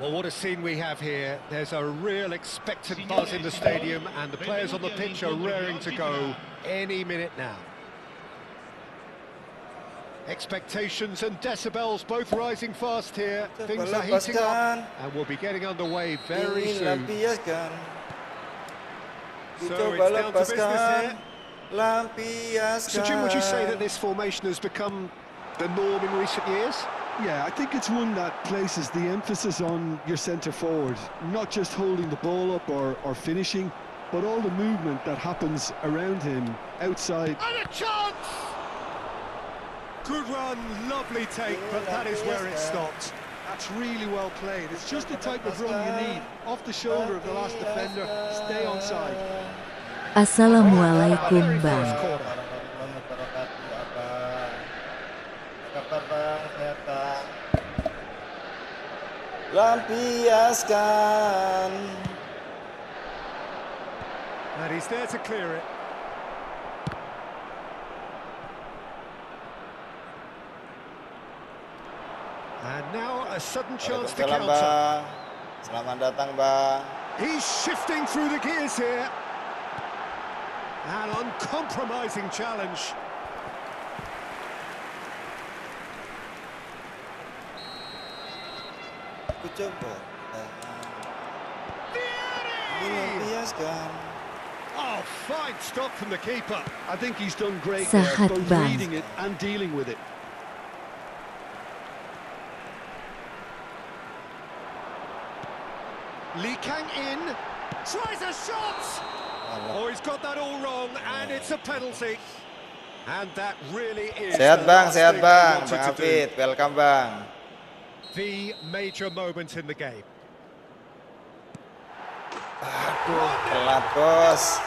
Well, what a scene we have here. There's a real expectant buzz in the stadium, and the players on the pitch are raring to go any minute now. Expectations and decibels both rising fast here. Things are heating up, and we'll be getting underway very soon. So it's down to business here. So Jim, would you say that this formation has become the norm in recent years? Yeah, I think it's one that places the emphasis on your centre forward, not just holding the ball up or finishing, but all the movement that happens around him outside. And a chance! Good run, lovely take, but that is where it stopped. That's really well played. It's just the type of run you need. Off the shoulder of the last defender, stay onside. Assalamualaikum, Bang. Lampiaskan. And he's there to clear it. And now a sudden chance to counter. Selamat datang, Bang. He's shifting through the gears here. An uncompromising challenge. Aku coba. Oh, fine stop from the keeper. I think he's done great there, both reading it and dealing with it. Lee Kang in, tries a shot! Oh, he's got that all wrong, and it's a penalty. And that really is Sehat, Bang, sehat, Bang. Bang Afid, welcome, Bang. The major moment in the game. Aduh, telat, Bos.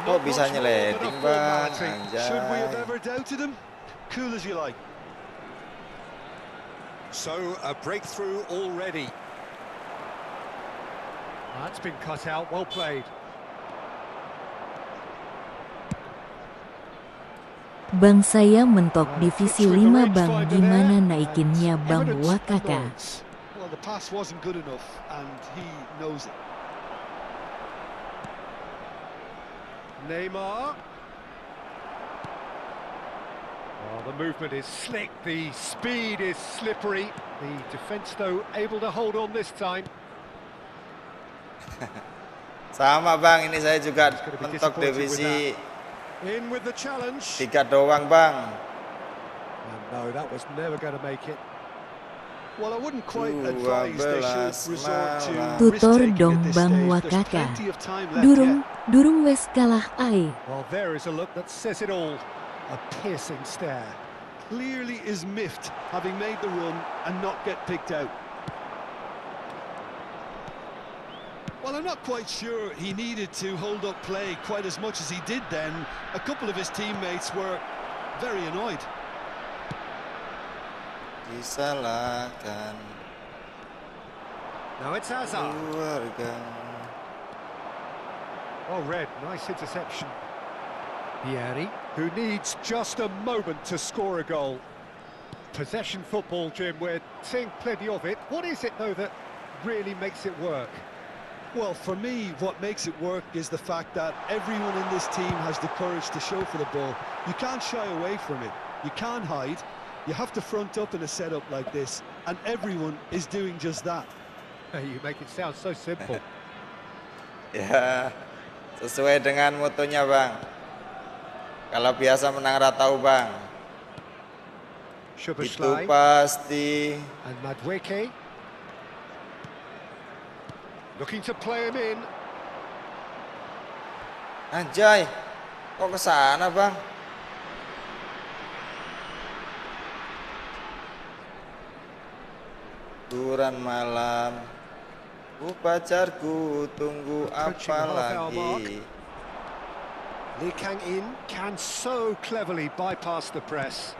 Kok bisa nyeleting, Bang? Should we have Anjay. ever doubted him? Cool as you like. So, a breakthrough already. That's been cut out, well played. Bang, saya mentok divisi 5, Bang. Gimana naikinnya, Bang Wakaka? Well, the pass wasn't good enough, and he knows it. Neymar. Oh, the movement is slick, the speed is slippery. The defence, though, able to hold on this time. Sama, Bang, ini saya juga mentok divisi In with the challenge. 3 doang, Bang. And no, that was never going to make it. Well, I wouldn't quite advise they should resort to Tutor risk-taking dong, at this Bang stage. Wakaka. There's plenty of time left yet. Durung wes kalah ai. Well, there is a look that says it all. A piercing stare. Clearly is miffed, having made the run and not get picked out. Well, I'm not quite sure he needed to hold up play quite as much as he did then. A couple of his teammates were very annoyed. Disalahkan Now it's Hazard. keluarga. Oh, Red, nice interception. Pieri, who needs just a moment to score a goal. Possession football, Jim, we're seeing plenty of it. What is it, though, that really makes it work? Well, for me, what makes it work is the fact that everyone in this team has the courage to show for the ball. You can't shy away from it. You can't hide. You have to front up in a setup like this, and everyone is doing just that. You make it sound so simple. Ya, sesuai dengan motonya, Bang. Kalau biasa menang ratau, Bang. Itu Shubaslai pasti. and Madweke. Looking to play him in. Anjay, kok ke sana, Bang? Hiburan malam, pacarku tunggu Approaching apa the half-hour lagi? Lee Kang in can so cleverly bypass the press.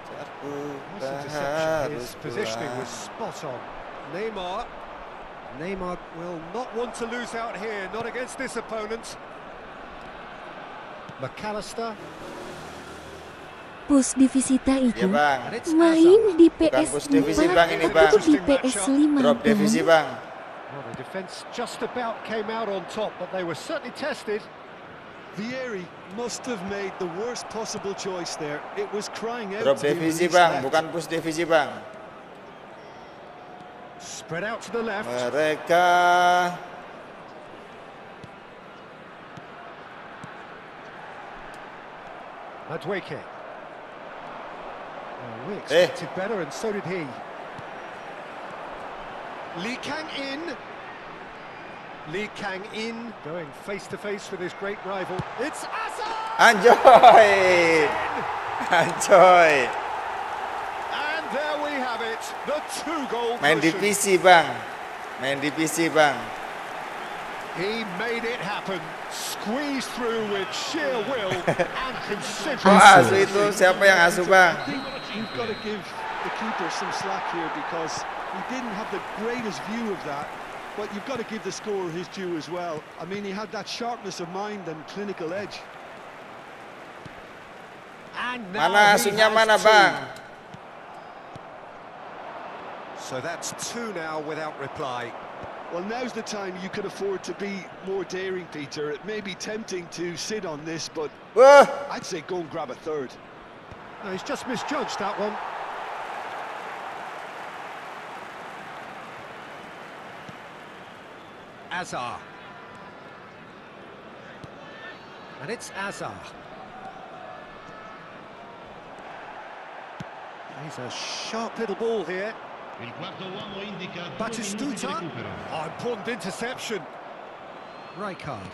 Pacarku Nice tak interception. harus His positioning pulang. was spot on. Neymar will not want to lose out here, not against this opponent. McAllister. Pus Divisita Ya itu bang. main di Bukan push PS4 divisi, Bang, ini, Bang. atau di PS5 Drop divisi Bang? bang. Well, the defence just about came out on top, but they were certainly tested. Vieri must have made the worst possible choice there. It was crying out Drop to be divisi released bang, left. bukan push divisi bang. Spread out to the left. Mereka Adweke. We expected better, and so did he. Lee Kang-in. Lee Kang-in going face-to-face with his great rival. It's Asa! anjoy. Anjoy. And there we have it, the two-goal Main di cushion. PC bang. Main di PC bang. He made it happen, squeezed through with sheer will and Oh considerable. asu itu siapa yang asu bang? I think you've got to give the keeper some slack here because he didn't have the greatest view of that, but you've got to give the scorer his due as well. I mean, he had that sharpness of mind and clinical edge. And now Mana he asunya has mana two. bang? So that's two now without reply. Well, now's the time you could afford to be more daring, Peter. It may be tempting to sit on this, but Wah, I'd say go and grab a third. No, he's just misjudged that one. Azar. And it's Azar. He's a sharp little ball here. Il quarto uomo indica 2 minuti di Batistuta. recupero. Oh, important interception. Rijkaard.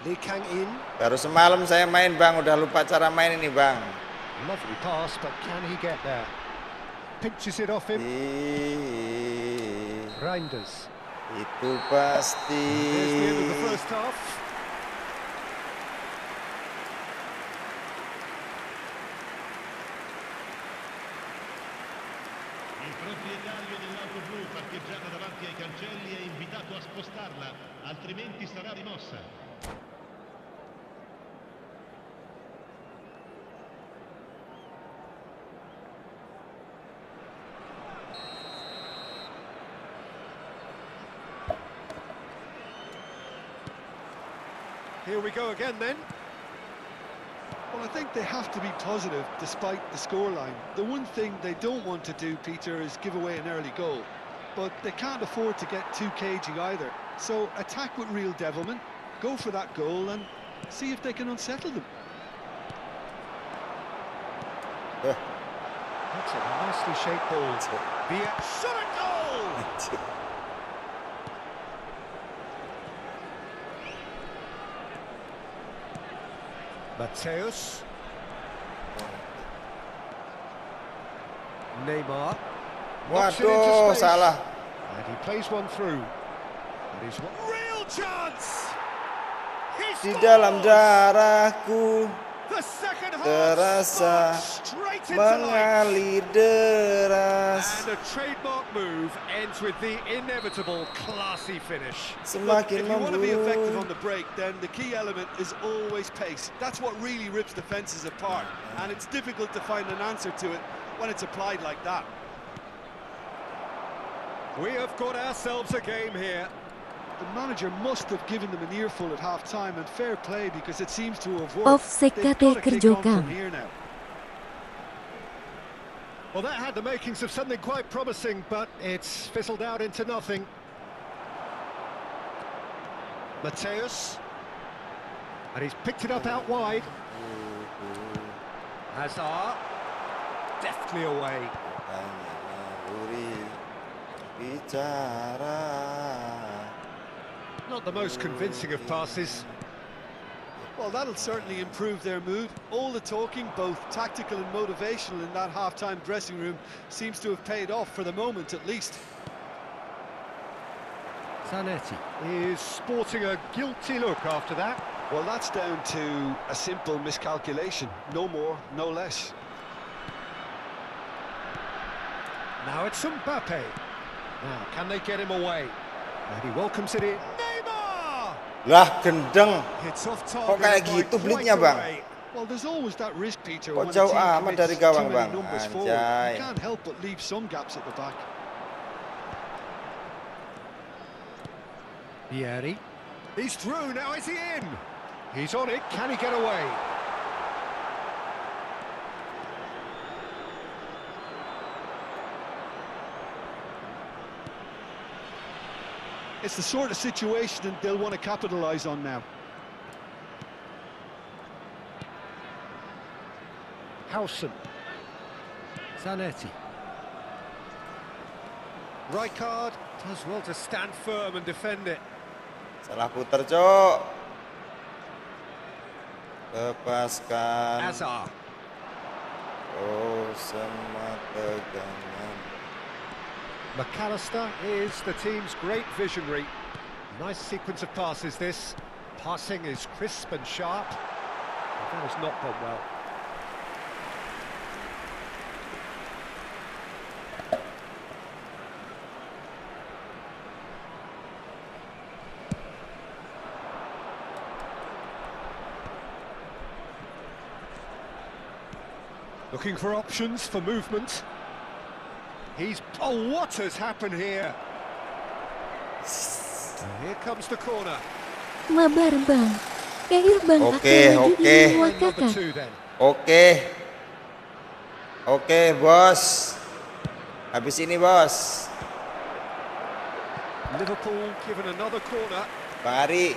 Lee Kang-in. baru semalam saya main bang, udah lupa cara main ini bang. Lovely pass, but can he get there? Pinches it off him. Reinders. Itu pasti. There's the end of the first half. Il proprietario dell'auto blu parcheggiata davanti ai cancelli è invitato a spostarla, altrimenti sarà rimossa. Here we go again then. Well, I think they have to be positive despite the scoreline. The one thing they don't want to do, Peter, is give away an early goal. But they can't afford to get too cagey either. So attack with real devilment, go for that goal and see if they can unsettle them. That's a nicely shaped ball. The shot at goal! Mateus. Neymar. Knocks it into Waduh, space. salah. And he plays one through. That is one real chance. He Di scores! dalam darahku The second half terasa sparks straight into life. mengalir deras. And a trademark move ends with the inevitable classy finish. If Semakin you want to be effective on memburu. the break, then the key element is always pace. That's what really rips defences apart, and it's difficult to find an answer to it when it's applied like that. We have got ourselves a game here. The manager must have given them an earful at half-time, and fair play because it seems to have worked. Offside They've kate got to kick kerja on Kang. from here now. Well, that had the makings of something quite promising, but it's fizzled out into nothing. Mateus. And he's picked it up out wide. Hazard. Deftly away. Hanya naluri bicara. Not the most convincing of passes. Well, that'll certainly improve their mood. All the talking, both tactical and motivational, in that half-time dressing room seems to have paid off for the moment, at least. Zanetti is sporting a guilty look after that. Well, that's down to a simple miscalculation. No more, no less. Now it's Mbappe. Now, can they get him away? And he welcomes it in. Neymar! Lah gendeng. It's off Kok target kayak by gitu quite blitnya a bang? way. Well, there's always that risk, Peter, Kok when a jauh team amat dari commits gawang, too many Bang? numbers forward. Anjay. You can't help but leave some gaps at the back. Vieri. He's through, now is he in? He's on it, can he get away? It's the sort of situation that they'll want to capitalise on now. Howson. Zanetti. Rijkaard does well to stand firm and defend it. Salah putar, Cok. Lepaskan. Azar. Oh, semua tegangan. McAllister is the team's great visionary. Nice sequence of passes this. Passing is crisp and sharp. But that has not gone well. Looking for options for movement. Oh, what has happened here? And here comes the corner. Mabar bang. Kair bang Oke, akan oke. lagi Number kakak. 2 then. Oke, bos. Habis ini, bos. Liverpool given another corner. Bang Ari.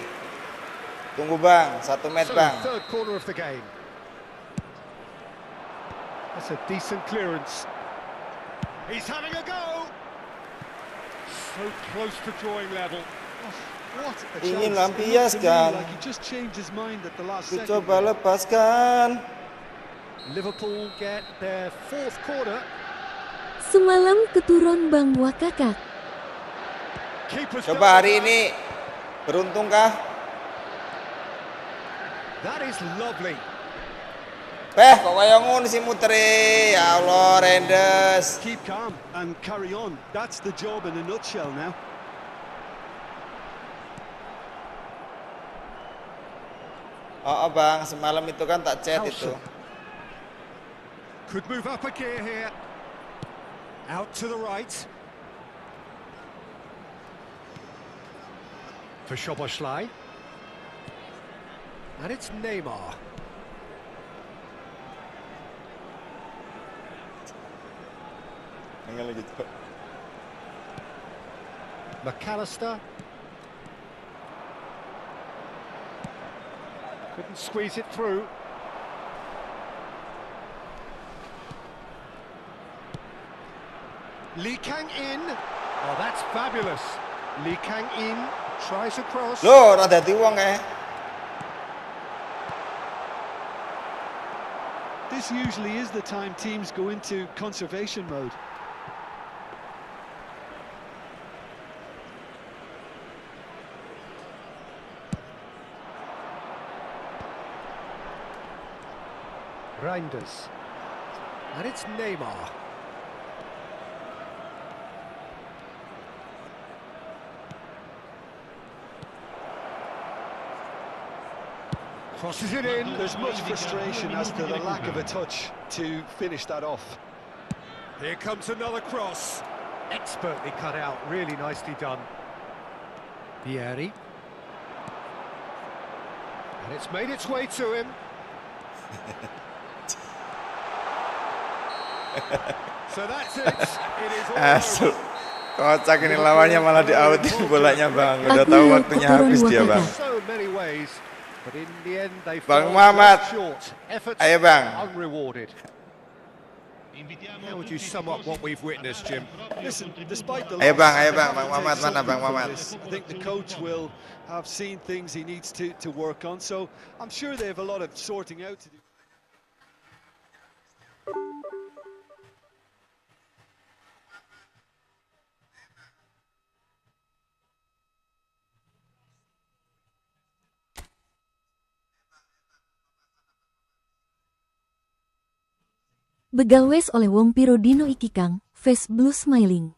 Tunggu, Bang. 1 menit, So, Bang. third corner of the game. That's a decent clearance. He's having a go. So close to drawing level. What a Ingin chance. It looked to me lampiaskan. like he just changed his mind at the last Ku second. coba lepaskan. Liverpool get their fourth corner. Semalam keturun bang wakakak. Keeper's Coba got hari it. ini. Beruntungkah? That is lovely. Kok kaya ngono sih muter ya Allah, Rendes. Keep calm and carry on. That's the job in a nutshell now. Oh, Bang, semalam itu kan tak chat itu. Howson. Could move up a gear here. Out to the right. For Szoboszlai. And it's Neymar. Enggak lagi, Cok. McAllister. Couldn't squeeze it through. Lee Kang in. Oh, that's fabulous. Lee Kang in. Tries across. Loh, ora dadi wong This usually is the time teams go into conservation mode. Reinders. And it's Neymar. Crosses it in. There's much frustration as to the lack of a touch to finish that off. Here comes another cross. Expertly cut out, really nicely done. Vieri. And it's made its way to him. So that's it. It is all Asu. over. Kocak ini lawannya malah di-outin bolanya, Bang. Udah tahu waktunya habis dia, Bang. So many ways, but in the end they Bang fell Muhammad. just short. Efforts Ayo, Bang. unrewarded. How would you sum up what we've witnessed, Jim? Listen, despite the Ayo, loss, Bang, I Bang. think Bang we'll Muhammad, take mana Bang something from Muhammad? this. I think the coach will have seen things he needs to work on, so I'm sure they have a lot of sorting out to do. Begawes oleh wong piro dino iki kang, face blue smiling.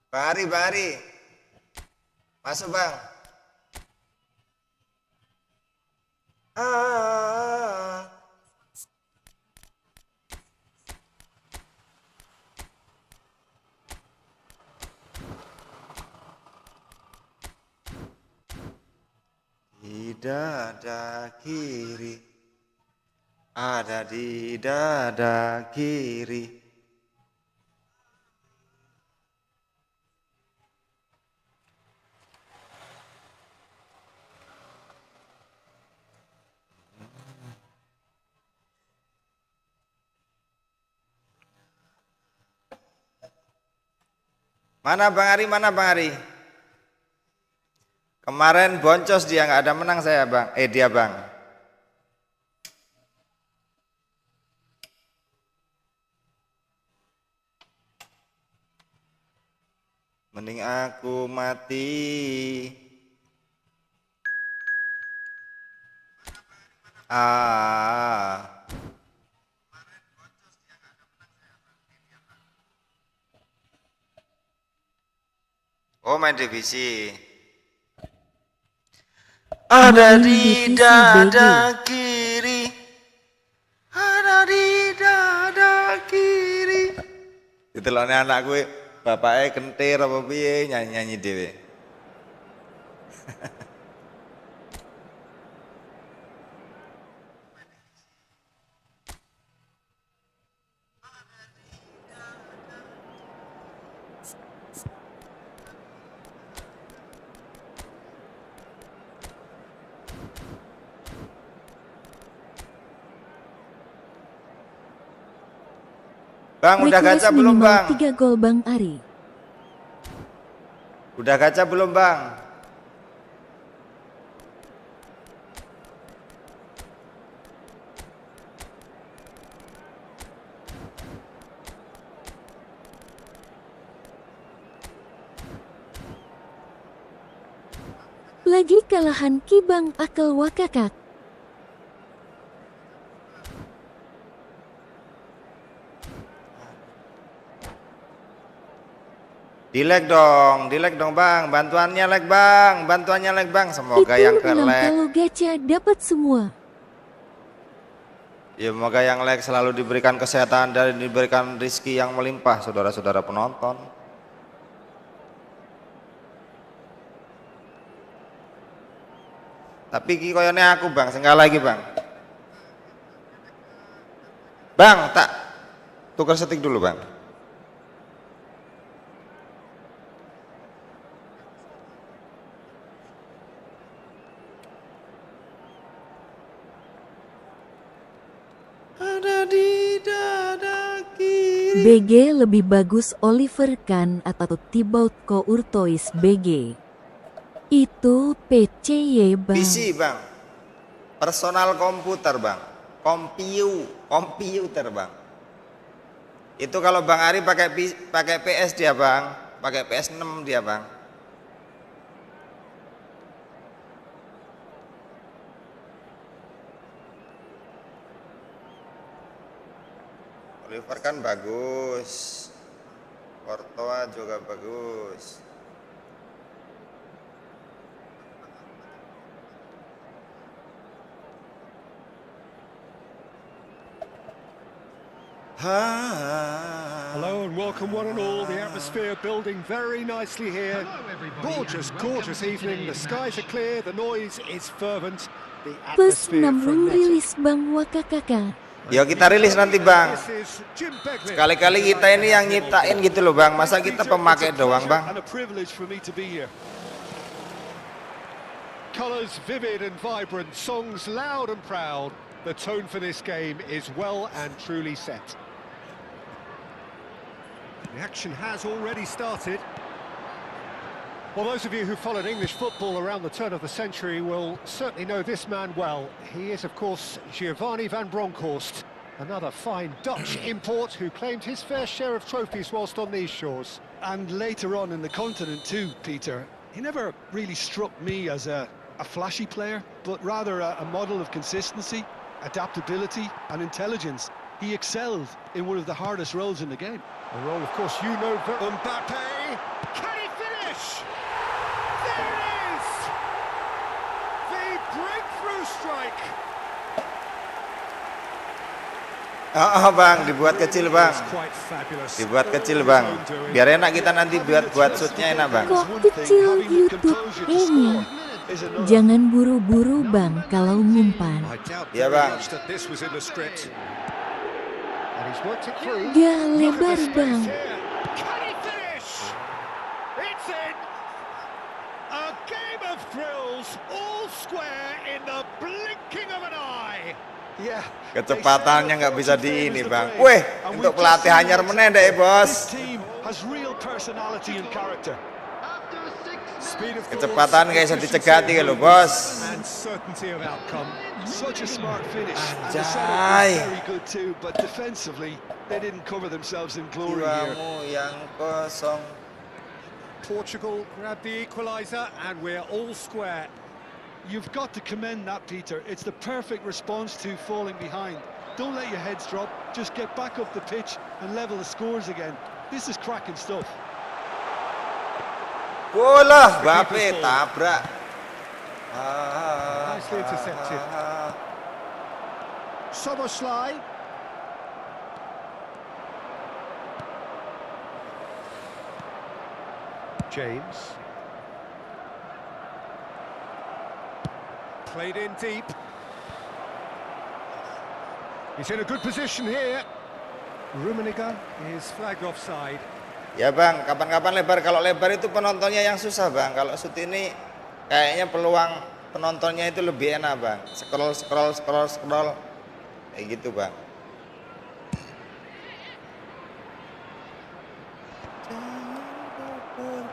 Bang Ari. Masuk, Bang. Di dada kiri, ada di dada kiri. Mana Bang Ari? Kemarin boncos dia, nggak ada menang saya, Bang. Dia, Bang. Mending aku mati. Oh, main divisi. Ada di dada kiri. Ada di dada kiri. Ditelone anak gue, bapaknya kentir apa piye nyanyi-nyanyi dhewe. Bang, udah gacha belum, Bang? 3 gol Bang Ari. Udah gacha belum, Bang? Lagi kalahan ki Bang Akel Wakakak. Dilek dong Bang, bantuannya lag Bang, semoga Itu yang ke 6 lag. kalau gacha dapat semua. Ya semoga yang lag selalu diberikan kesehatan dan diberikan rezeki yang melimpah, saudara-saudara penonton. Tapi ki koyone aku Bang, sing kalah lagi Bang. Bang, tak tukar setik dulu Bang. BG lebih bagus Oliver Kahn atau Thibaut Courtois BG. Itu PCY Bang. PC Bang. Personal komputer Bang. Komputer Bang. Itu kalau Bang Ari pakai PS dia Bang, pakai PS6 dia Bang. Oliver kan bagus, Courtois juga bagus. Hello and welcome one and all. The atmosphere building very nicely here. Gorgeous evening. The skies are clear. The noise is fervent. The Plus atmosphere 6 frenetic. rilis Bang Wakakaka. Yuk kita rilis nanti Bang. This is Jim Begley. Sekali-kali kita ini yang nyiptain gitu loh Bang. Masa kita pemakai doang Bang? And a privilege for me to be here. Colours vivid and vibrant, songs loud and proud. The tone for this game is well and truly set. The action has already started. Well, those of you who followed English football around the turn of the century will certainly know this man well. He is, of course, Giovanni van Bronckhorst, another fine Dutch import who claimed his fair share of trophies whilst on these shores. And later on in the continent too, Peter. He never really struck me as a flashy player, but rather a model of consistency, adaptability and intelligence. He excelled in one of the hardest roles in the game. A role, of course, you know very... Mbappe! Bang, dibuat kecil bang. It's quite fabulous. Dibuat kecil bang. Biar enak kita nanti buat shootnya enak bang. Kok kecil YouTube ini? Jangan buru-buru bang kalau ngumpan. I doubt Yeah, very bang. much that this was in the script. And he's worked it through. Gak Look at lebar the space bang. here. Can he finish? It's in. A game of thrills, all square in the blinking of an eye. Yeah. Kecepatannya nggak bisa di ini bang. Weh, untuk pelatih anyar menendek bos. This team has real personality and character. Speed of thought, Kecepatan nggak bisa dicegati kalau bos. and certainty of outcome. Such a smart finish. And the setup Anjay. was very good too, but defensively, they didn't cover themselves in glory here. Jiwamu yang kosong. Portugal grabbed the equaliser, and we're all square. You've got to commend that, Peter. It's the perfect response to falling behind. Don't let your heads drop. Just get back up the pitch and level the scores again. This is cracking stuff. Bola, Bape tabrak. Nicely intercepted. Soboslai. James. Played in deep. He's in a good position here. Rummenigge is flagged offside. Ya bang, kapan-kapan lebar. Kalau lebar itu penontonnya yang susah bang. Kalau shoot ini kayaknya peluang penontonnya itu lebih enak bang. Scroll. Kayak gitu bang.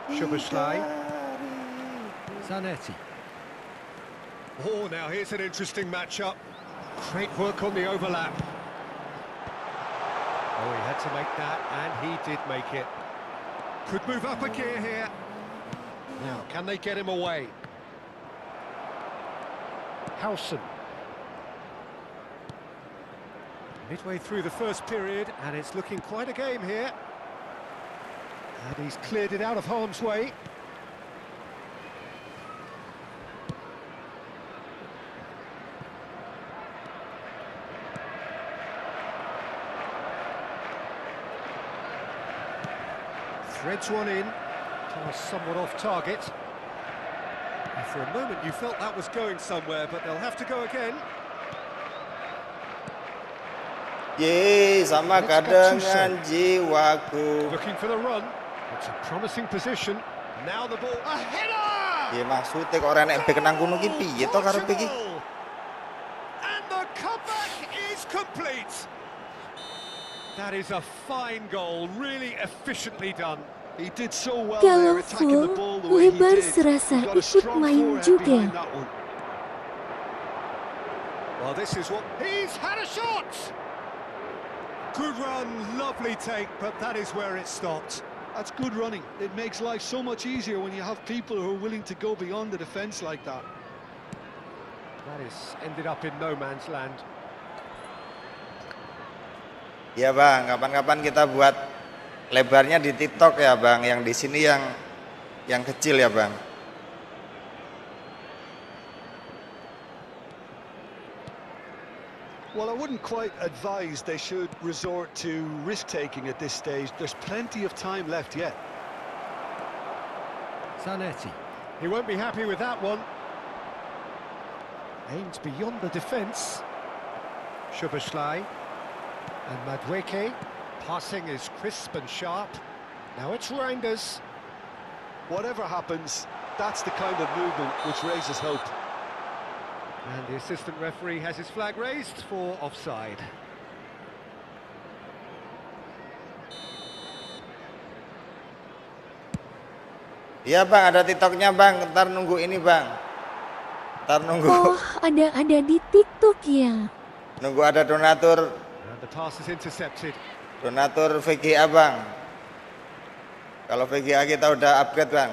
Szoboszlai. Zanetti. Oh, now here's an interesting matchup. Great work on the overlap. Oh, he had to make that, and he did make it. Could move up a gear here. Now, can they get him away? Howson. Midway through the first period, and it's looking quite a game here. And he's cleared it out of harm's way. Threads one in, pass somewhat off target. And for a moment you felt that was going somewhere, but they'll have to go again. Ye, sama Let's get kadangan jiwaku. Looking for the run. It's a promising position. Now the ball. A header! Ye maksudnya kok ora nek bek nang kono ki piye to karepe iki? Portugal! And the comeback is complete. That is a fine goal, really efficiently done. He did so well Kalau there, attacking the full, ball the way he lebar did. serasa He got a ikut strong main forehand juga. behind that one. Well, this is what... He's had a shot! Good run, lovely take, but that is where it stopped. That's good running. It makes life so much easier when you have people who are willing to go beyond the defence like that. That is ended up in no man's land. Ya bang, kapan-kapan kita buat lebarnya di TikTok ya bang. Yang di sini yang kecil ya bang. Well, I wouldn't quite advise they should resort to risk-taking at this stage. There's plenty of time left yet. Zanetti. He won't be happy with that one. Aims beyond the defence. Szoboszlai. And Madueke. Passing is crisp and sharp. Now it's Reinders. Whatever happens, that's the kind of movement which raises hope. And the assistant referee has his flag raised for offside. Iya bang, ada TikToknya bang. Ntar nunggu ini bang. Ntar nunggu. Oh, ada di TikTok ya. Nunggu ada donatur And the pass is intercepted. VGA bang. Kalau VGA kita udah upgrade bang.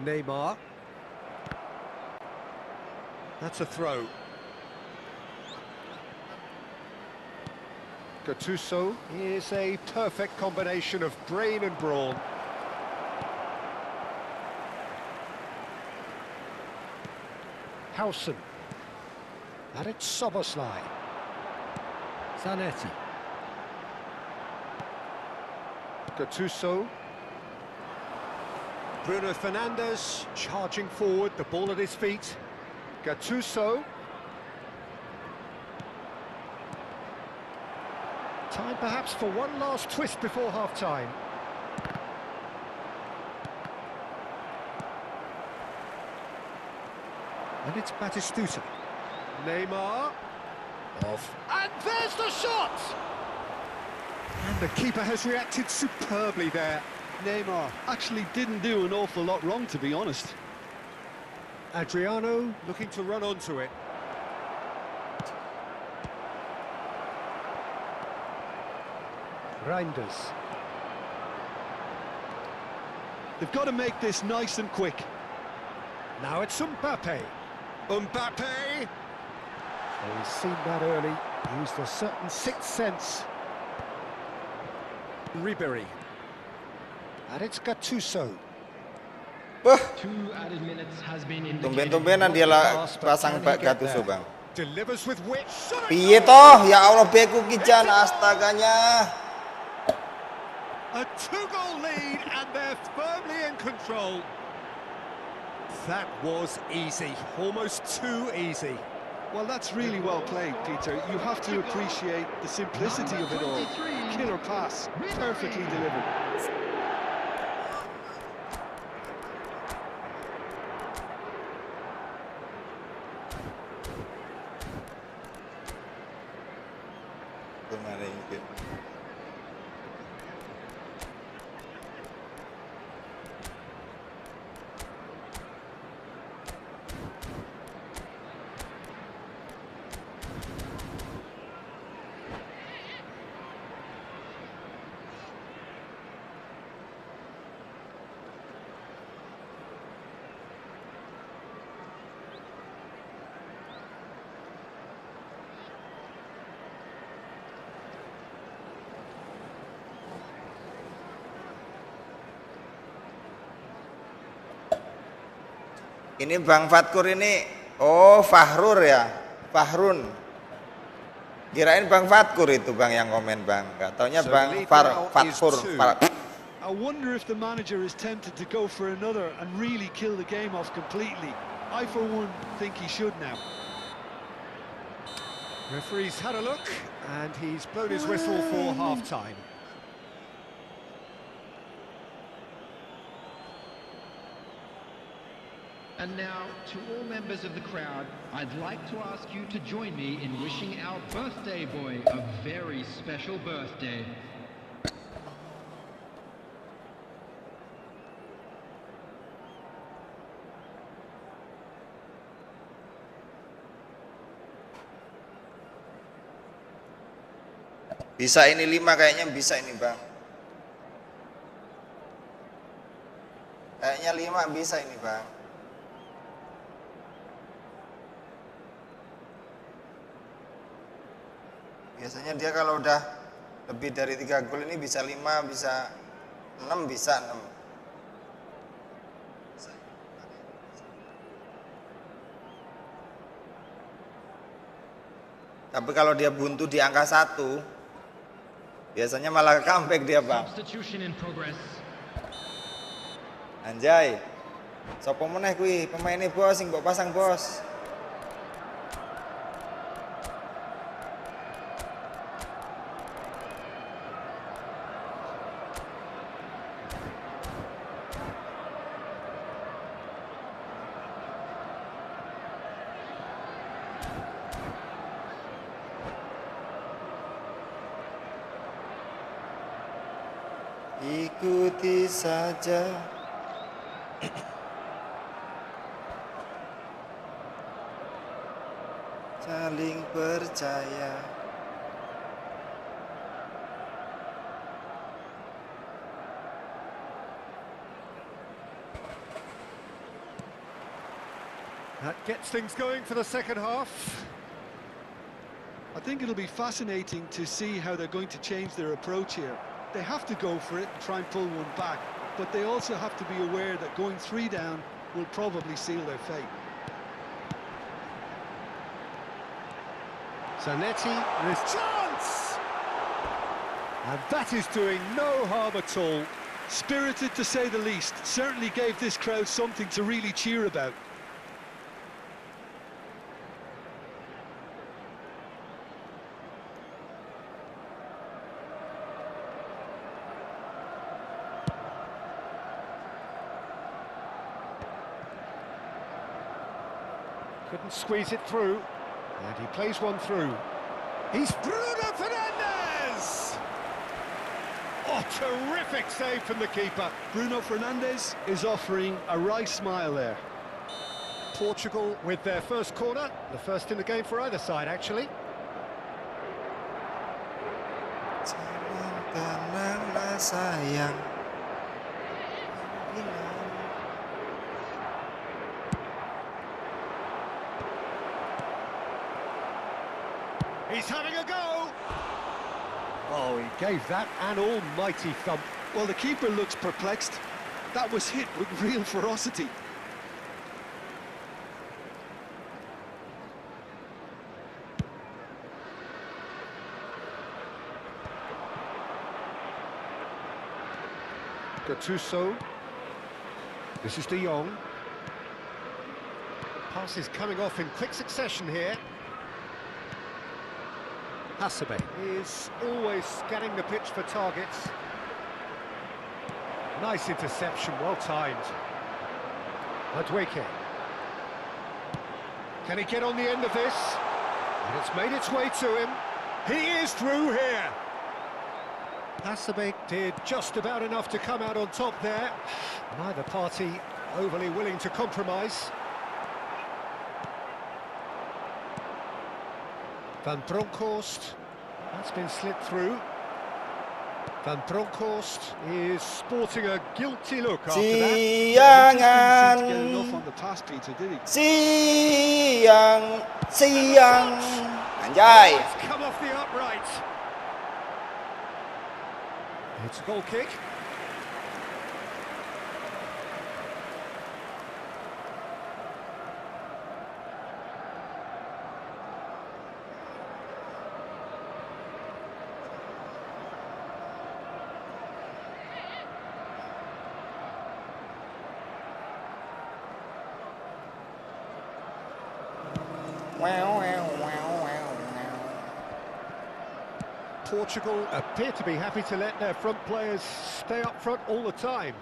Neymar. That's a throw. Gattuso is a perfect combination of brain and brawn. Howson. And it's Szoboszlai. Zanetti. Gattuso. Bruno Fernandes charging forward, the ball at his feet. Gattuso. Time perhaps for one last twist before half-time. And it's Batistuta. Neymar. Off. And there's the shot! And the keeper has reacted superbly there. Neymar actually didn't do an awful lot wrong, to be honest. Adriano looking to run onto it. Reinders. They've got to make this nice and quick. Now it's Mbappe. Mbappe! Oh, he's seen that early. Used a certain sixth sense. Ribery. And it's Gattuso. Tumben-tumbenan dia pasang Gattuso, Bang. Delivers with wit. Piye toh? Ya Allah, beku kijan astaganya. A two-goal lead and they're firmly in control. That was easy, almost too easy. Well, that's really well played, Peter. You have to appreciate the simplicity of it all. Killer pass, perfectly delivered. Ini Bang Fatkur ini, oh Fahrur ya, Fahrun. Kirain Bang Fatkur itu Bang yang komen Bang, nggak taunya Bang Fatkur. I wonder if the manager is tempted to go for another and really kill the game off completely. I, for one, think he should now. Referee's had a look and he's blown his whistle for half-time. And now, to all members of the crowd, I'd like to ask you to join me in wishing our birthday boy a very special birthday. Bisa ini 5 kayaknya bisa ini Bang. Kayaknya 5 bisa ini Bang. Biasanya dia kalau udah lebih dari 3 gol ini bisa 5, bisa 6, bisa 6. Tapi kalau dia buntu di angka 1, biasanya malah comeback dia Bang. Anjay. Sopo meneh kuwi pemainnya bos sing mbok pasang bos. Ikuti saja. Saling percaya. That gets things going for the second half. I think it'll be fascinating to see how they're going to change their approach here. They have to go for it and try and pull one back, but they also have to be aware that going 3 down will probably seal their fate. Zanetti, there's chance! And that is doing no harm at all. Spirited to say the least. Certainly gave this crowd something to really cheer about. Couldn't squeeze it through. And he plays one through. He's Bruno Fernandes! Oh, terrific save from the keeper. Bruno Fernandes is offering a wry smile there. Portugal with their first corner. The first in the game for either side, actually. Tenanglah sayang. He's having a go! Oh, he gave that an almighty thump. Well, the keeper looks perplexed. That was hit with real ferocity. Gattuso. This is De Jong. Pass is coming off in quick succession here. Hasebe is always scanning the pitch for targets. Nice interception, well timed. Madueke. Can he get on the end of this? And it's made its way to him. He is through here. Hasebe did just about enough to come out on top there. Neither party overly willing to compromise. Van Bronckhorst, that's been slipped through. Van Bronckhorst is sporting a guilty look after that. Didn't get enough on the pass, Peter, did he? Siang. Anjay. It's come off the upright. It's a goal kick. Portugal appear to be happy to let their front players stay up front all the time.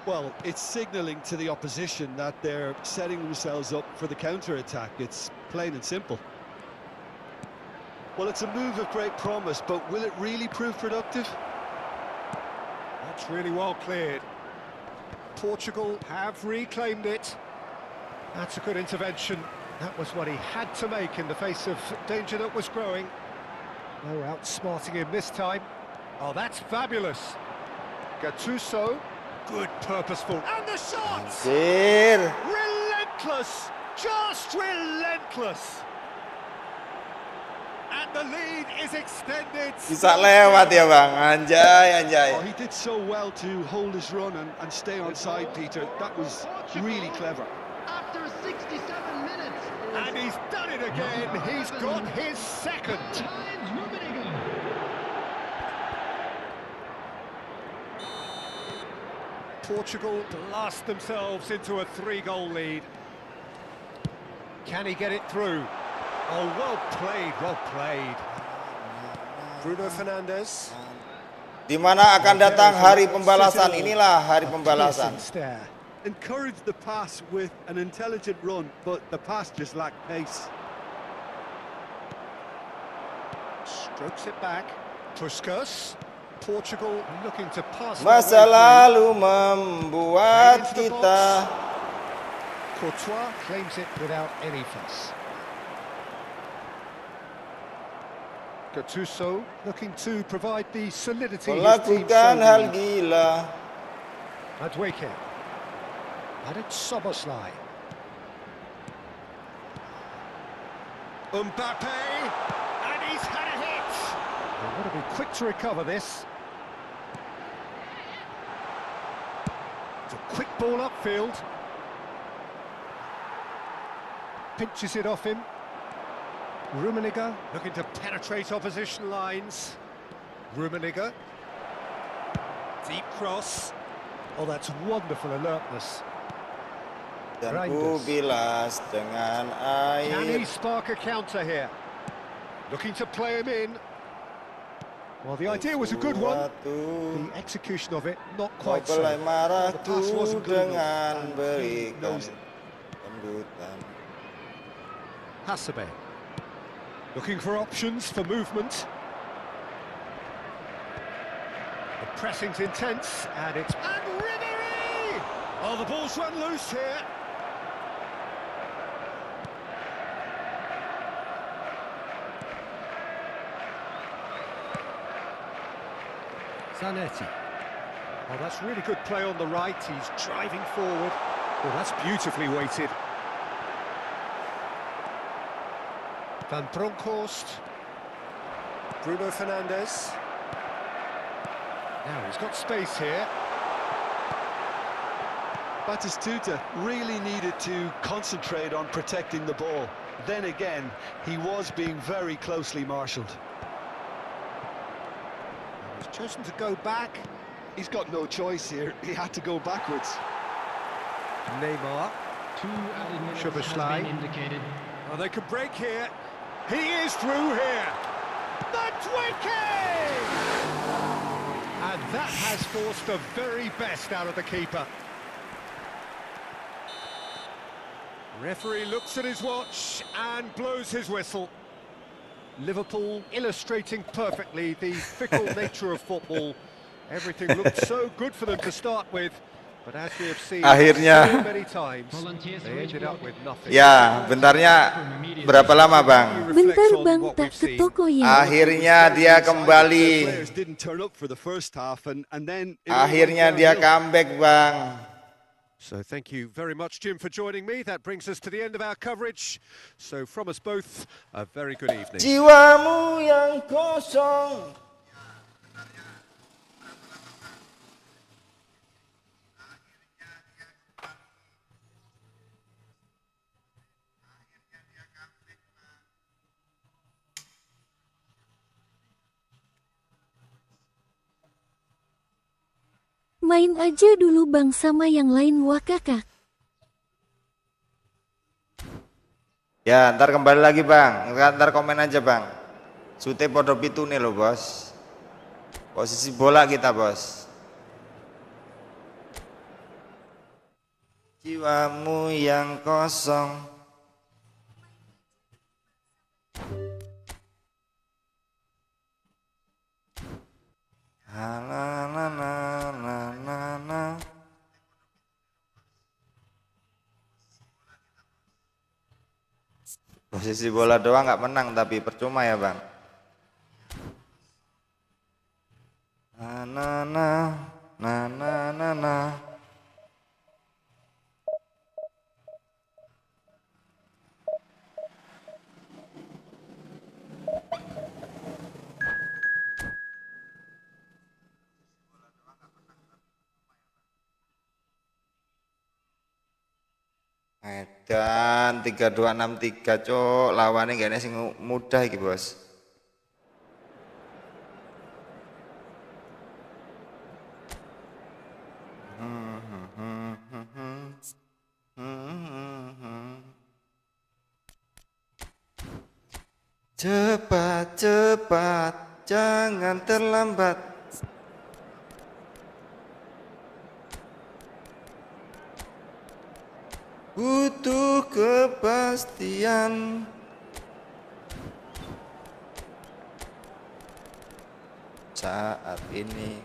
Well, it's signalling to the opposition that they're setting themselves up for the counter-attack. It's plain and simple. Well, it's a move of great promise, but will it really prove productive? That's really well cleared. Portugal have reclaimed it. That's a good intervention. That was what he had to make in the face of danger that was growing. No outsmarting him this time. Oh, that's fabulous. Gattuso, good, purposeful. And the shots! Relentless! Just relentless! And the lead is extended. Bisa lewat ya bang, anjay. Oh, he did so well to hold his run and stay on side, Peter. That was really clever. After 67 minutes. And he's done it again. He's got his second. Portugal blast themselves into a 3-goal lead. Can he get it through? Oh, well played, well played. Bruno Fernandes. Di mana akan datang hari pembalasan? Inilah hari pembalasan. Encouraged the pass with an intelligent run, but the pass just lacked pace. Strokes it back. Puskas. Portugal looking to pass. Masa lalu membuat kita. Courtois claims it without any fuss. Gattuso looking to provide the solidity his team Melakukan hal so gila. Madueke. And it's Soboslai. Mbappe. And he's had a hit. They've got to be quick to recover this. It's a quick ball upfield. Pinches it off him. Rummenigge looking to penetrate opposition lines. Rummenigge. Deep cross. Oh, that's wonderful alertness. Dan ku bilas dengan Can he air. spark a counter here? Looking to play him in. Well, the idea was a good one. The execution of it, not quite so. Mulai marah The pass wasn't good dengan enough. berikan sambutan. Hasebe. Looking for options for movement. The pressing's intense, and it's... And Ribery! Oh, the ball's run loose here. Zanetti. Oh, that's really good play on the right. He's driving forward. Oh, that's beautifully weighted. Van Bronckhorst. Bruno Fernandes. Now he's got space here. Batistuta really needed to concentrate on protecting the ball. Then again, he was being very closely marshalled. He's chosen to go back. He's got no choice here. He had to go backwards. Neymar. 2 added minutes Szoboszlai. has been indicated. Oh, they could break here. He is through here. The Twinkie! And that has forced the very best out of the keeper. Referee looks at his watch and blows his whistle. Liverpool illustrating perfectly the fickle nature of football. Everything looked so good for them to start with, but as we have seen Akhirnya. so many times, they ended up with nothing. Ya, bentarnya berapa lama, Bang? Bentar bang, tak ke toko ya. Akhirnya dia kembali. Players didn't turn up for the first half, and then Akhirnya dia comeback, Bang. So thank you very much, Jim, for joining me. That brings us to the end of our coverage. So from us both, a very good evening. Jiwamu yang kosong. Main aja dulu bang sama yang lain wah kakak. Ya, ntar kembali lagi, Bang. Ntar komen aja, Bang. Sute podo pitu nih loh, Bos. Posisi bola kita, Bos. Jiwamu yang kosong. Posisi bola doang nggak menang, tapi percuma ya, Bang. Na na na na na na. Edan 3263, cok, lawannya gak ada sing mudah iki, Bos. Cepat, cepat, jangan terlambat. Butuh kepastian. Saat ini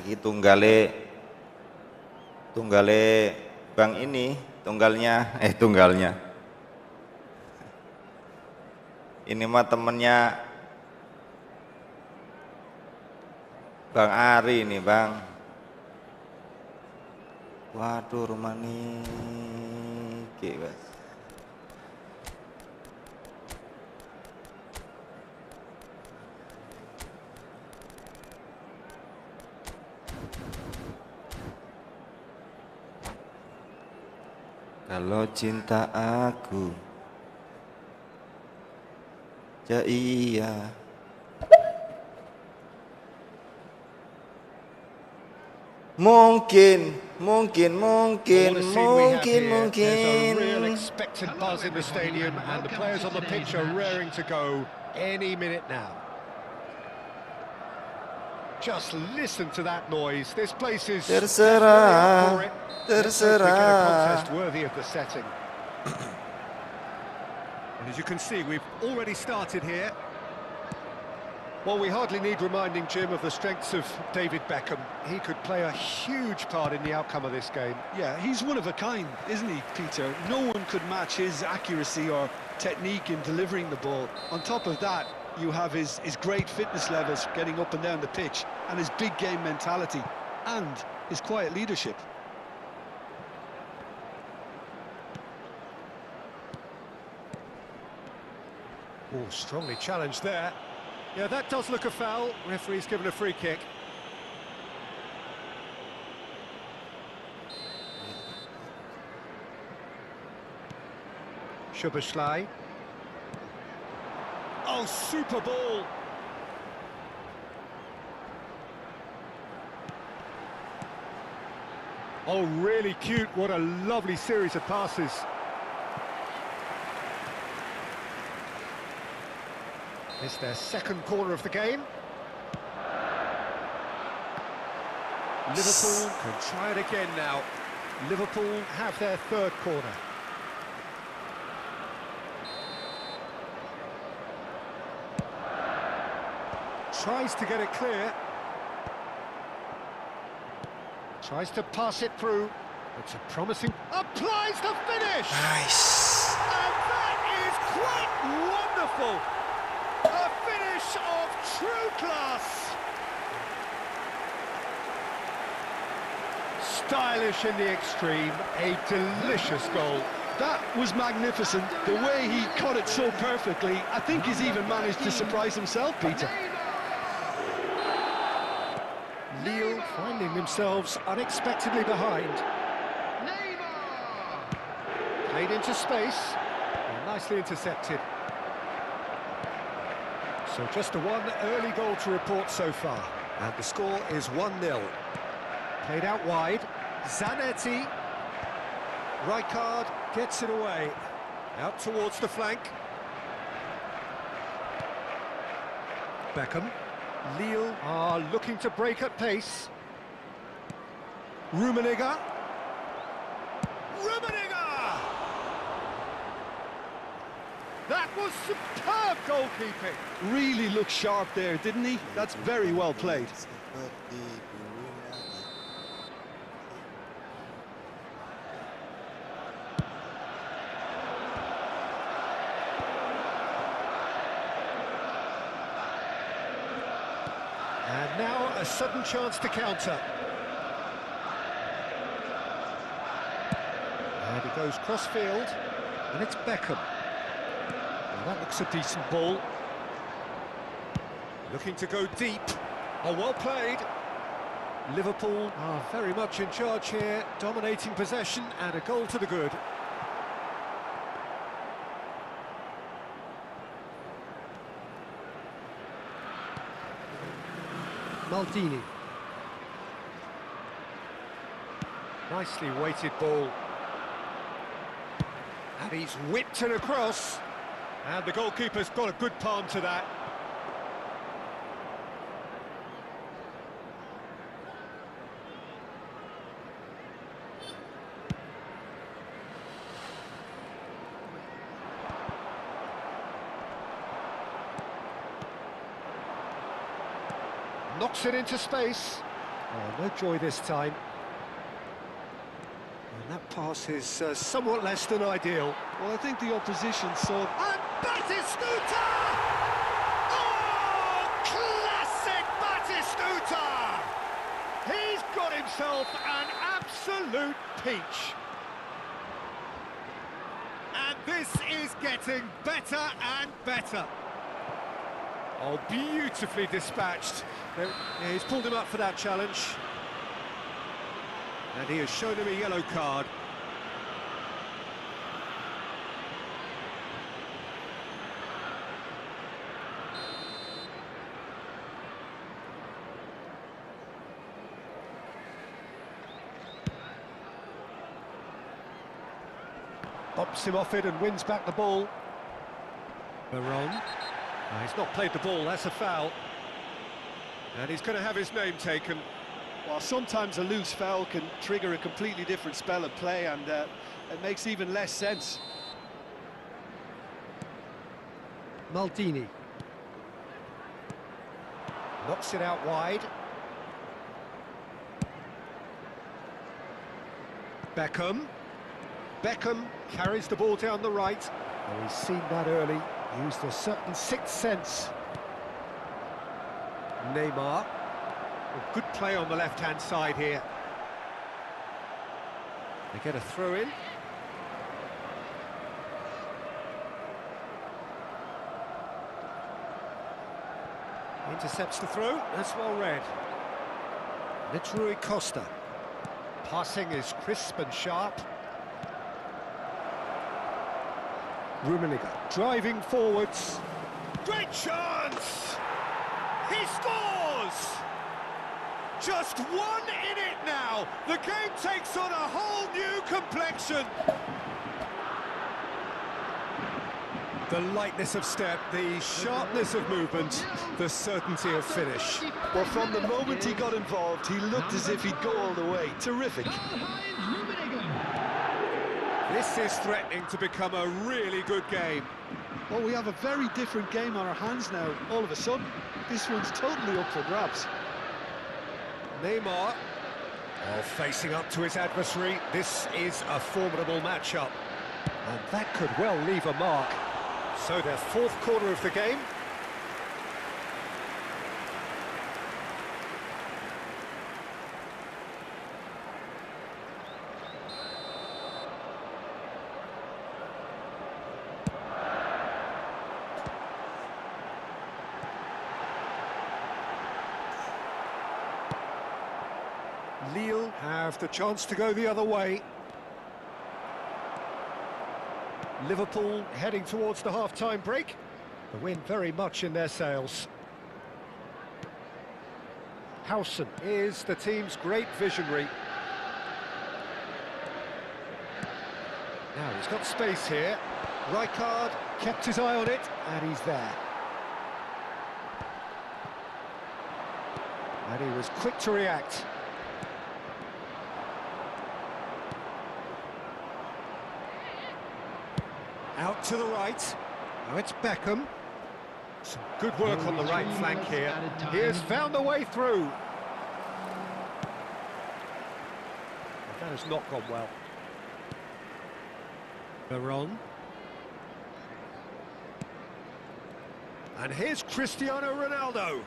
iki tunggale Bang ini, tunggalnya ini mah temennya Bang Ari ini, Bang. Waduh, Romanike, Mas. Kalau cinta aku, ya iya. Mungkin. What a scene we have here. There's a real Mungkin. expected buzz in the stadium, and the players on the pitch are raring to go any minute now. Just listen to that noise. This place is Terserah, definitely up for it. Let's hope we get a terserah. contest worthy of the setting. And as you can see, we've already started here. Well, we hardly need reminding, Jim, of the strengths of David Beckham. He could play a huge part in the outcome of this game. Yeah, he's one of a kind, isn't he, Peter? No one could match his accuracy or technique in delivering the ball. On top of that, you have his great fitness levels getting up and down the pitch, and his big game mentality, and his quiet leadership. Oh, strongly challenged there. Yeah, that does look a foul. Referee's given a free kick. Schuberschlei. Oh, super ball. Oh, really cute. What a lovely series of passes. It's their second corner of the game. Liverpool can try it again now. Liverpool have their third corner. Tries to get it clear. Tries to pass it through. It's a promising... Applies the finish! Nice. And that is quite wonderful! A finish of true class! Stylish in the extreme, a delicious goal. That was magnificent. The way he cut it so perfectly, I think he's even managed to surprise himself, Peter. Lille finding themselves unexpectedly behind. Played into space, and nicely intercepted. So just the one early goal to report so far. And the score is 1-0. Played out wide. Zanetti. Rijkaard gets it away. Out towards the flank. Beckham. Lille are looking to break at pace. Rummenigge. Rummenigge! That was superb goalkeeping. Really looked sharp there, didn't he? That's very well played. And now a sudden chance to counter. And he goes cross-field, and it's Beckham. Well, that looks a decent ball. Looking to go deep. Oh, well played. Liverpool are very much in charge here, dominating possession, and a goal to the good. Maldini. Nicely weighted ball. And he's whipped it across. And the goalkeeper's got a good palm to that. Knocks it into space. Oh, no joy this time. And that pass is somewhat less than ideal. Well, I think the opposition saw... And Batistuta! Oh, classic Batistuta! He's got himself an absolute peach. And this is getting better and better. Oh, beautifully dispatched. Yeah, he's pulled him up for that challenge. And he has shown him a yellow card. Bumps him off it and wins back the ball. Veron. He's not played the ball, that's a foul. And he's going to have his name taken. Well, sometimes a loose foul can trigger a completely different spell of play, and it makes even less sense. Maldini. Knocks it out wide. Beckham. Beckham carries the ball down the right. Oh, he's seen that early, used a certain sixth sense. Neymar. A good play on the left-hand side here. They get a throw in. Intercepts the throw, that's well read. Rui Costa. Passing is crisp and sharp. Rummenigge driving forwards. Great chance! He scores! Just 1 in it now. The game takes on a whole new complexion. The lightness of step, the sharpness of movement, the certainty of finish. Well, from the moment he got involved, he looked as if he'd go all the way. Terrific. This is threatening to become a really good game. Well, we have a very different game on our hands now, all of a sudden. This one's totally up for grabs. Neymar, facing up to his adversary. This is a formidable matchup. And that could well leave a mark. So their fourth corner of the game. Lille have the chance to go the other way. Liverpool heading towards the half-time break. The wind very much in their sails. Howson is the team's great visionary. Now he's got space here. Rijkaard kept his eye on it, and he's there. And he was quick to react. Out to the right. Now it's Beckham. Some good work on the right flank here. He has found a way through. That has not gone well. Veron. And here's Cristiano Ronaldo.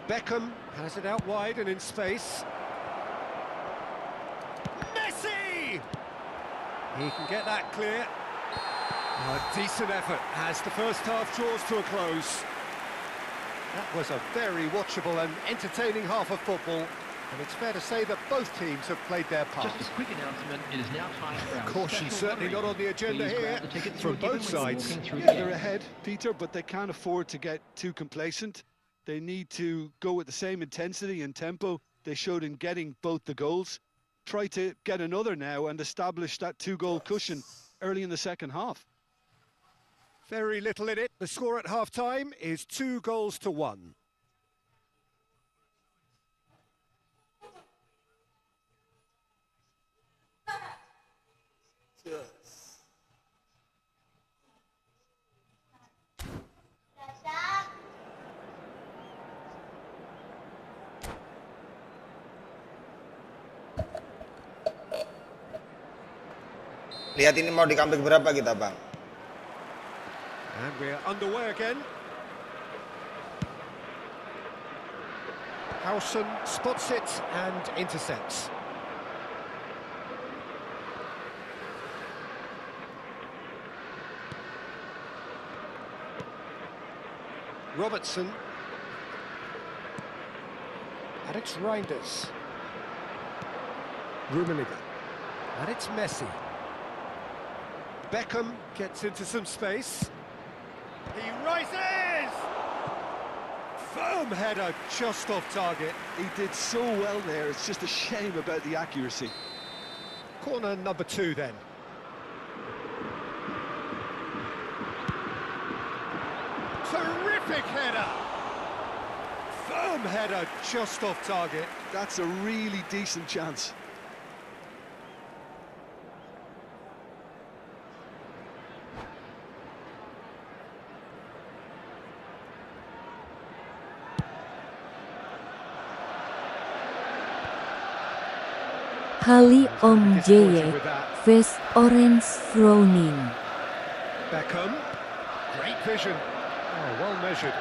Beckham has it out wide and in space. Messi! He can get that clear. A decent effort as the first half draws to a close. That was a very watchable and entertaining half of football, and it's fair to say that both teams have played their part. Just a quick announcement, it is now time for our Caution special certainly lottery. not on the agenda Please here grab the tickets from you were given both when sides. walking through Yeah, the they're gate. ahead, Peter, but they can't afford to get too complacent. They need to go with the same intensity and tempo they showed in getting both the goals. Try to get another now and establish that two-goal cushion early in the second half. Very little in it. The score at half-time is 2-1. Lihat ini mau di comeback berapa kita, Bang? And we're underway again. Howson spots it and intercepts. Robertson. And it's Reinders. Rummenigge. And it's Messi. Beckham gets into some space. He rises! Firm header just off target. He did so well there, it's just a shame about the accuracy. Corner number 2 then. Terrific header! Firm header just off target. That's a really decent chance. Hali Om Jeye, face orange frowning. Beckham, great vision. Oh, well measured.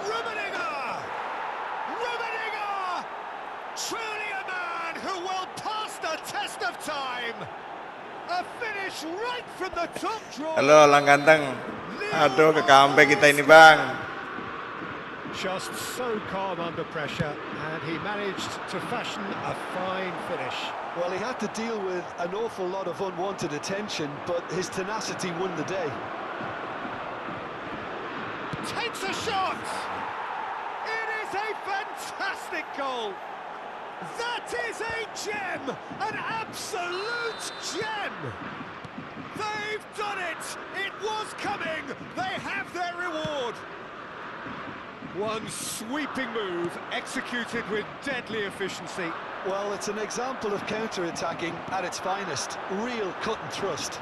Rummenigge! Rummenigge! Truly a man who will pass the test of time. A finish right from the top draw. Halo, Lang Ganteng. Aduh, ke comeback kita ini, Bang. Just so calm under pressure, and he managed to fashion a fine finish. Well, he had to deal with an awful lot of unwanted attention, but his tenacity won the day. Takes a shot! It is a fantastic goal! That is a gem! An absolute gem! They've done it! It was coming! They have their reward! One sweeping move, executed with deadly efficiency. Well, it's an example of counter-attacking at its finest. Real cut and thrust.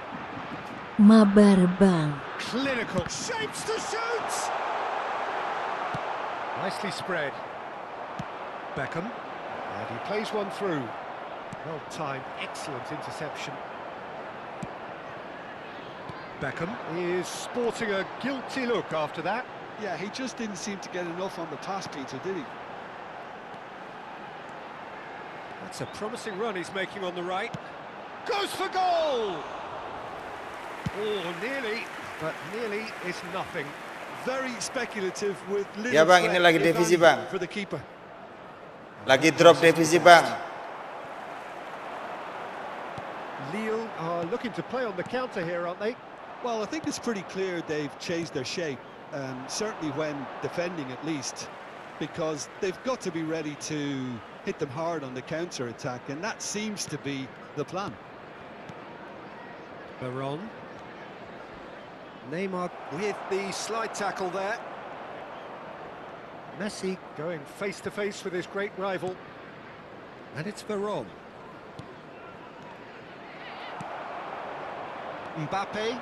Mabar bang. Clinical. Shapes to shoot! Nicely spread. Beckham. And he plays one through. Well timed, excellent interception. Beckham is sporting a guilty look after that. Yeah, he just didn't seem to get enough on the pass, Peter, did he? That's a promising run he's making on the right. Goes for goal! Oh, nearly, but nearly is nothing. Very speculative with little Ya, Bang, ini threat, lagi if divisi, anything, Bang. for the keeper. Lagi drop divisi, Bang. Lille are looking to play on the counter here, aren't they? Well, I think it's pretty clear they've changed their shape, certainly when defending at least, because they've got to be ready to hit them hard on the counter-attack, and that seems to be the plan. Veron. Neymar with the slide tackle there. Messi going face-to-face with his great rival. And it's Veron. Mbappe.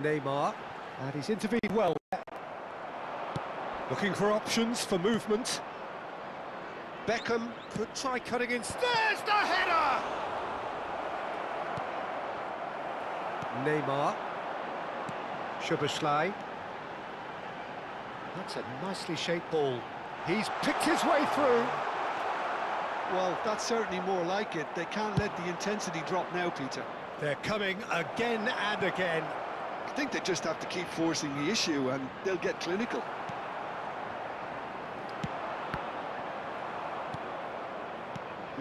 Neymar. And he's intervened well there. Looking for options for movement. Beckham could try cutting in. There's the header! Neymar. Szoboszlai. That's a nicely shaped ball. He's picked his way through. Well, that's certainly more like it. They can't let the intensity drop now, Peter. They're coming again and again. I think they just have to keep forcing the issue and they'll get clinical.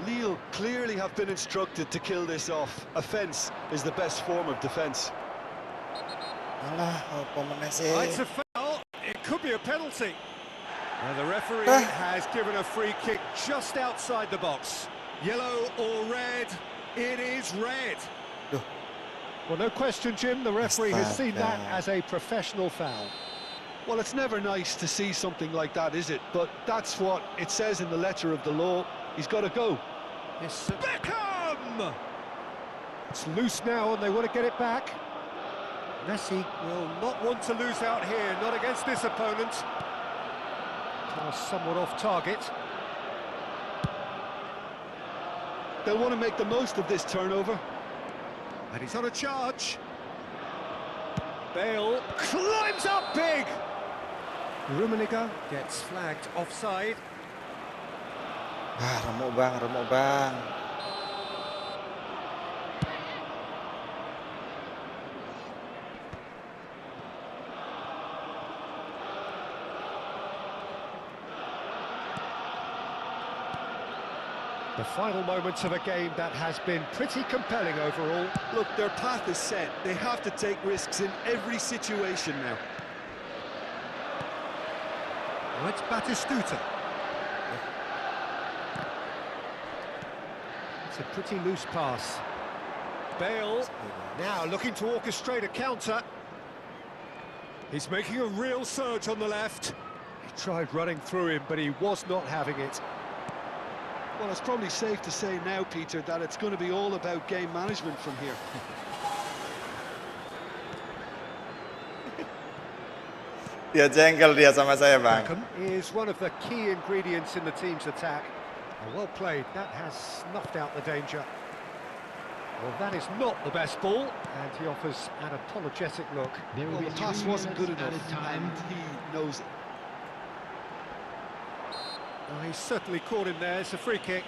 Lille clearly have been instructed to kill this off. Offence is the best form of defence. Alah, apa meneh sih? It's a foul. It could be a penalty. And the referee has given a free kick just outside the box. Yellow or red? It is red. Duh. Well, no question, Jim, the referee has seen that Astaga. as a professional foul. Well, it's never nice to see something like that, is it? But that's what it says in the letter of the law. He's got to go. Yes, Beckham! It's loose now and they want to get it back. Messi will not want to lose out here, not against this opponent. Somewhat off target. They'll want to make the most of this turnover. And he's on a charge. Bale climbs up big. Rummenigge gets flagged offside. Remuk bang. The final moments of a game that has been pretty compelling overall. Look, their path is set. They have to take risks in every situation now. Well, it's Batistuta. It's a pretty loose pass. Bale now looking to orchestrate a counter. He's making a real surge on the left. He tried running through him, but he was not having it. Well, it's probably safe to say now, Peter, that it's going to be all about game management from here. Dia jengkel dia sama saya bang. Beckham is one of the key ingredients in the team's attack. Well played, that has snuffed out the danger. Well, that is not the best ball, and he offers an apologetic look. Well, the pass wasn't good enough, and he knows it. Oh, he's certainly caught him there. It's a free kick.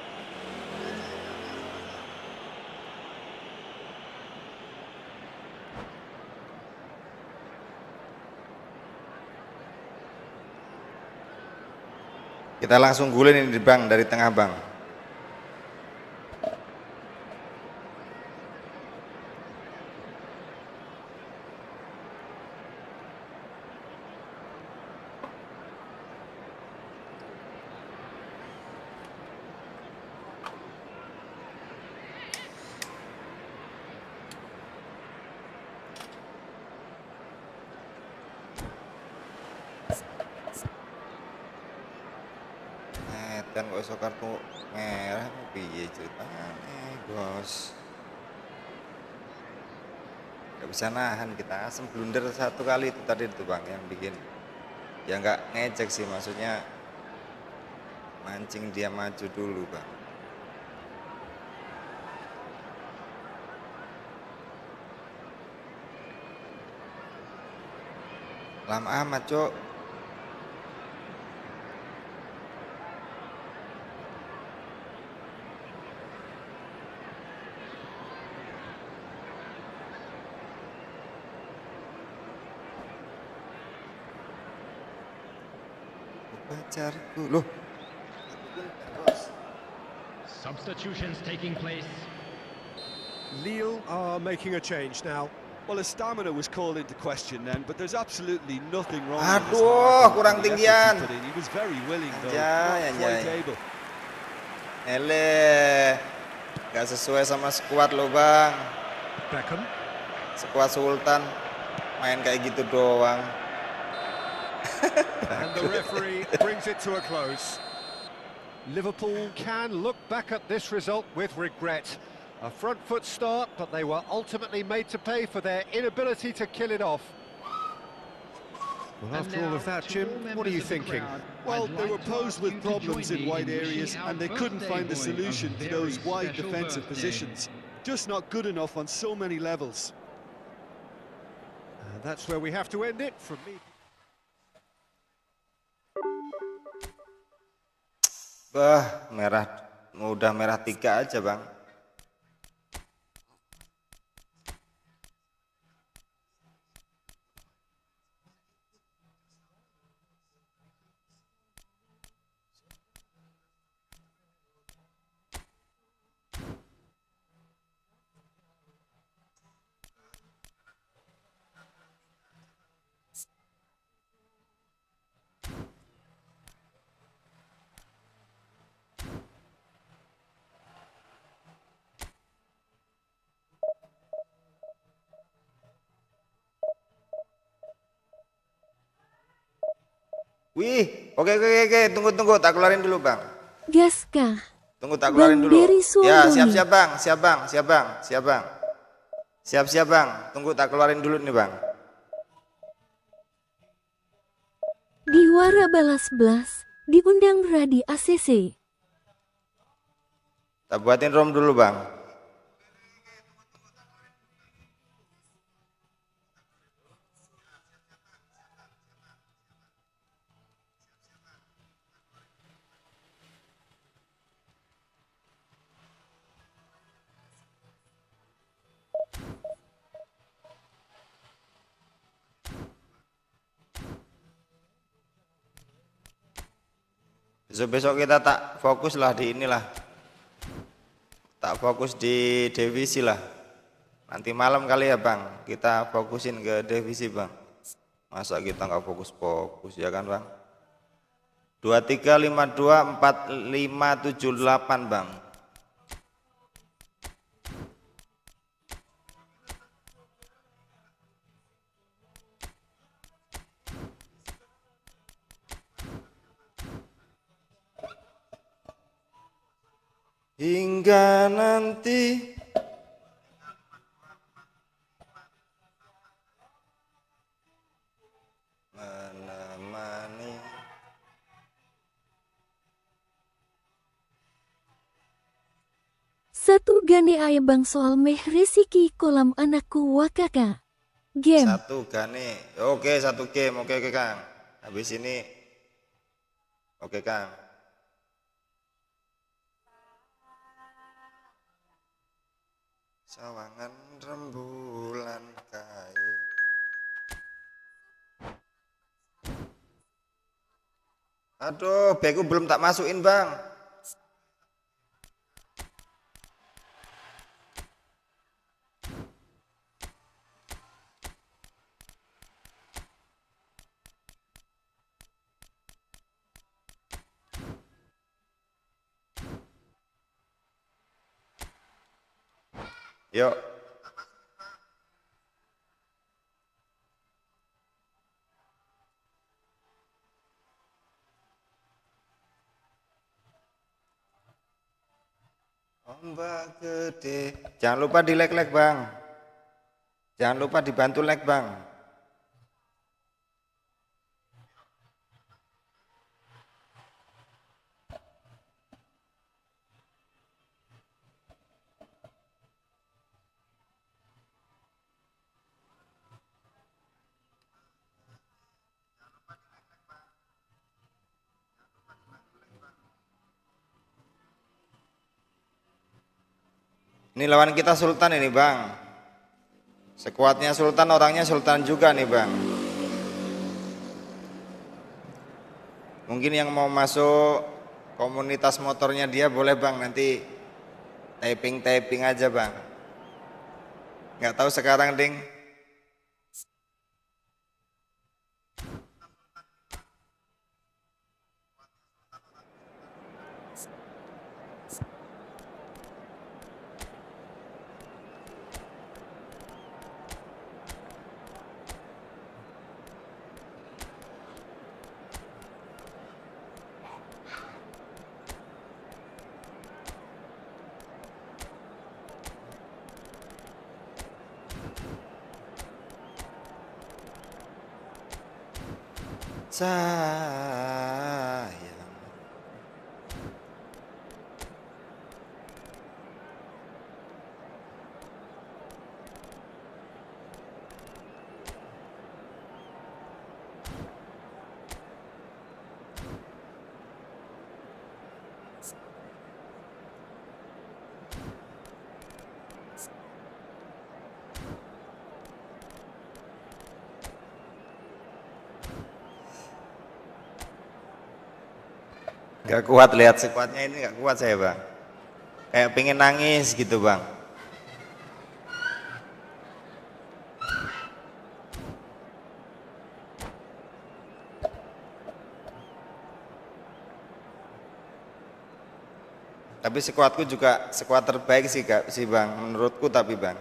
Kita langsung gulin ini bang dari tengah bang. Kan kok iso kartu merah piye ceritanya bos. Gak bisa nahan kita, asem blunder satu kali itu tadi itu bang yang bikin ya nggak ngejek sih, maksudnya mancing dia maju dulu bang. Lama amat cok. Pacarku loh. Substitutions taking place. Lille are making a change now. Well, his stamina was called into question then, but there's absolutely nothing wrong with his Aduh, heart kurang and the effort tinggian. he put in. He was very willing though, Anjay, not quite anjay. able. Gak sesuai sama skuad lo bang. Beckham. Skuad Sultan main kayak gitu doang. And the referee brings it to a close. Liverpool can look back at this result with regret. A front foot start, but they were ultimately made to pay for their inability to kill it off. Well, after all of that, Jim, what are you thinking? Well, they were posed with problems in wide areas and they couldn't find the solution to those wide defensive positions. Just not good enough on so many levels. And that's where we have to end it from me. Bah, merah, udah merah 3 aja bang. Wih, oke, tunggu, tak keluarin dulu bang. Gas kah? Tunggu, tak keluarin Bang dulu. Dery Ya, Suamboni. siap bang. Tunggu, tak keluarin dulu nih bang. Diwara balas belas, diundang Radi ACC. Tak buatin rom dulu bang. Besok kita tak fokus lah di inilah. Tak fokus di divisi lah. Nanti malam kali ya Bang, kita fokusin ke divisi Bang. Masa kita nggak fokus ya kan Bang? 23524578 Bang. Hingga nanti menemani. Satu gane aya bang soal meh resiki kolam anakku wakaka. Game. Satu gane. Oke, satu game. Oke Kang. Habis ini. Oke Kang. Sawangan rembulan kayu. Aduh, beku belum tak masukin Bang. Yuk. Ombak gede. Jangan lupa di like Bang. Jangan lupa dibantu like Bang. Ini lawan kita Sultan ini Bang. Sekuatnya Sultan, orangnya Sultan juga nih Bang. Mungkin yang mau masuk komunitas motornya dia boleh Bang, nanti typing aja Bang. Nggak tahu sekarang ding. Sayang. Gak kuat lihat sekuatnya ini, gak kuat saya Bang. Kayak pengen nangis gitu Bang. Tapi sekuatku juga sekuat terbaik sih Bang, menurutku tapi Bang.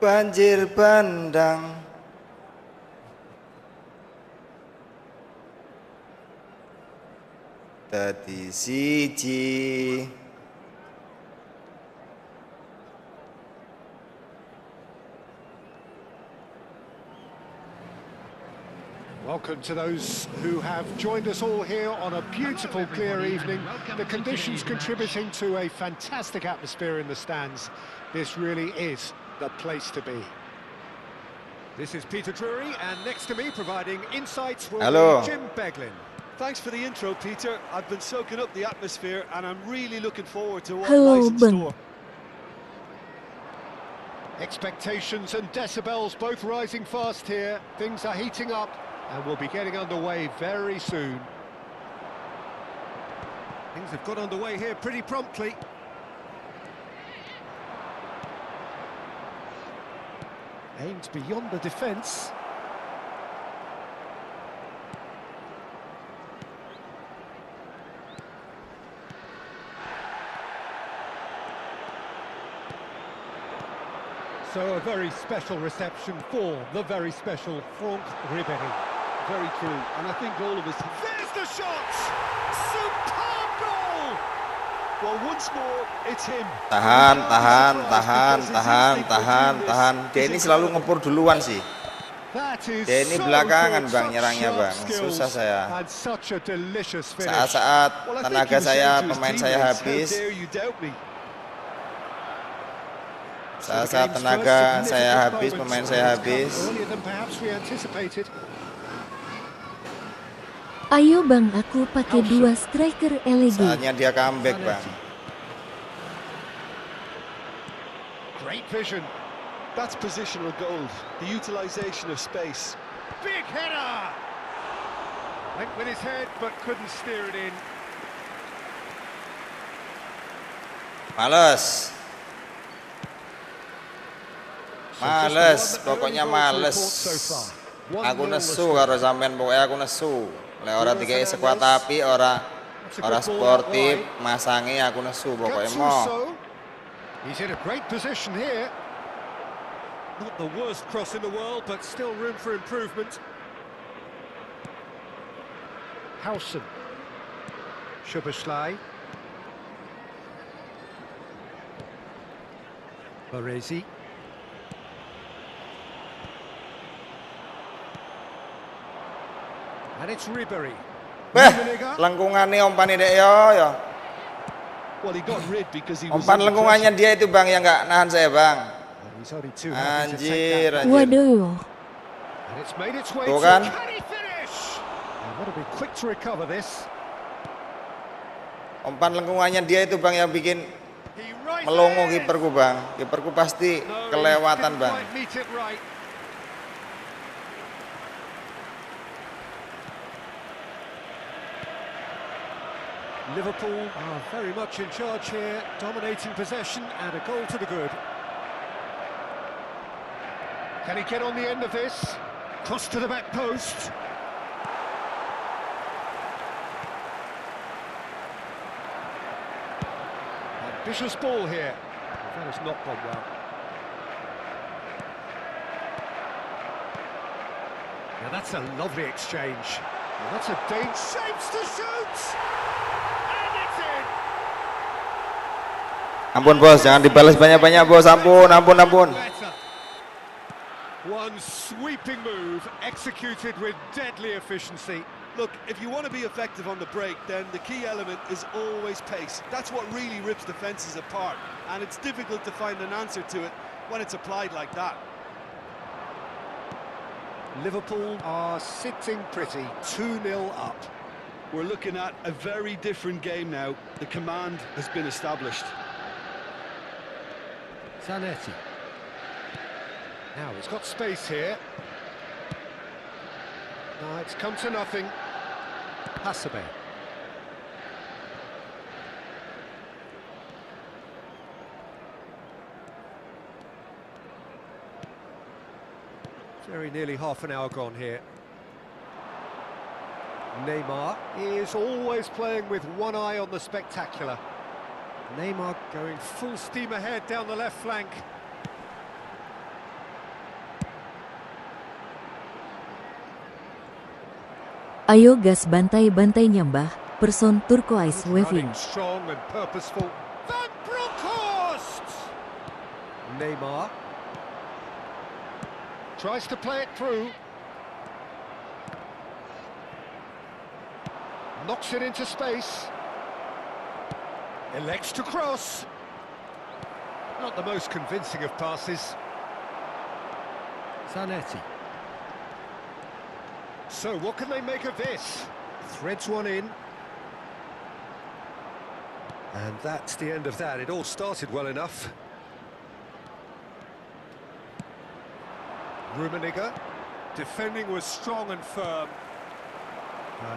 Banjir bandang dadi siji. Welcome to those who have joined us all here on a beautiful, clear evening. The conditions contributing to a fantastic atmosphere in the stands. This really is the place to be. This is Peter Drury, and next to me providing insights will be Jim Beglin. Thanks for the intro, Peter. I've been soaking up the atmosphere, and I'm really looking forward to what Hello, lies in Bang. store. Expectations and decibels both rising fast here. Things are heating up and we'll be getting underway very soon. Things have got underway here pretty promptly. Aimed beyond the defence. So a very special reception for the very special Franck Ribéry. Very true, and I think all of us... There's the shot! Superb goal! Well, once more, it's him. Tahan. Dia ini selalu ngepur duluan sih. Dia ini belakangan bang nyerangnya bang. Susah saya. Saat-saat tenaga saya, pemain saya habis. Saat tenaga saya habis, pemain saya habis. Ayo bang, aku pakai 2 striker LG. Saatnya dia comeback bang. Great vision. That's positional gold, the utilization of space. Big header! Went with his head but couldn't steer it in. Males, pokoknya males. Aku nesu karo sampean, pokoknya aku nesu. Lek ora dikai sekuat api, ora sportif, masangi aku nesu pokoknya mau. He's in a great position here. Not the worst cross in the world, but still room for improvement. Howson. Szoboszlai. Baresi. And it's Ribéry. Lengkungannya umpan dek yo. Well, he got rid because he was... Umpan lengkungannya dia itu bang yang nggak nahan saya bang. Anjir. Waduh. Tuh kan. Umpan lengkungannya dia itu bang yang bikin melongo kiperku bang. Kiperku pasti kelewatan bang. Liverpool are very much in charge here, dominating possession and a goal to the good. Can he get on the end of this? Cross to the back post. Ambitious ball here. That has not gone well. Now that's a lovely exchange. Well, that's a danger. Shapes to shoot! And it's in! Ampun bos, jangan dibalas banyak-banyak bos. Ampun. One sweeping move executed with deadly efficiency. Look, if you want to be effective on the break, then the key element is always pace. That's what really rips defences apart, and it's difficult to find an answer to it when it's applied like that. Liverpool are sitting pretty, 2-0 up. We're looking at a very different game now. The command has been established. Zanetti. Now he's got space here. No, it's come to nothing. Hasebe. Very nearly half an hour gone here. Neymar is always playing with one eye on the spectacular. Neymar going full steam ahead down the left flank. Ayo gas bantai-bantainya mbah, person turquoise waving. Strong and purposeful. Van Bronckhorst! Neymar tries to play it through. Knocks it into space. Elects to cross. Not the most convincing of passes. Zanetti. So what can they make of this? Threads one in. And that's the end of that. It all started well enough. Rummenigge. Defending was strong and firm.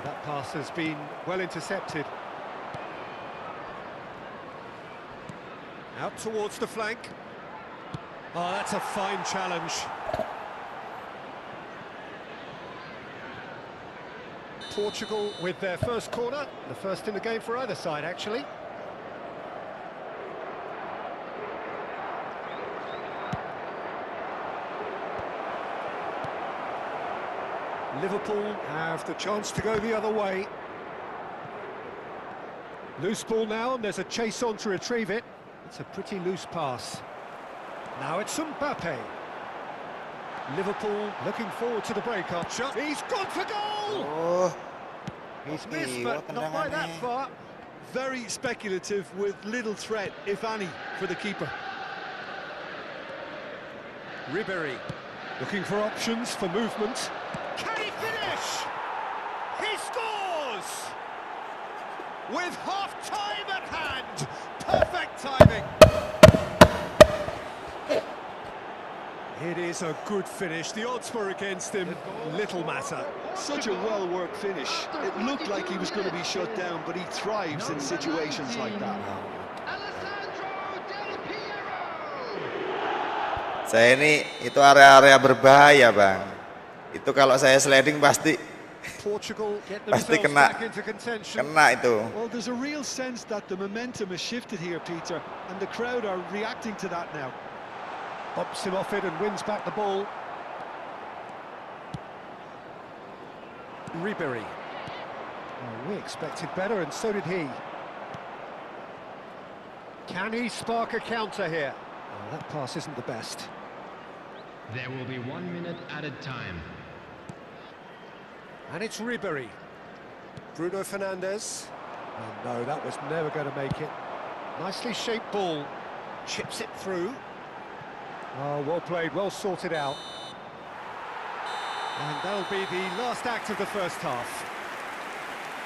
That pass has been well intercepted. Out towards the flank. Oh, that's a fine challenge. Portugal with their first corner, the first in the game for either side, actually. Liverpool have the chance to go the other way. Loose ball now, and there's a chase on to retrieve it. It's a pretty loose pass. Now it's Mbappe. Liverpool looking forward to the break-up shot. He's gone for goal! Oh. He's missed, but not by that far. Very speculative with little threat, if any, for the keeper. Ribéry looking for options for movement. Can he finish? He scores! With half-time at hand. Perfect timing. It is a good finish. The odds were against him. Little matter. Such a well-worked finish. It looked like he was going to be shut down, but he thrives in situations like that. Saya ini itu area-area berbahaya, Bang. Itu kalau saya sliding pasti kena itu. Well, there's a real sense that the momentum has shifted here, Peter, and the crowd are reacting to that now. Bumps him off it and wins back the ball. Ribéry. Oh, we expected better, and so did he. Can he spark a counter here? Oh, that pass isn't the best. There will be 1 minute added time. And it's Ribéry. Bruno Fernandes. Oh, no, that was never going to make it. Nicely shaped ball. Chips it through. Oh, well played, well sorted out. And that'll be the last act of the first half.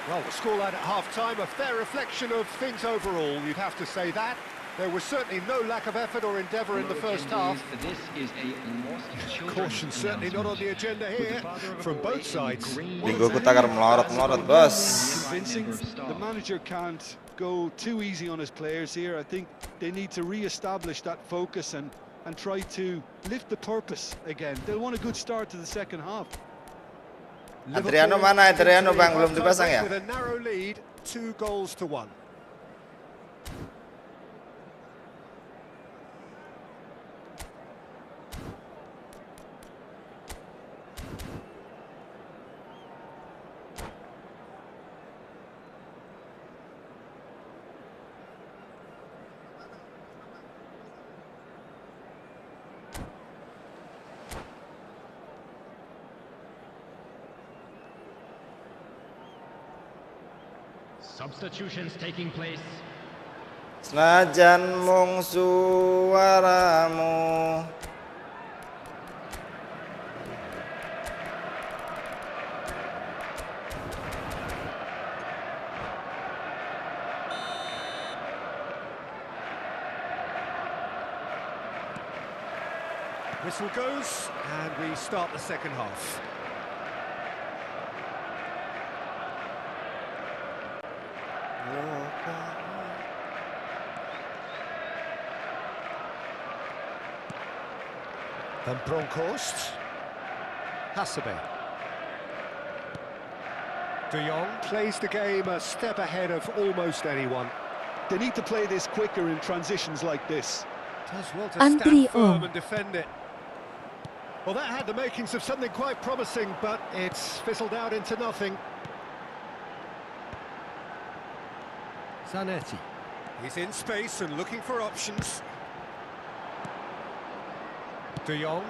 Well, the scoreline at half-time, a fair reflection of things overall, you'd have to say that. There was certainly no lack of effort or endeavour in the first half. This is a lost Caution certainly not on the agenda here from both sides. Minggu takar melorot-melorot, bos. Convincing. The manager can't go too easy on his players here. I think they need to re-establish that focus and try to lift the purpose again. They'll want a good start to the second half. Adriano mana? Adriano, Bang, belum dipasang ya? With a narrow lead, 2-1. Substitutions taking place. Senajan mung suaramu. Whistle goes, and we start the second half. Then Bronkhorst. Hasebe. De Jong plays the game a step ahead of almost anyone. They need to play this quicker in transitions like this. Does well to stand firm and defend it. Well, that had the makings of something quite promising, but it's fizzled out into nothing. Zanetti. He's in space and looking for options. De Jong.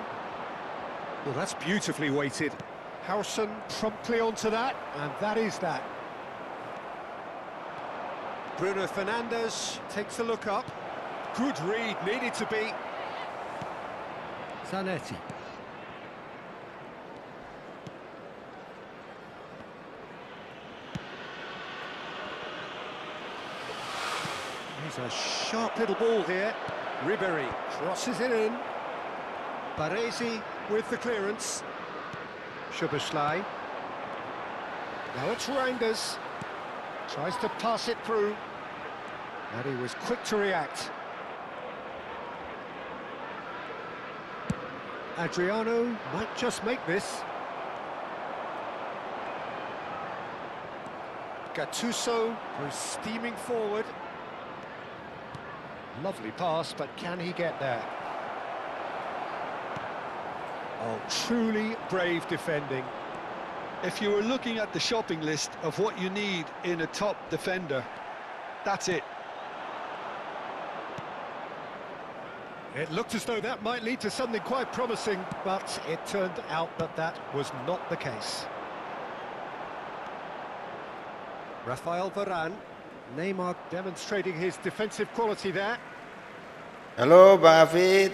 Well, that's beautifully weighted. Howson promptly onto that, and that is that. Bruno Fernandes takes a look up. Good read, needed to be. Zanetti. There's a sharp little ball here. Ribéry crosses it in. Baresi with the clearance. Szoboszlai. Now it's Reinders. Tries to pass it through. And he was quick to react. Adriano might just make this. Gattuso was steaming forward. Lovely pass, but can he get there? Oh, truly brave defending. If you were looking at the shopping list of what you need in a top defender, that's it. It looked as though that might lead to something quite promising, but it turned out that that was not the case. Rafael Varane, Neymar demonstrating his defensive quality there. Halo Bang Hafid.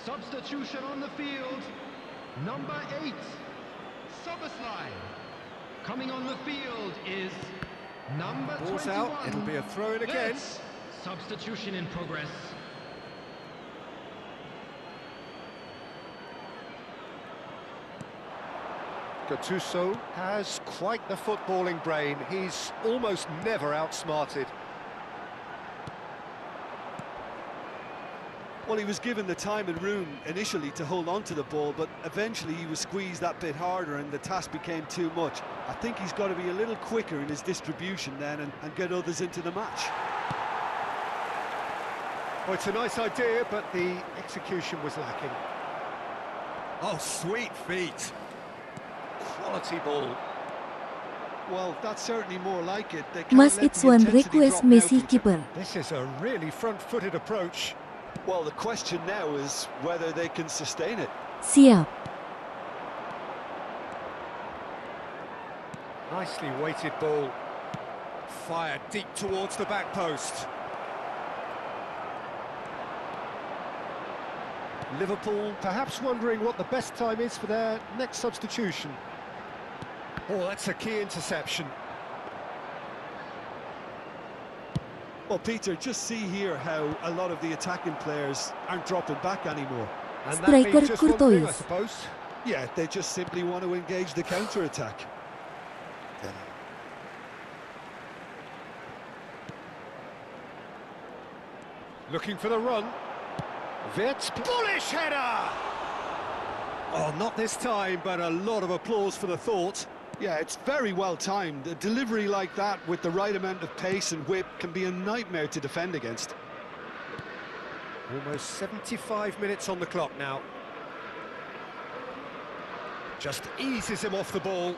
Substitution on the field. Number 8, Szoboszlai. Coming on the field is number Ball's 21. out, it'll be a throw-in again. Let's. Substitution in progress. Gattuso has quite the footballing brain. He's almost never outsmarted. Well, he was given the time and room initially to hold on to the ball, but eventually he was squeezed that bit harder and the task became too much. I think he's got to be a little quicker in his distribution then and get others into the match. Well, it's a nice idea, but the execution was lacking. Oh, sweet feet. Quality ball. Well, that's certainly more like it. They can't Mas let it's the one intensity request drop now, Messi Peter. keeper. This is a really front-footed approach. Well, the question now is whether they can sustain it. Siap. Nicely weighted ball. Fired deep towards the back post. Liverpool perhaps wondering what the best time is for their next substitution. Oh, that's a key interception. Well, Peter, just see here how a lot of the attacking players aren't dropping back anymore. And that Striker means just one thing, I Courtois. suppose. Yeah, they just simply want to engage the counter-attack. Looking for the run. Wirtz, bullish header! Oh, not this time, but a lot of applause for the thought. Yeah, it's very well timed. A delivery like that with the right amount of pace and whip can be a nightmare to defend against. Almost 75 minutes on the clock now. Just eases him off the ball.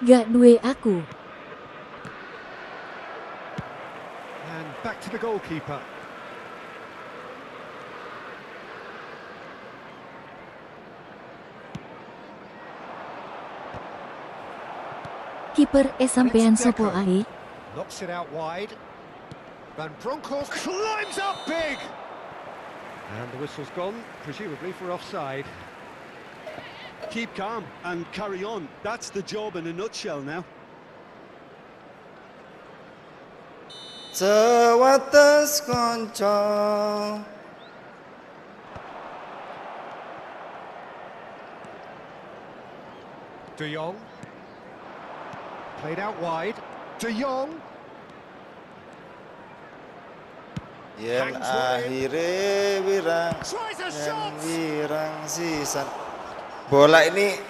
Gak duwe aku. And back to the goalkeeper. Kiper sampean sopo ae? Knocks it out wide. Van Bronckhorst climbs up big! And the whistle's gone, presumably for offside. Keep calm and carry on. That's the job in a nutshell now. Sewates konco. De Jong. Played out wide. De Jong. Yen Hangs one in. akhire wirang, Tries a yen shot! wirang sisan. Bola ini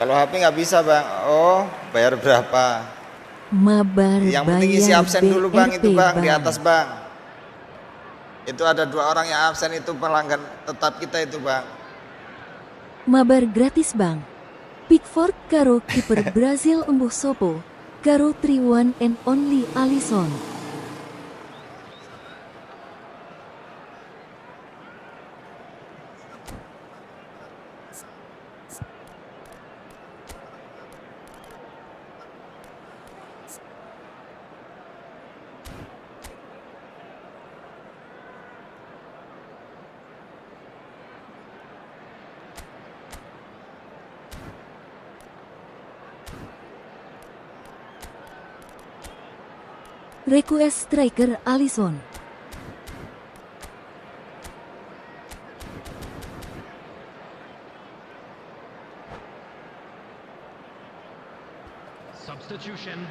kalau HP nggak bisa bang. Oh, bayar berapa? Mabar Yang penting isi bayar absen dulu bang, BRP itu bang di bang. atas bang. Itu ada 2 orang yang absen, itu pelanggan tetap kita itu bang. Mabar gratis bang. Pickford karo kiper Brazil embuh sopo. Karo one and only Alisson. Request striker Alisson. Substitution.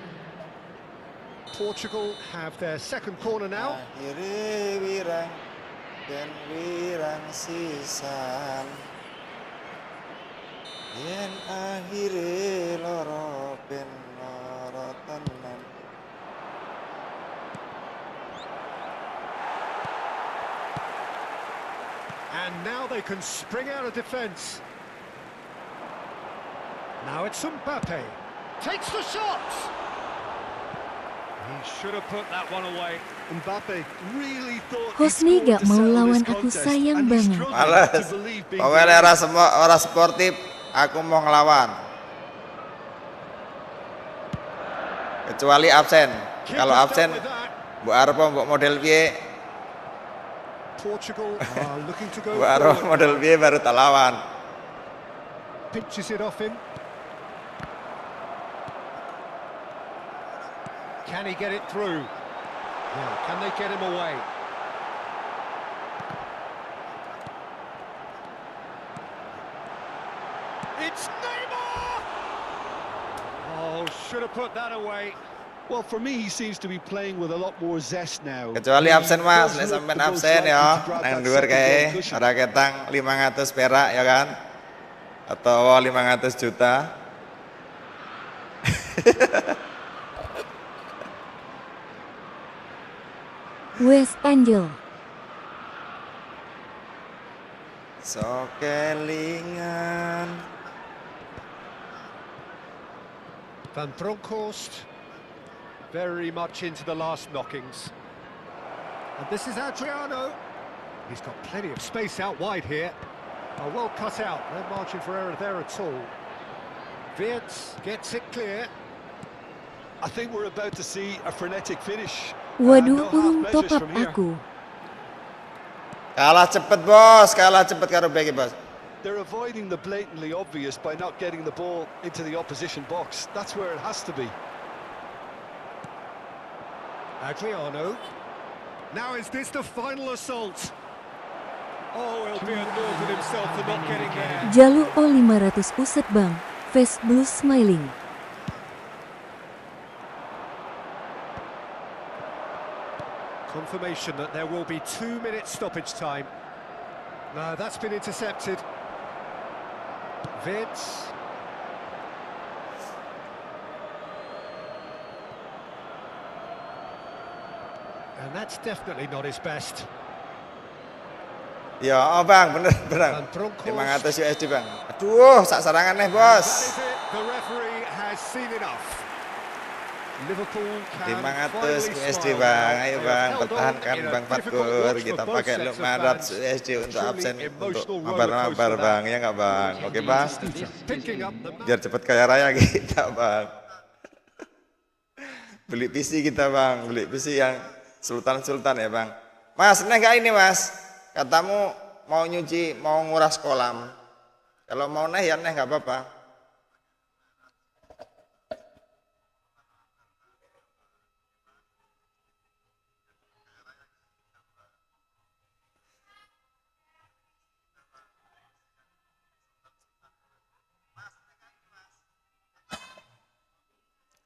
Portugal have their second corner now. Akhire wirang dan wirang sisan. Yen akhire loro ben loro tenan. And now they can spring out of defence. Now it's Mbappe. Takes the shot! He should have put that one away. Mbappe really thought Hosni he gak scored to mau settle lawan this aku contest, sayang and he banget. struggled Males. to believe being Pokoknya ora sportif, aku mau ngelawan. Kecuali absen. Kalau absen, mbok arep mbok model piye? Portugal are looking to go Mbok arep forward. model piye baru tak lawan. Pinches it off him. Can he get it through? Yeah, can they get him away? It's Neymar! Oh, should have put that away. Well, for me, he seems to be playing with a lot more zest now. Kecuali He absen Mas, does nek look sampean the most absen likely ya, to grab nang that dhuwur second goal kae cushion. ora ketang 500 perak ya kan? Atau 500 juta. West Angel. So kelingan. Van Bronckhorst very much into the last knockings. And this is Adriano. He's got plenty of space out wide here. Oh, well cut out, no margin for error there at all. Wirtz gets it clear. I think we're about to see a frenetic finish. Waduh, No half urung measures top up from here. aku. Kalah cepet bos, kalah cepet karo beki bos. They're avoiding the blatantly obvious by not getting the ball into the opposition box. That's where it has to be. Adriano. Now is this the final assault? Oh, he'll be annoyed with himself for not getting there. Jalur O500 uset bang. Face blue smiling. Confirmation that there will be 2 minutes stoppage time. No, that's been intercepted. Wirtz. And that's definitely not his best. Ya, oh bang, bener. Van Bronckhorst. 500 USD bang. Aduh, sak sarangan nih That bos. is it. The referee has seen enough. Liverpool can 500 finally USD smile bang, now. ayo They bang, have held on pertahankan in a bang difficult Fatkur. watch for Kita both pakai sets of 500 fans. USD untuk Truly absen, untuk emotional mabar-mabar rollercoaster bang, that. ya nggak bang? Oke bang, Picking up the biar cepet kaya raya kita bang. Beli PC kita bang, beli PC yang sultan-sultan ya bang. Mas, neh nggak ini mas? Katamu mau nyuci, mau nguras kolam. Kalau mau neh ya neh nggak apa-apa.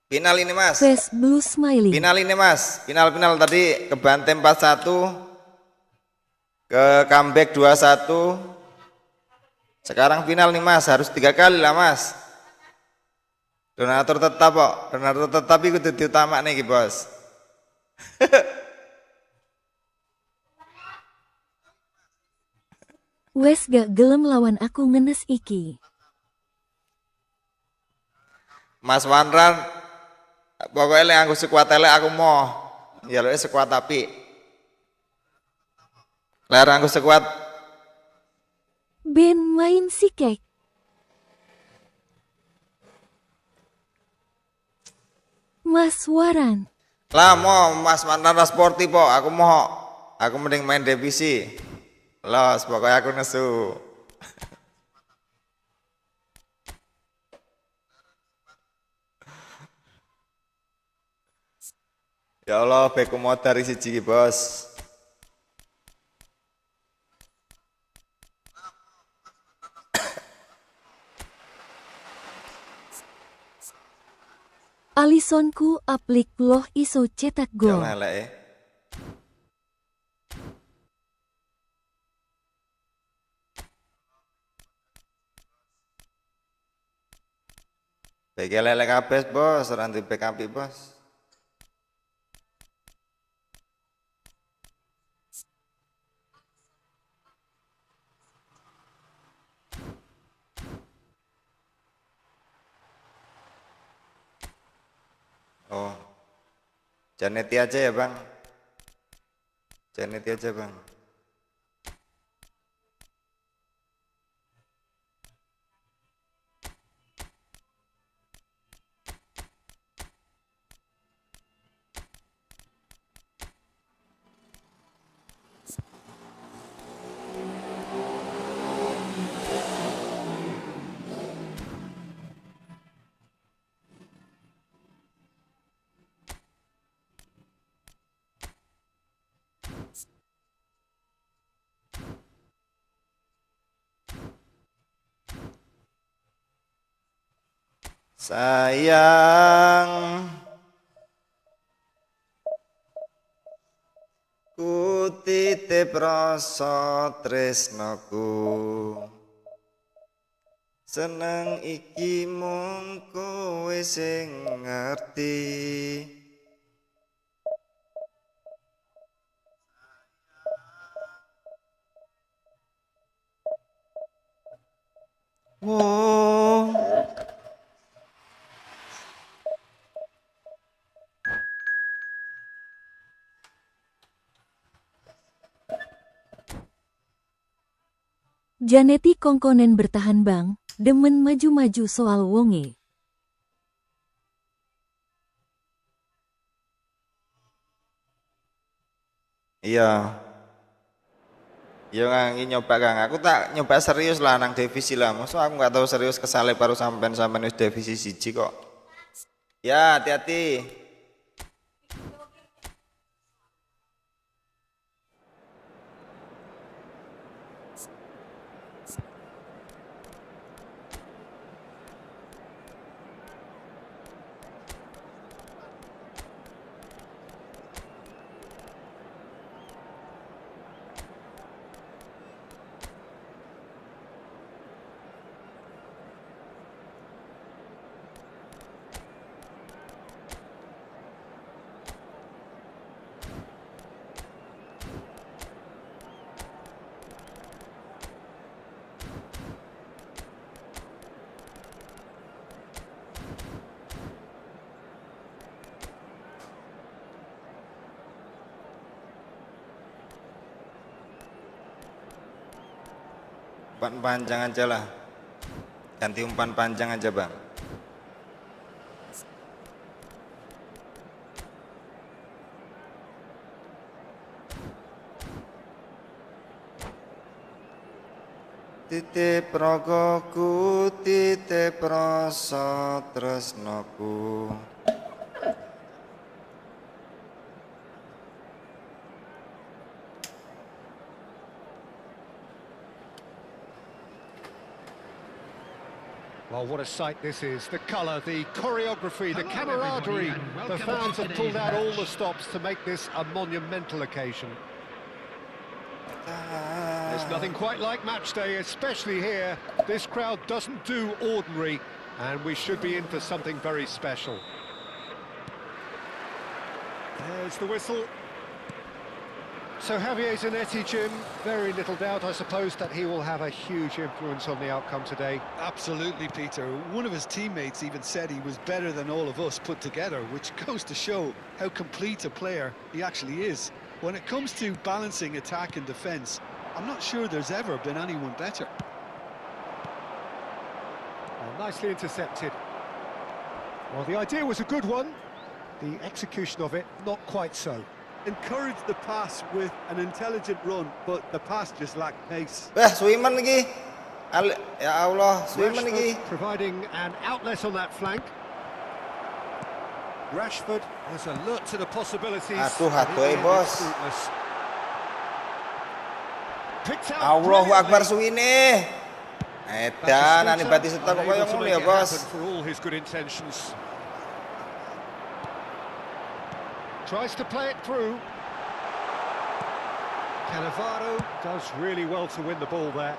Final ini mas. Face blue smiling. Final ini mas. Final tadi ke Banten 4-1. Ke comeback 2-1. Sekarang final nih mas. Harus 3 kali lah mas. Donatur tetap kok. Donatur tetap itu diutama nih bos. Wes gak gelem lawan aku ngenes iki. Mas Wanran Pokoknya lek aku sekuat elek aku mau. Ya lek sekuat tapi. Lek aku sekuat Ben main si kek. Mas Waran. lah mau Mas mantan sporty po, aku mau. Aku mending main divisi. Los, pokoknya aku nesu. Ya Allah, beku mau dari siji bos. Alisonku aplik loh iso cetak gol. Jangan elek Bagi lelek kabeh bos, ranti PKP bos. Oh, Janeti aja ya bang. Janeti aja bang. Sayang, ku titip rasa tresnaku, seneng iki mung kowe sing ngerti. Oh, Janeti kongkonen bertahan bang, demen maju-maju soal wonge. iya. Iya ngangi nyoba Kang. Aku tak nyoba serius lah nang divisi lah. Maksud aku nggak tahu serius kesale baru sampean wis divisi siji kok. Ya, hati-hati. Umpan panjang aja lah. Ganti umpan panjang aja bang. Titip rogoku, titip rasa tresnaku. Well, what a sight this is. The colour, the choreography, the camaraderie. The fans have pulled out all the stops to make this a monumental occasion. There's nothing quite like match day, especially here. This crowd doesn't do ordinary, and we should be in for something very special. There's the whistle. So Javier Zanetti, Jim, very little doubt, I suppose, that he will have a huge influence on the outcome today. Absolutely, Peter. One of his teammates even said he was better than all of us put together, which goes to show how complete a player he actually is. When it comes to balancing attack and defence, I'm not sure there's ever been anyone better. Well, nicely intercepted. Well, the idea was a good one. The execution of it, not quite so. Encouraged the pass with an intelligent run, but the pass just lacked pace. Swiman lagi. Ya Allah, Swiman lagi. Rashford providing an outlet on that flank. Rashford was alert to the possibilities. Aduh, but in the end, bos. it's fruitless. Picked out Allahu Akbar brilliantly. Suwine. Edan, ani Batista kok Unable koyo to ngono make ya, it Bos. happen for all his good intentions. Tries to play it through. Cannavaro does really well to win the ball there.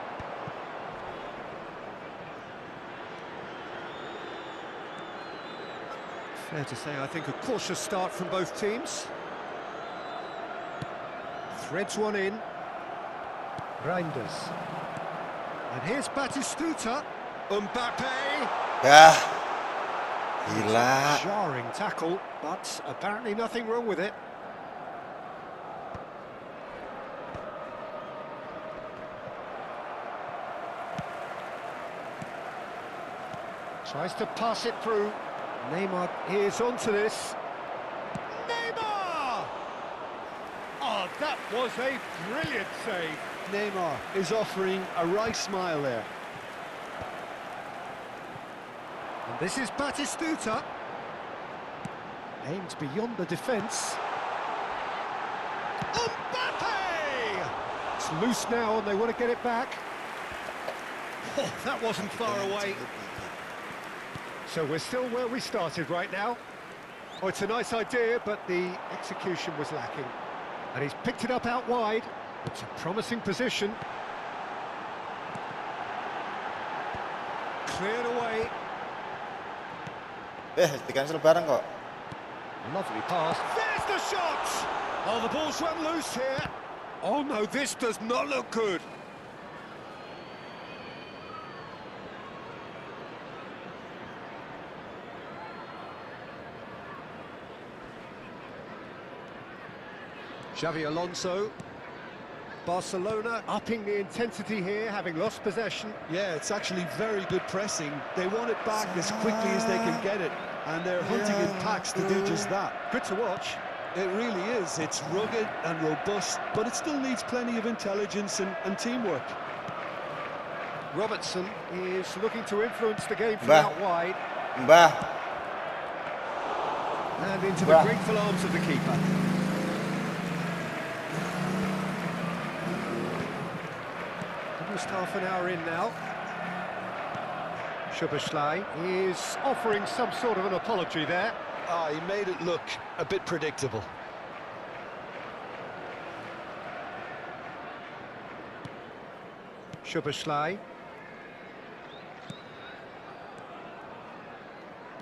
Fair to say, I think, a cautious start from both teams. Threads one in. Reinders. And here's Batistuta. Mbappe. Ya. Gila. Jarring tackle, but apparently nothing wrong with it. Tries to pass it through. Neymar is onto this. Neymar! Oh, that was a brilliant save. Neymar is offering a right smile there. And this is Batistuta. Aimed beyond the defence. Mbappe! It's loose now and they want to get it back. Oh, that wasn't far away. So we're still where we started right now. Oh, it's a nice idea, but the execution was lacking. And he's picked it up out wide. It's a promising position. Cleared away. Di-cancel bareng kok. Lovely pass. There's the shot! Oh, the ball's run loose here. Oh no, this does not look good. Xavi Alonso. Barcelona upping the intensity here, having lost possession. Yeah, it's actually very good pressing. They want it back as quickly as they can get it, and they're hunting in packs to do just that. Good to watch. It really is. It's rugged and robust, but it still needs plenty of intelligence and teamwork. Robertson is looking to influence the game from Mbah. out wide. Mbah. And into the Mbah. grateful arms of the keeper. Almost half an hour in now. Szoboszlai is offering some sort of an apology there. Ah, he made it look a bit predictable. Szoboszlai.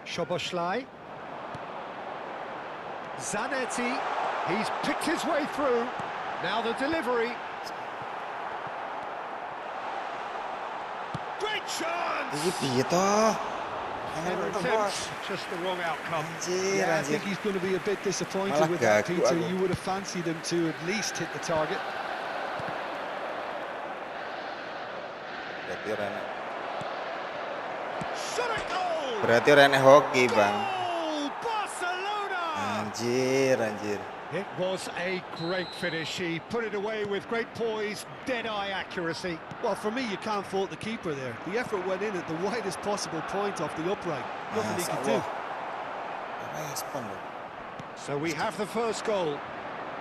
Szoboszlai. Zanetti. He's picked his way through. Now the delivery. Great chance! Iki piye toh? Clever attempt, just the wrong outcome. Anjir, Yeah, I anjir. think he's going to be a bit disappointed Malah with that, gagu Peter. aku. You would have fancied him to at least hit the target. Berarti orang enek. Shot at goal! Berarti orang enek hoki, Bang. Goal! Barcelona! Anjir, anjir. It was a great finish. He put it away with great poise, dead-eye accuracy. Well, for me, you can't fault the keeper there. The effort went in at the widest possible point off the upright. Nothing he could do. Respon loh. So we have the first goal.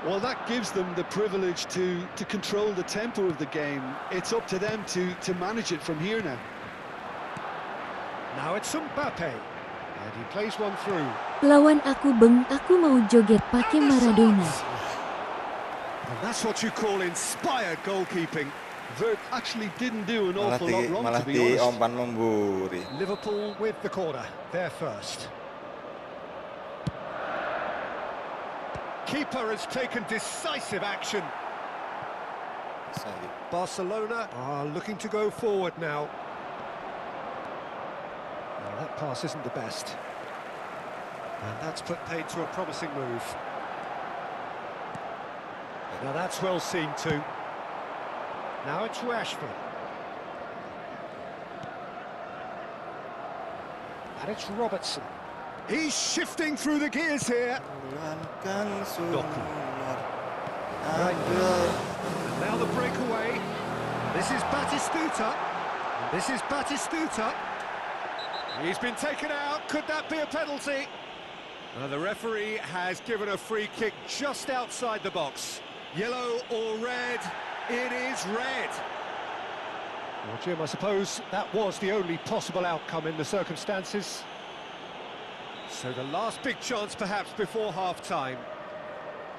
Well, that gives them the privilege to control the tempo of the game. It's up to them to manage it from here now. Now it's Mbappe. And he plays one through. Lawan aku beng, aku mau joget pakai And the Maradona. shot! And that's what you call inspired goalkeeping. Vert actually didn't do an Malah awful di lot wrong, malah to be di honest. ompan memburi. Liverpool with the corner. They're first. Keeper has taken decisive action. Barcelona are looking to go forward now. Well, that pass isn't the best. And that's put paid to a promising move. Now that's well seen too. Now it's Rashford. And it's Robertson. He's shifting through the gears here. Right. And now the breakaway. This is Batistuta. This is Batistuta. He's been taken out. Could that be a penalty? The referee has given a free kick just outside the box. Yellow or red? It is red. Well, Jim, I suppose that was the only possible outcome in the circumstances. So the last big chance perhaps before half-time.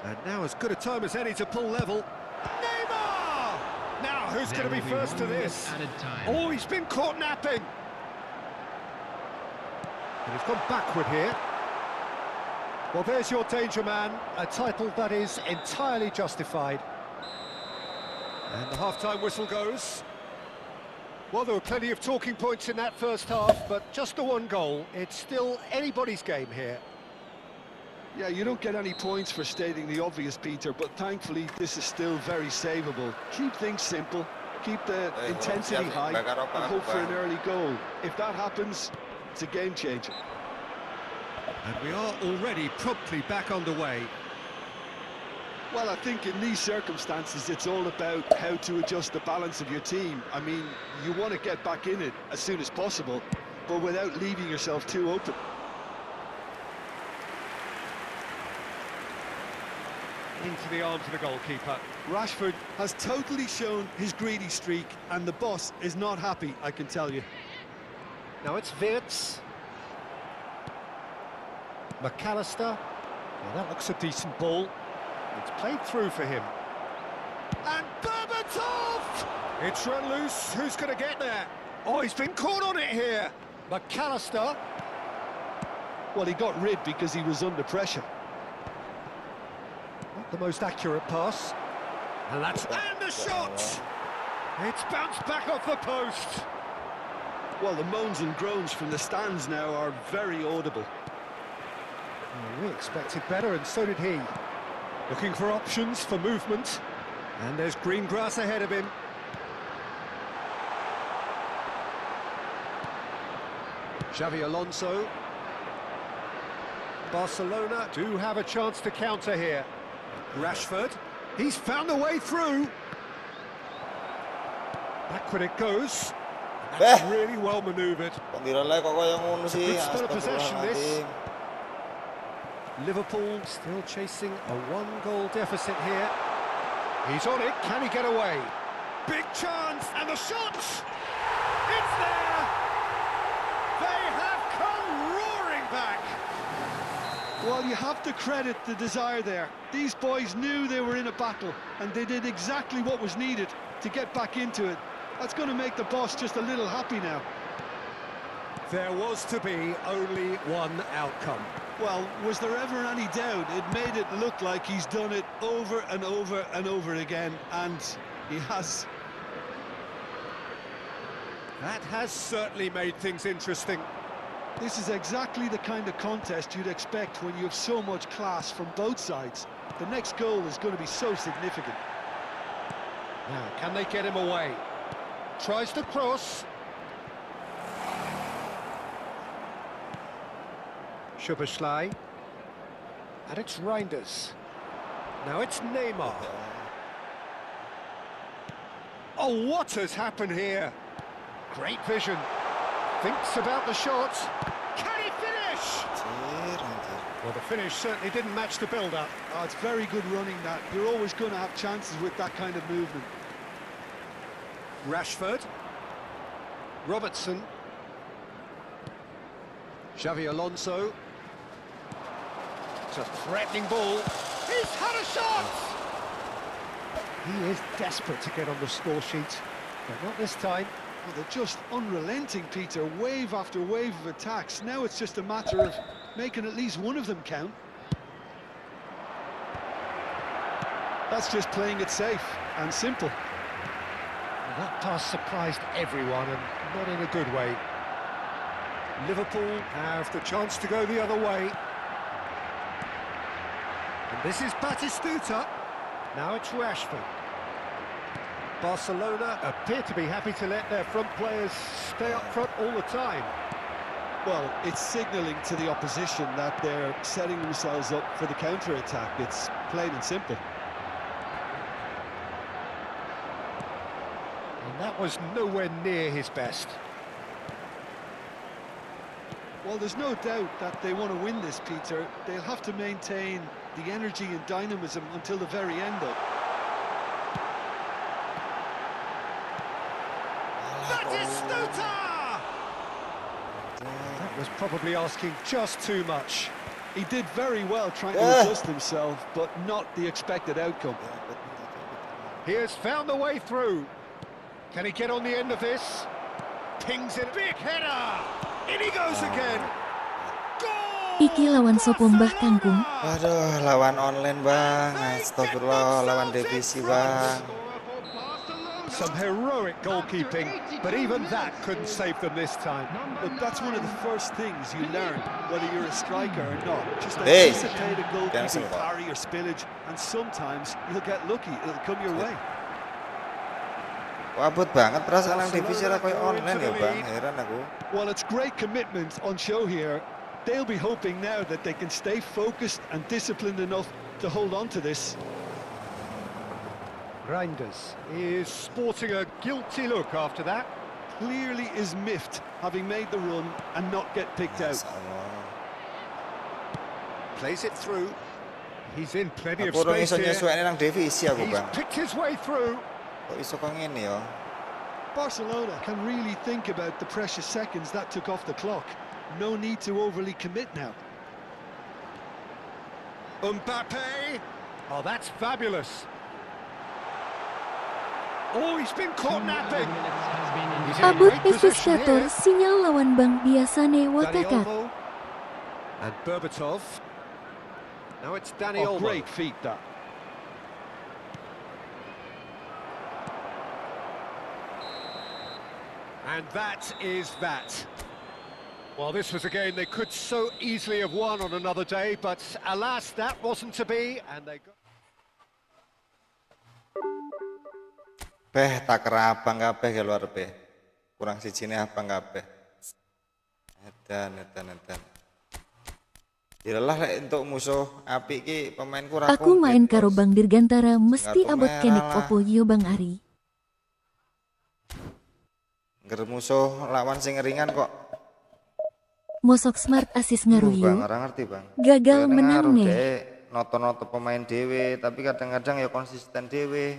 And now as good a time as any to pull level. Neymar! Now who's going to be first to this? Oh, he's been caught napping. And he's gone backward here. Well, there's your danger man, a title that is entirely justified. And the half-time whistle goes. Well, there were plenty of talking points in that first half, but just the one goal. It's still anybody's game here. Yeah, you don't get any points for stating the obvious, Peter, but thankfully this is still very savable. Keep things simple, keep the intensity high, and hope for an early goal. If that happens, it's a game changer. And we are already promptly back underway. Well, I think in these circumstances, it's all about how to adjust the balance of your team. I mean, you want to get back in it as soon as possible, but without leaving yourself too open. Into the arms of the goalkeeper. Rashford has totally shown his greedy streak, and the boss is not happy, I can tell you. Now it's Wirtz. McAllister. Well, that looks a decent ball. It's played through for him. And Berbatov! It's run loose. Who's going to get there? Oh, he's been caught on it here. McAllister. Well, he got rid because he was under pressure. Not the most accurate pass. And that's... And the shot! It's bounced back off the post. Well, the moans and groans from the stands now are very audible. Well, we expected better, and so did he. Looking for options, for movement. And there's green grass ahead of him. Xavi Alonso. Barcelona do have a chance to counter here. Rashford. He's found a way through. Backward it goes. That's really well manoeuvred. Good spell of possession, this. Liverpool still chasing a one-goal deficit here. He's on it. Can he get away? Big chance, and the shot! It's there! They have come roaring back! Well, you have to credit the desire there. These boys knew they were in a battle, and they did exactly what was needed to get back into it. That's going to make the boss just a little happy now. There was to be only one outcome. Well, was there ever any doubt? It made it look like he's done it over and over and over again, and he has. That has certainly made things interesting. This is exactly the kind of contest you'd expect when you have so much class from both sides. The next goal is going to be so significant. Now, can they get him away? Tries to cross. Szoboszlai. And it's Reinders. Now it's Neymar. Oh, what has happened here? Great vision. Thinks about the shot. Can he finish? Well, the finish certainly didn't match the build-up. Oh, it's very good running, that. You're always going to have chances with that kind of movement. Rashford. Robertson. Xavi Alonso. It's a threatening ball. He's had a shot! He is desperate to get on the score sheet, but not this time. Well, they're just unrelenting, Peter. Wave after wave of attacks. Now it's just a matter of making at least one of them count. That's just playing it safe and simple. That pass surprised everyone and not in a good way. Liverpool have the chance to go the other way. And this is Batistuta. Now it's Rashford. Barcelona appear to be happy to let their front players stay up front all the time. Well, it's signalling to the opposition that they're setting themselves up for the counter-attack. It's plain and simple. And that was nowhere near his best. Well, there's no doubt that they want to win this, Peter. They'll have to maintain the energy and dynamism until the very end, though. Batistuta! That was probably asking just too much. He did very well trying to adjust himself, but not the expected outcome. He has found the way through. Can he get on the end of this? Pings it, big header! In he goes again! Goal! Iki lawan sopo mbah kangkung? Waduh, lawan online bang. Astagfirullah, lawan divisi bang. Some heroic goalkeeping, but even that couldn't save them this time. Look, that's one of the first things you learn, whether you're a striker or not. Just Hey, anticipate a cancel goalkeeping that. parry or spillage, and sometimes you'll get lucky, it'll come your way. Wabut banget perasaan nang divisi ra koyo online ya bang. Heran aku. Well, it's great commitment on show here. They'll be hoping now that they can stay focused and disciplined enough to hold on to this. Reinders is sporting a guilty look after that. Clearly is miffed, having made the run and not get picked out. Plays it through. He's in plenty of Aku ora space iso here. nyesuaiin nang divisi aku He's bang. picked his way through. Kok iso kok ngene ya? Barcelona can really think about the precious seconds that took off the clock. No need to overly commit now. Mbappe! Oh, that's fabulous. Oh, he's been caught napping. He's in Abot great possession efiskator here. sinyal lawan bang biasane Dani wakakak. Olmo and Berbatov. Now it's Dani Oh, Olmo. great feat that. And that is that. Well, this was a game they could so easily have won on another day, but alas, that wasn't to be, and they got... Beh, tak kira abang kabeh keluar beh. Kurang sijine abang kabeh. Edan. Yalah lek untuk musuh apik ki pemainku ra Aku komplit, main karo Bos. bang dirgantara mesti Kartu abot merah kenek lah. opo yo bang Ari. Ngger musuh lawan sing ringan kok. Mosok smart asis Bang, ngaruyo. ora ngerti, Bang. Gagal Kayaknya menang ngaruh, nih. Dek. Noto-noto pemain dhewe, tapi kadang-kadang ya konsisten dhewe.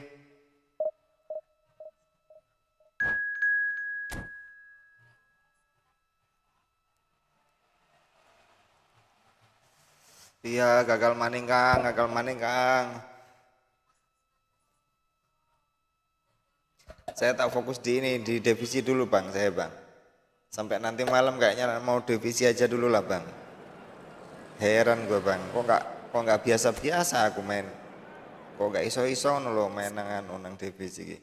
Iya, gagal maning Kang. Saya tak fokus di ini, di divisi dulu Bang, saya Bang. Sampai nanti malam kayaknya mau divisi aja dulu lah Bang. Heran gue Bang, kok nggak biasa-biasa aku main. Kok nggak iso-iso loh main nang divisi ki.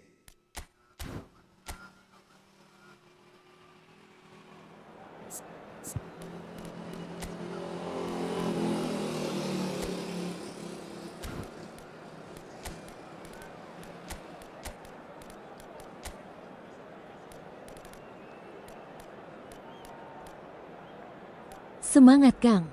Semangat Kang.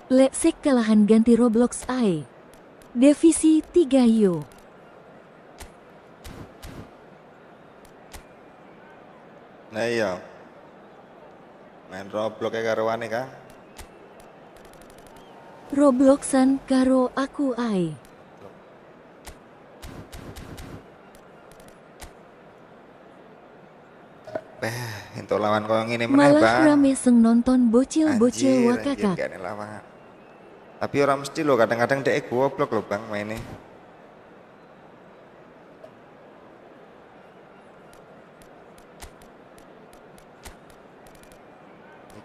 Leipzig kalahan ganti Roblox AE. Divisi 3 yo. Nah iya. Main Roblox kayak karuane Kang. Robloxan karo aku AE. Untuk lawan koyo ngene meneh Malah Bang. rame seng nonton bocil-bocil wakakak. Anjir, gak lawan. Tapi orang mesti lo kadang-kadang dek goblok lo Bang mainnya.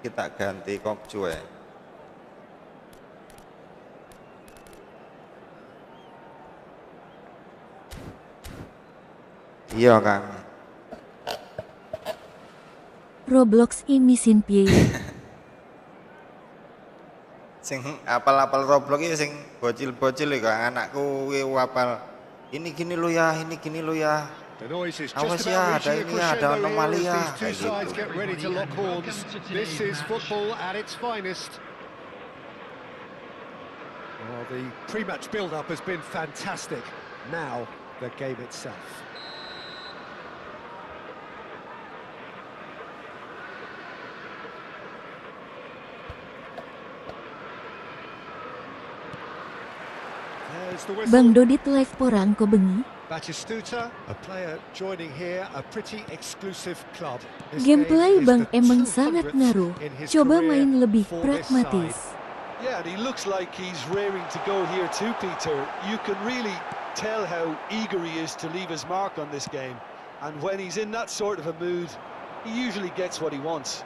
kita ganti Kok Chue. Iya Kang. Roblox ini sin piye. Sing apal-apal Roblox iki sing bocil-bocil iki Kang, anakku kuwi apal. Ini gini lo ya, ini gini lo ya. The noise is Awas just ya, about ada reaching a ini ya, ada crescendo anomali here ya, as these two kayak sides gitu. get ready to lock horns. This is football at its finest. Well, the pre-match build-up has been fantastic. Now, the game itself. There's the whistle. Bang Dodit live porang ko bengi. Batistuta, a player joining here, a pretty exclusive club. This Gameplay game is Bang the emang sangat 200th ngaruh. in his Coba career main lebih for this pragmatis. side. Yeah, and he looks like he's raring to go here too, Peter. You can really tell how eager he is to leave his mark on this game. And when he's in that sort of a mood, he usually gets what he wants.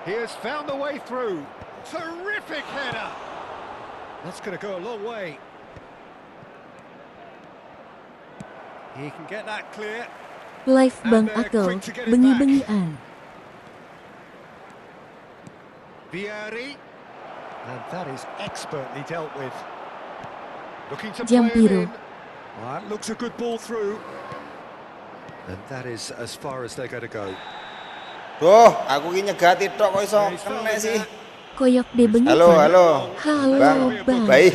He has found the way through. Terrific header. That's going to go a long way. He can get that clear. Live Bang And they're Akel, quick to get it bengi-bengian. Vieri. And that is expertly dealt with. Looking to play Jampiro. it in. Well, that looks a good ball through. And that is as far as they're going to go. Duh, aku ki nyegati tok kok iso Yeah, he's found kena it sih. there. Koyok de bengi. Halo, Bang. halo. Halo, Bang, Bang. baik.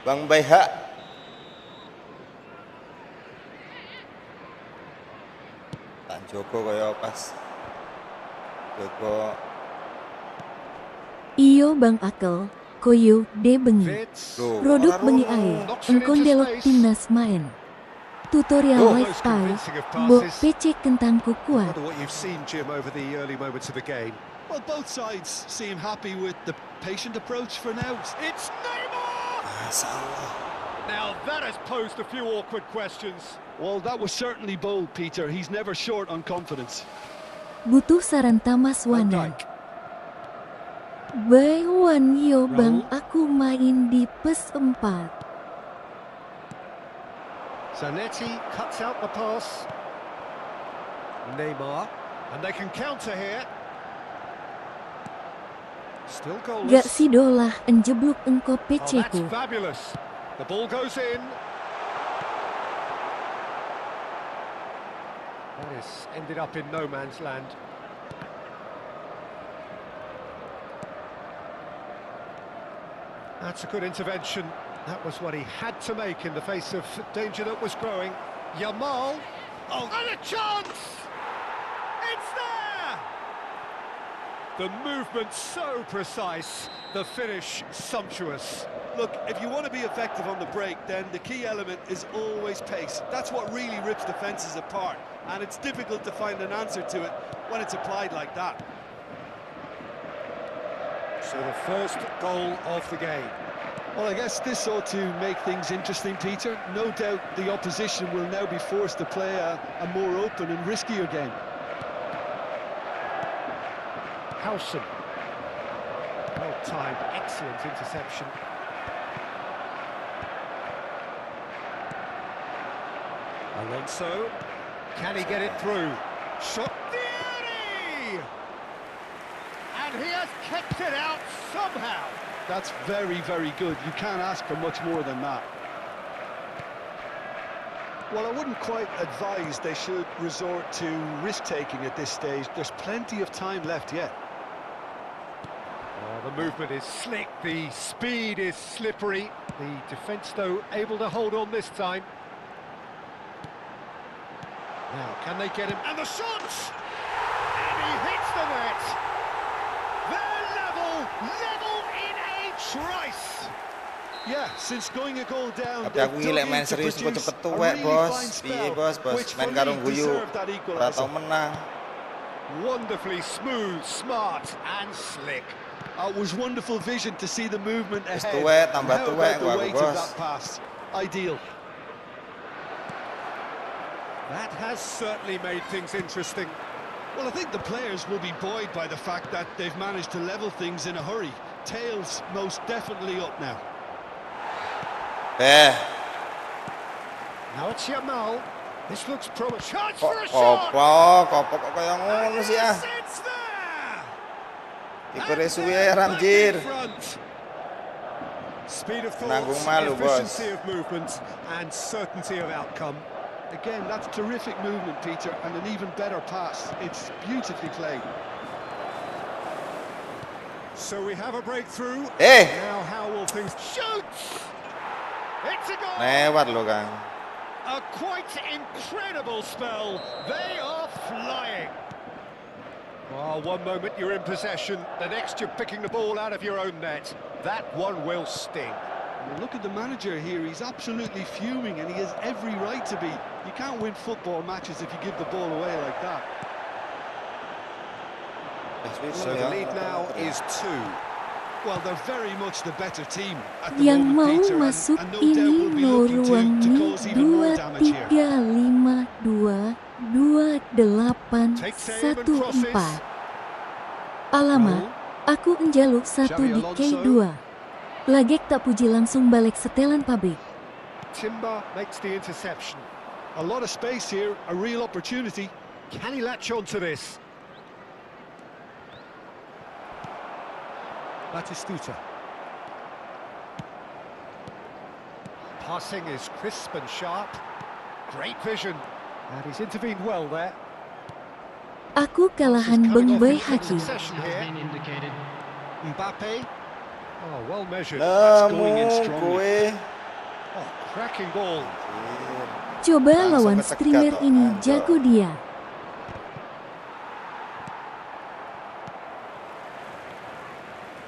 Bang Baihak. Tak Joko kaya pas. Joko. Iyo Bang Akel, koyo de bengi. Fitz. Loh, Produk ora bengi rono. ae, Knocks it engkon into delok space. timnas main. Tutorial Oh, live most pie, convincing of bo passes. PC kentangku kuat. Wonder what you've seen, Jim, over the early moments of the game. Well, both sides seem happy with the patient approach for now. It's Neymar! Masalah. Now that has posed a few awkward questions. Well, that was certainly bold, Peter. He's never short on confidence. Butuh saran Tamas Van Wana. Dijk. Baywan yo Bang, Raul. aku main di PES 4. Zanetti cuts out the pass. Neymar. And they can counter here. Still Gak goalless. sidolah enjebluk engko Oh, PC that's ku. fabulous. The ball goes in. That has ended up in no man's land. That's a good intervention. That was what he had to make in the face of danger that was growing. Yamal. Oh, and a chance! It's there! The movement so precise, the finish sumptuous. Look, if you want to be effective on the break, then the key element is always pace. That's what really rips defences apart, and it's difficult to find an answer to it when it's applied like that. So the first goal of the game. Well, I guess this ought to make things interesting, Peter. No doubt the opposition will now be forced to play a more open and riskier game. Howson. Well-timed, excellent interception. Alonso. Can he get it through? Shot. Vieri! And he has kept it out somehow. That's very, very good. You can't ask for much more than that. Well, I wouldn't quite advise they should resort to risk-taking at this stage. There's plenty of time left yet. Oh, the movement is slick, the speed is slippery. The defence, though, able to hold on this time. Now, can they get him? And the shot! And he hits the net! They're level in a trice! Yeah, since going a goal down, Tapi aku gilek main serius cepet-cepet tuwek, bos. Piye, bos? Main karo guyu. Ora tau menang. Wonderfully smooth, smart and slick. It was wonderful vision to see the movement Wis ahead. tuwek, And tambah how tuwek about the aku, weight bos. of that pass? Ideal. That has certainly made things interesting. Well, I think the players will be buoyed by the fact that they've managed to level things in a hurry. Tails most definitely up now. Now it's Yamal. This looks promising. Chance Kok for a shot. kopok kayak ngono sih ah. It's there. Kiper suwi ya Ramjir. Speed of thought, Nanggung malu, bos. efficiency of movement, and certainty of outcome. Again, that's terrific movement, Peter, and an even better pass. It's beautifully played. So we have a breakthrough. Eh. Now how will things shoot? It's a goal. Lewat lo Kang. A quite incredible spell. They are flying. Well, one moment you're in possession, the next you're picking the ball out of your own net. That one will sting. Well, look at the manager here. He's absolutely fuming, and he has every right to be. You can't win football matches if you give the ball away like that. So the lead now is 2. Well, they're very much the better team at the Yang mau moment, Peter, masuk and no doubt ini will be no looking ruang to nih cause even more damage here. 2-3-5-2-2-8-1-4. Alamak, aku njaluk satu di K2. Lagek tak puji langsung balik setelan pabrik. Timber makes the interception. A lot of space here, a real opportunity. Can he latch on to this? Batistuta. Passing is crisp and sharp. Great vision. And he's intervened well there. Aku kalahan Beng Boy Haki. Succession Has here. been indicated. Mbappe. Oh, well measured. going in Namu strongly. gue. Oh, cracking ball. Coba Langsung lawan ketegat streamer tuh, ini, anjol. jago dia.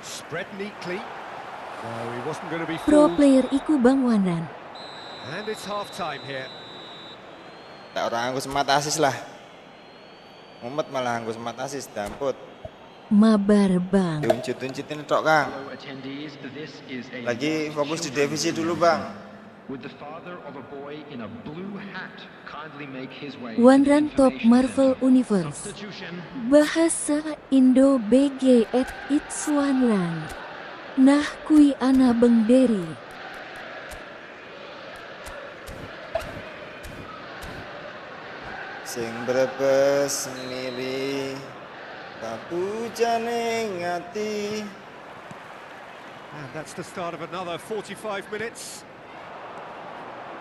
Spread neatly. No, he wasn't going to be Pro fooled. player iku Bang Wanran. And it's half-time here. Tak orang anggus semat asis lah. Mumet malah anggus semat asis damput. Mabar Bang. Diuncit-uncitin tok Kang. Fellow attendees, this is a Lagi fokus di children's divisi dulu Bang. Would the father of a boy in a blue hat kindly make his way Wanran to the Top Marvel information Universe. center? Substitution. Bahasa Indo BG at It's Wanran. Nah kui ana Beng Deri. Sing brebes mili kabujane ngati. And that's the start of another 45 minutes.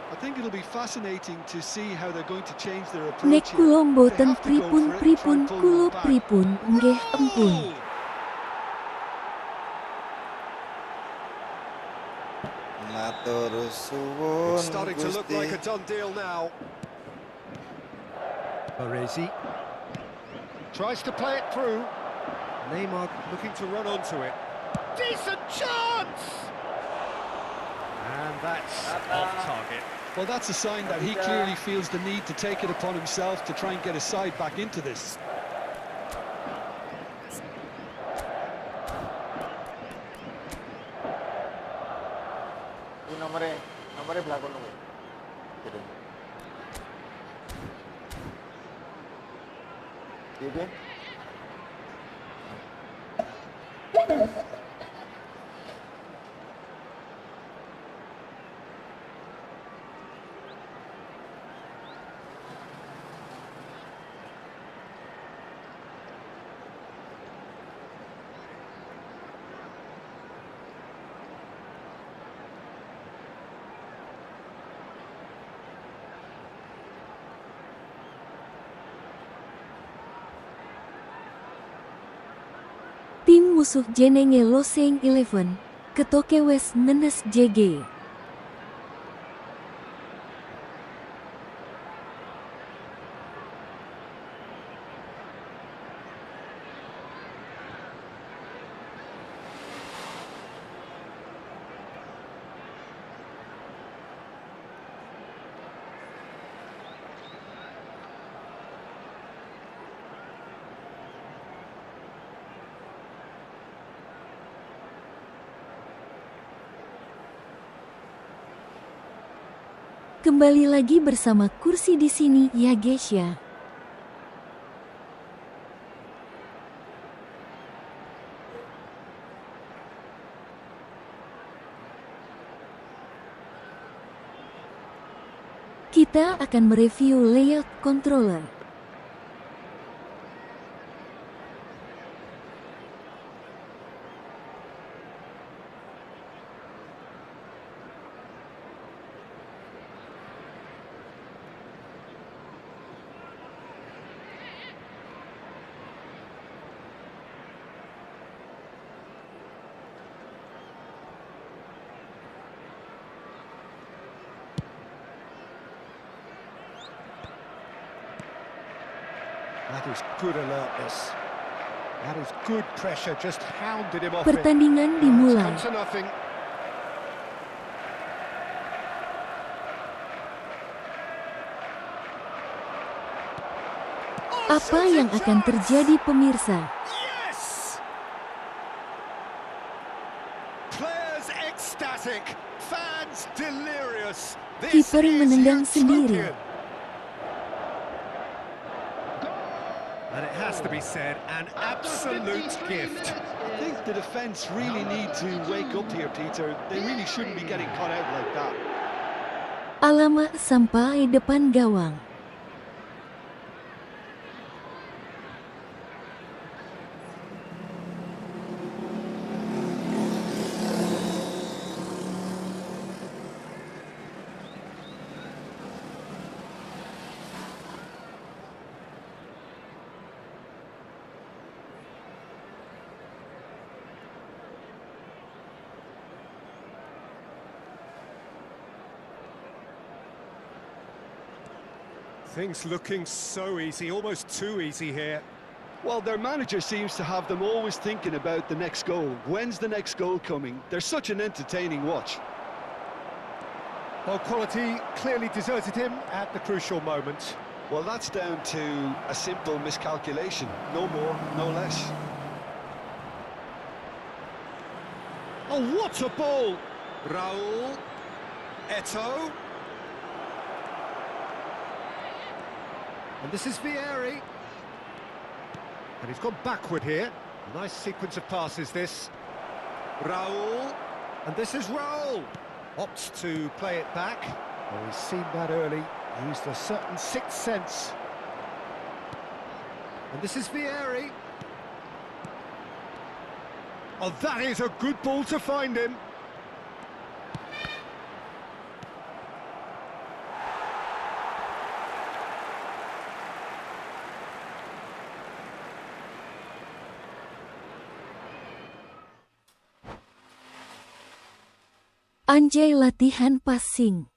I think it'll be fascinating to see how they're going to change their Nek approach kulo here. mboten They have to go for it, try pripun and pull kulo them back. pripun nggih empun. Matur suwun It's starting to look like a Gusti. done deal now. Baresi tries to play it through. Neymar looking to run onto it. Decent chance! And that's off target. Well, that's a sign that he clearly feels the need to take it upon himself to try and get his side back into this. Ini nomornya belakang nunggu. Gitu. Iya. Tim musuh jenenge Losing 11. Ketoke wes nenes JG. Kembali lagi bersama kursi di sini ya guys ya. Kita akan mereview layout controller. That is good alertness. That is good pressure, just hounded him off it. Pertandingan It's dimulai. come to nothing. Apa yang akan terjadi pemirsa? Yes! Players ecstatic, fans delirious. This Kiper is menendang sendiri. utopian. And it has to be said, an absolute gift. I think the defence really need to wake up here, Peter. They really shouldn't be getting caught out like that. Alamak, sampai depan gawang. Things looking so easy, almost too easy here. Well, their manager seems to have them always thinking about the next goal. When's the next goal coming? They're such an entertaining watch. Well, quality clearly deserted him at the crucial moment. Well, that's down to a simple miscalculation. No more, no less. Oh, what a ball! Raul, Eto'o. And this is Vieri. And he's gone backward here. Nice sequence of passes, this. Raul. And this is Raul. Opts to play it back. Oh, he's seen that early. Used a certain sixth sense. And this is Vieri. Oh, that is a good ball to find him. Anjay latihan passing.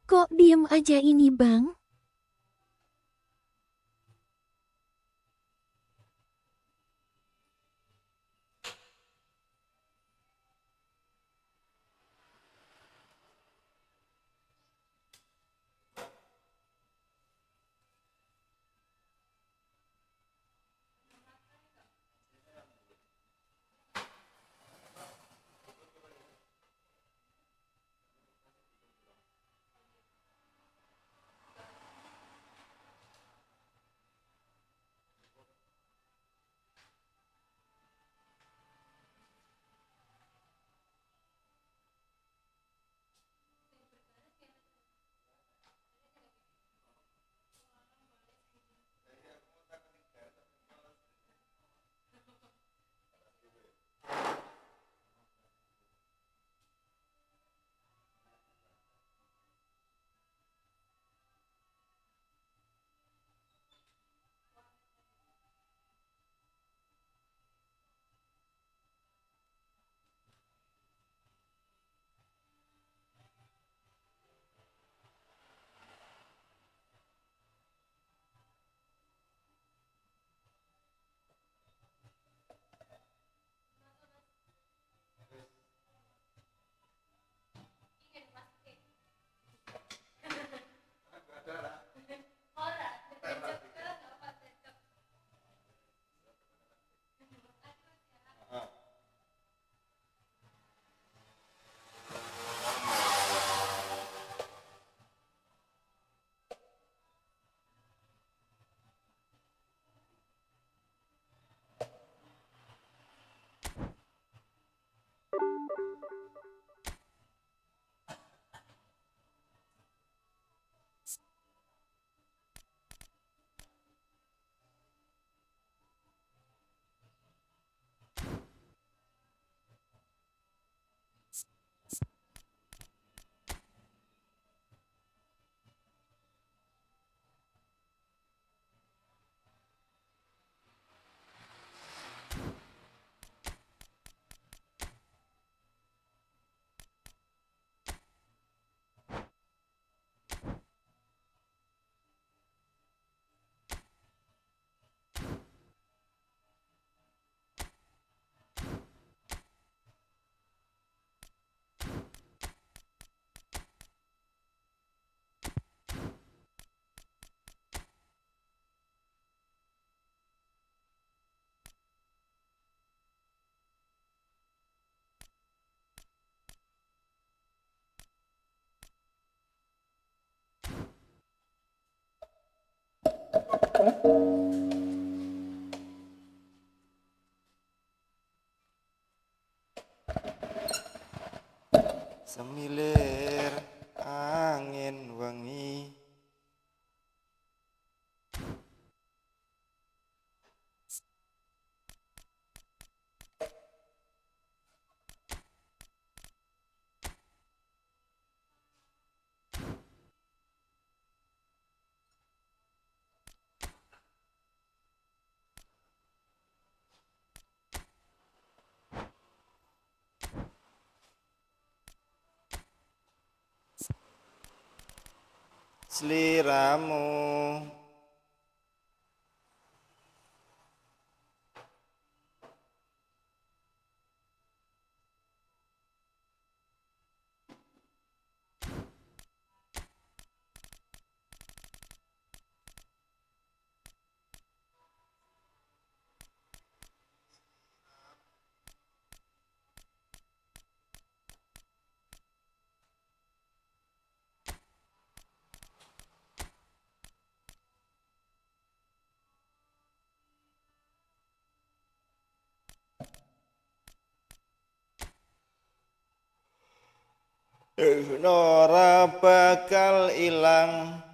Kok diem aja ini, Bang? Semilir angin wengi. Sliramu ora bakal ilang.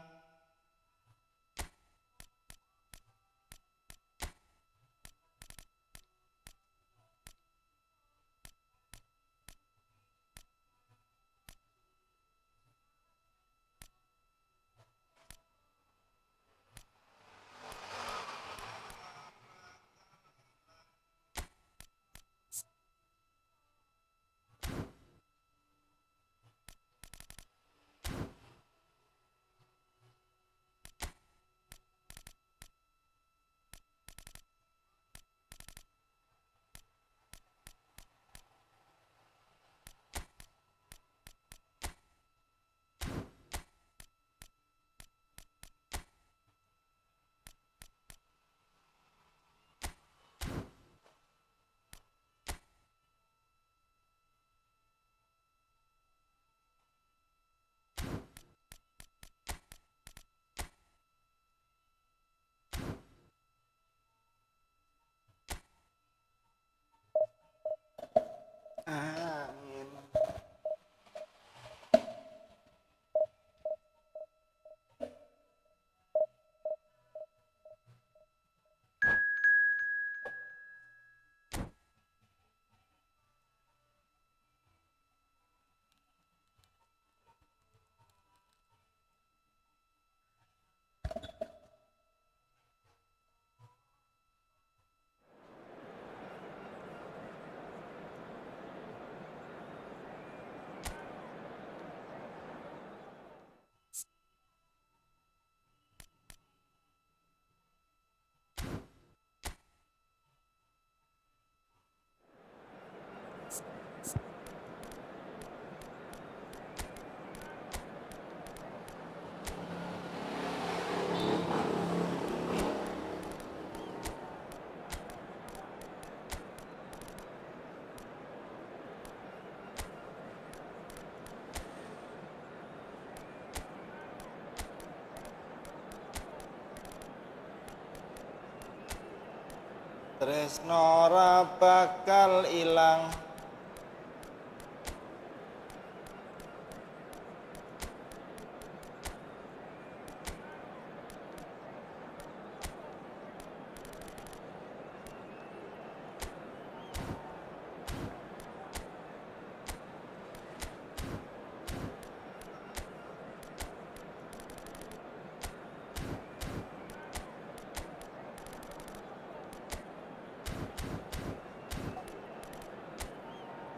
Amin. Tresno ora bakal ilang.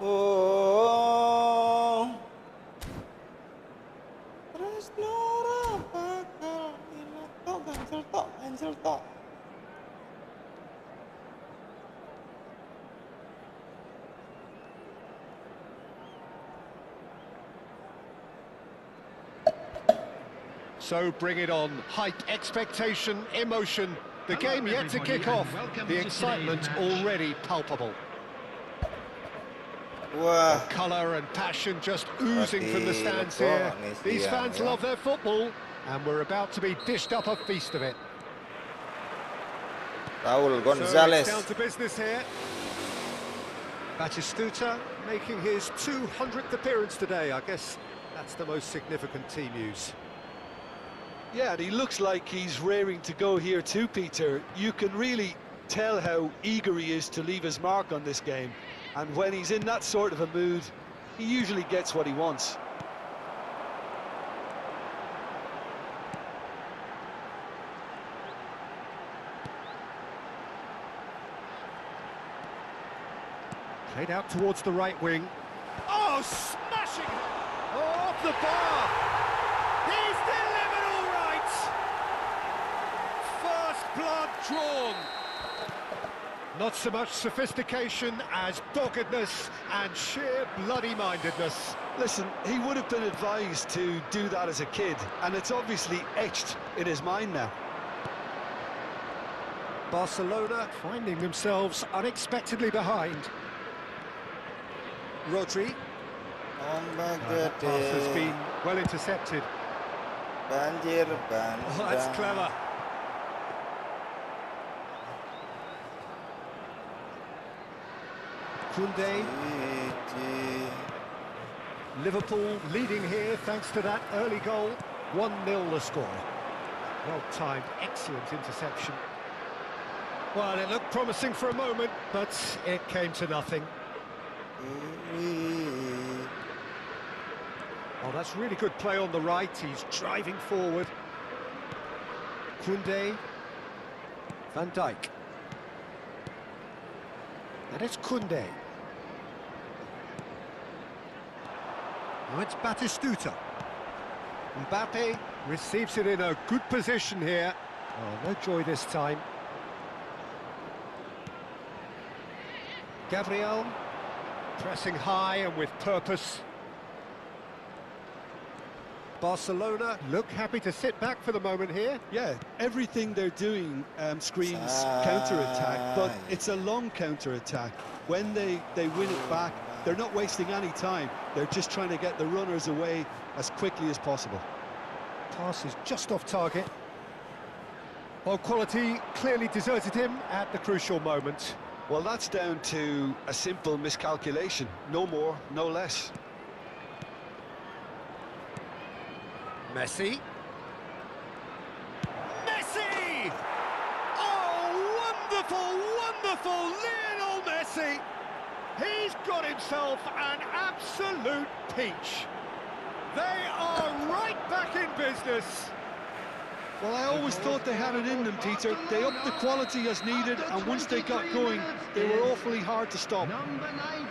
Oh, Tresno ora bakal ilang. Cancel tok. So bring it on. Hype, expectation, emotion. The game yet to kick off. The excitement already palpable. Wah, Colour and passion just oozing from the stands here. These fans love their football, and we're about to be dished up a feast of it. Raul So it's Gonzalez. down to business here. Batistuta making his 200th appearance today. I guess that's the most significant team news. Yeah, and he looks like he's raring to go here too, Peter. You can really tell how eager he is to leave his mark on this game. And when he's in that sort of a mood, he usually gets what he wants. Played out towards the right wing. Oh, smashing! Off the bar! He's delivered all right! First blood drawn. Not so much sophistication as doggedness and sheer bloody-mindedness. Listen, he would have been advised to do that as a kid, and it's obviously etched in his mind now. Barcelona finding themselves unexpectedly behind. Rodri. Ombak That pass has gede. been well intercepted. Banjir Oh, that's bandang. clever. Koundé. Cici. Liverpool leading here thanks to that early goal. 1-0 the score. Well-timed, excellent interception. Well, it looked promising for a moment, but it came to nothing. Oh, that's really good play on the right. He's driving forward. Koundé. Van Dijk. And it's Koundé. Now it's Batistuta. Mbappe receives it in a good position here. Oh, no joy this time. Gabriel, pressing high and with purpose. Barcelona look happy to sit back for the moment here. Yeah, everything they're doing screams counter-attack, but it's a long counter-attack. When they win it back, they're not wasting any time. They're just trying to get the runners away as quickly as possible. Pass is just off target. Well, quality clearly deserted him at the crucial moment. Well, that's down to a simple miscalculation. No more, no less. Messi. Messi! Oh, wonderful, wonderful Lionel Messi! He's got himself an absolute peach. They are right back in business. Well, I always thought they had it in them, Peter. They upped the quality as needed, and once they got going, they were awfully hard to stop. Number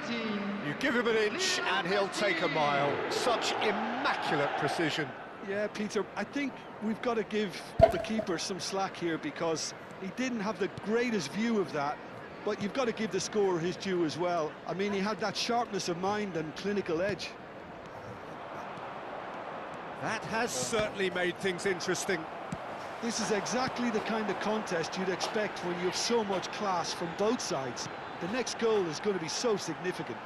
19. You give him an inch and he'll take a mile. Such immaculate precision. Yeah, Peter, I think we've got to give the keeper some slack here because he didn't have the greatest view of that, but you've got to give the scorer his due as well. I mean, he had that sharpness of mind and clinical edge. That has certainly made things interesting. This is exactly the kind of contest you'd expect when you have so much class from both sides. The next goal is going to be so significant.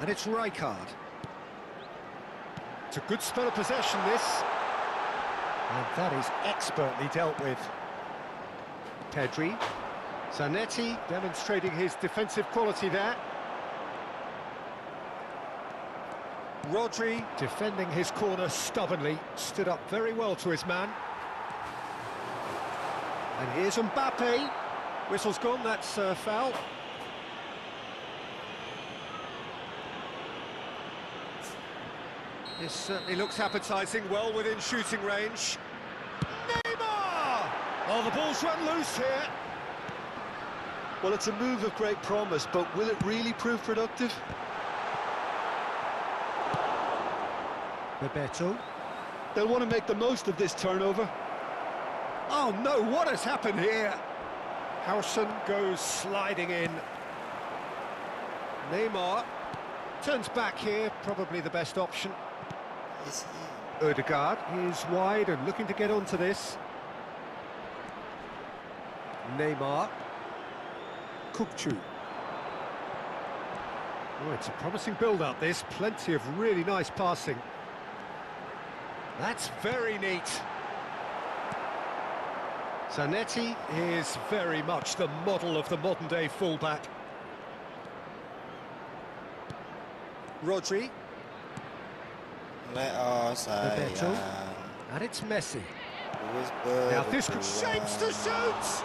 And it's Rijkaard. It's a good spell of possession, this. And that is expertly dealt with. Pedri. Zanetti demonstrating his defensive quality there. Rodri defending his corner stubbornly, stood up very well to his man. And here's Mbappe. Whistle's gone, that's a foul. This certainly looks appetising, well within shooting range. Neymar! Oh, the ball's run loose here. Well, it's a move of great promise, but will it really prove productive? Bebeto. They'll want to make the most of this turnover. Oh no, what has happened here? Howson goes sliding in. Neymar turns back here, probably the best option. Odegaard is wide and looking to get onto this. Neymar. Kukçu. Oh, it's a promising build-up, this. Plenty of really nice passing. That's very neat. Zanetti is very much the model of the modern-day fullback. Rodri. Bebeto. And it's Messi. Now this could shapes to shoot!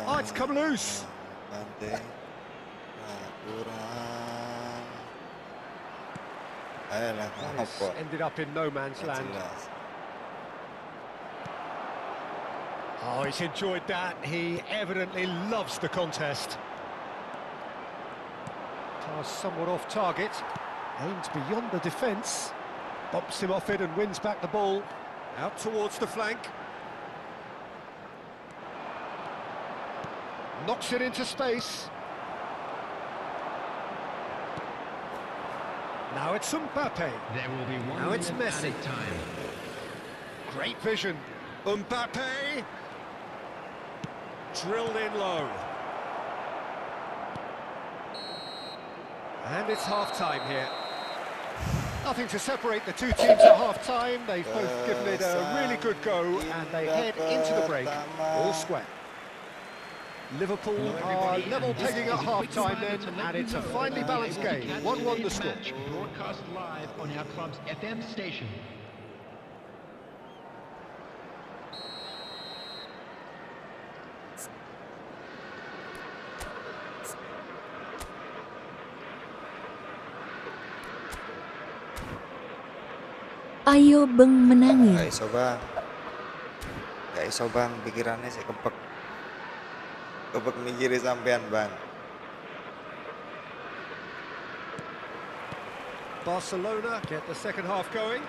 Oh, it's come loose. That has ended up in no man's land. Oh, he's enjoyed that. He evidently loves the contest. Pass somewhat off target. Aims beyond the defence. Bumps him off it and wins back the ball. Out towards the flank. Knocks it into space. Now it's Mbappe. There will be one Now it's minute Messi. added time. Great vision. Mbappe. Drilled in low. And it's half-time here. Nothing to separate the two teams at half-time. They've both given it a really good go, and they head into the break all square. Liverpool are level pegging at half-time then, and it's a finely balanced game. 1-1 the score. Broadcast live on our club's FM station. Ayo Beng menangin. Gak iso bang, pikirannya sih kebek mikiri sampean bang. Barcelona get the second half going.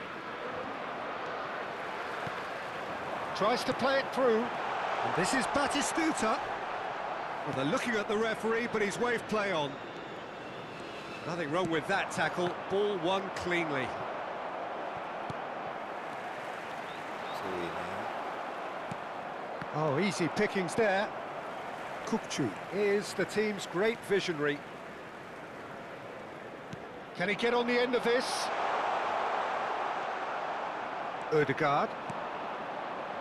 Tries to play it through. And this is Batistuta. Well, they're looking at the referee, but he's waved play on. Nothing wrong with that tackle. Ball won cleanly. Oh, easy pickings there. Kukçu is the team's great visionary. Can he get on the end of this? Odegaard.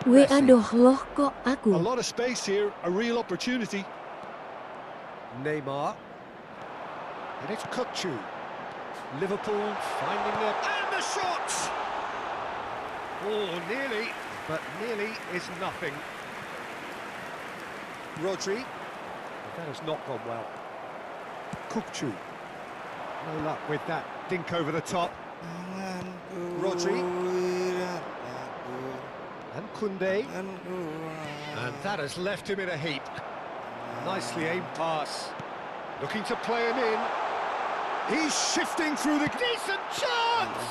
We adoh loh kok A aku. lot of space here, a real opportunity. Neymar. And it's Kukçu. Liverpool finding their... And the shot! Oh, nearly, but nearly is nothing. Rodri. That has not gone well. Kukçu. No luck with that dink over the top. Rodri. And Koundé. And that has left him in a heap. Nicely aimed pass. Looking to play him in. He's shifting through the... Decent chance!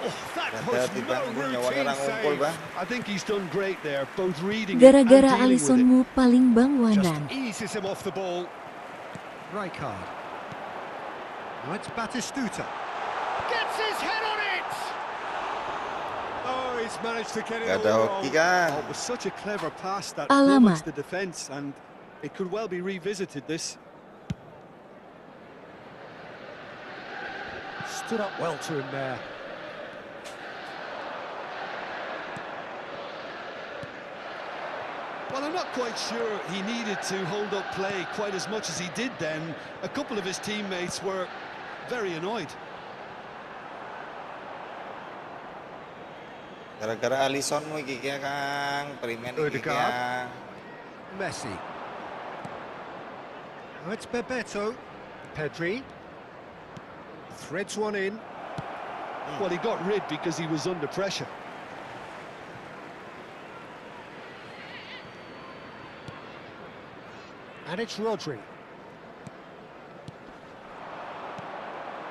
Oh, that was no routine save. I think he's done great there, both reading it and Gara-gara dealing with it. Alissonmu paling Just bangwanan. eases him off the ball. Rijkaard. Now it's Batistuta. Gets his head on it! Oh, he's managed to get it Gak all ada wrong. hoki kan? Oh, it was such a clever pass that Alamak. flummoxed the defence, and it could well be revisited, this. Stood up well to him there. Well, I'm not quite sure he needed to hold up play quite as much as he did then. A couple of his teammates were very annoyed. Gara-gara Alissonmu iki ya, Kang. Perimen iki Odegaard. Kang. Messi. Now it's Bebeto. Pedri. Threads one in. Well, he got rid because he was under pressure. And it's Rodri.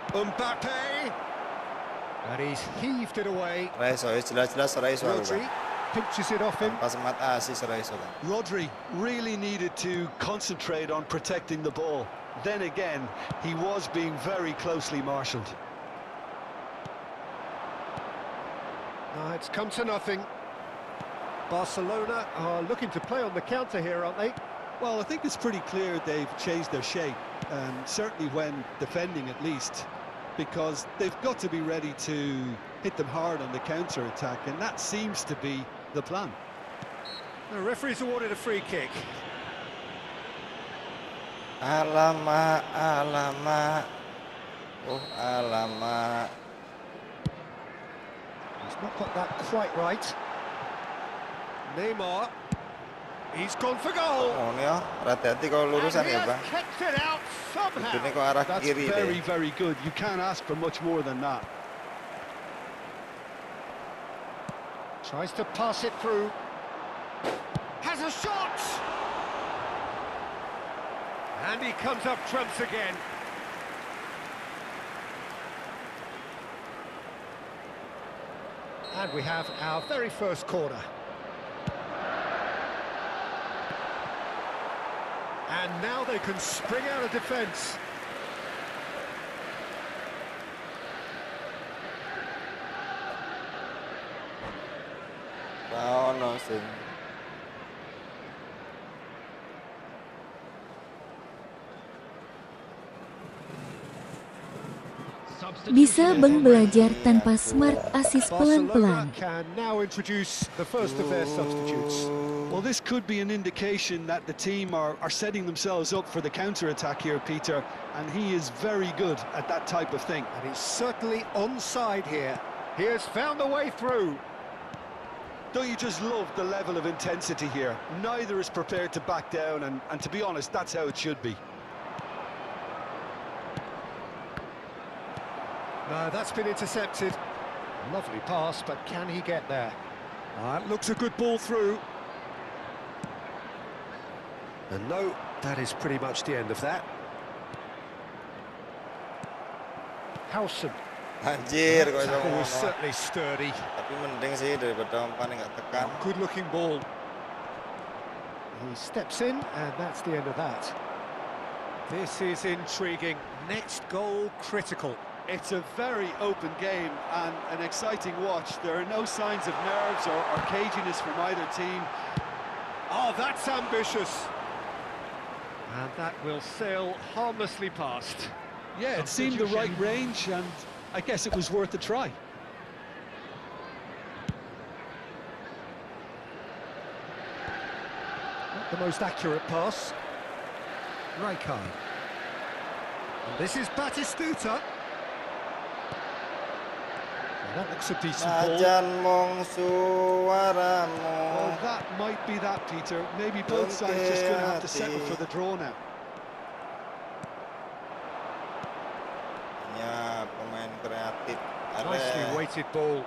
Mbappe. And he's heaved it away. Raiso, jelas-jelas Raiso aku, Rodri Bang. pinches it off him. Tanpa semat asis Raiso, Bang. Rodri really needed to concentrate on protecting the ball. Then again, he was being very closely marshalled. Now it's come to nothing. Barcelona are looking to play on the counter here, aren't they? Well, I think it's pretty clear they've changed their shape, certainly when defending at least, because they've got to be ready to hit them hard on the counter-attack, and that seems to be the plan. The referee's awarded a free kick. Alamak, alamak. Oh, alamak. He's not got that quite right. Neymar. He's gone for goal. Oh, nih ya. Hati-hati kalau lurusan And he ya, has Bang. kept it out somehow. Ini kok arah That's kiri very, deh. very good. You can't ask for much more than that. Tries to pass it through. Has a shot! And he comes up trumps again. And we have our very first corner. And now they can spring out of defence. Oh, no, sing. Bisa Bang belajar tanpa smart assist Barcelona pelan-pelan. can now introduce the first of their substitutes. Well, this could be an indication that the team are setting themselves up for the counter-attack here, Peter, and he is very good at that type of thing. And he's certainly onside here. He has found the way through. Don't you just love the level of intensity here? Neither is prepared to back down, and to be honest, that's how it should be. No, that's been intercepted. Lovely pass, but can he get there? Looks a good ball through. And no, that is pretty much the end of that. Howson. Anjir, kok iso Tackle was ngono. certainly sturdy. Tapi mending sih daripada umpan nggak tekan. Good-looking ball. He steps in, and that's the end of that. This is intriguing. Next goal critical. It's a very open game and an exciting watch. There are no signs of nerves or caginess from either team. Oh, that's ambitious. And that will sail harmlessly past. Yeah, it seemed the right range, and I guess it was worth a try. the most accurate pass. Rijkaard. This is Batistuta. That looks a decent ball. Najan mung suaramu. Well, that might be that, Peter. Maybe both sides just going to have to settle for the draw now. Ya, pemain kreatif. Nicely weighted ball.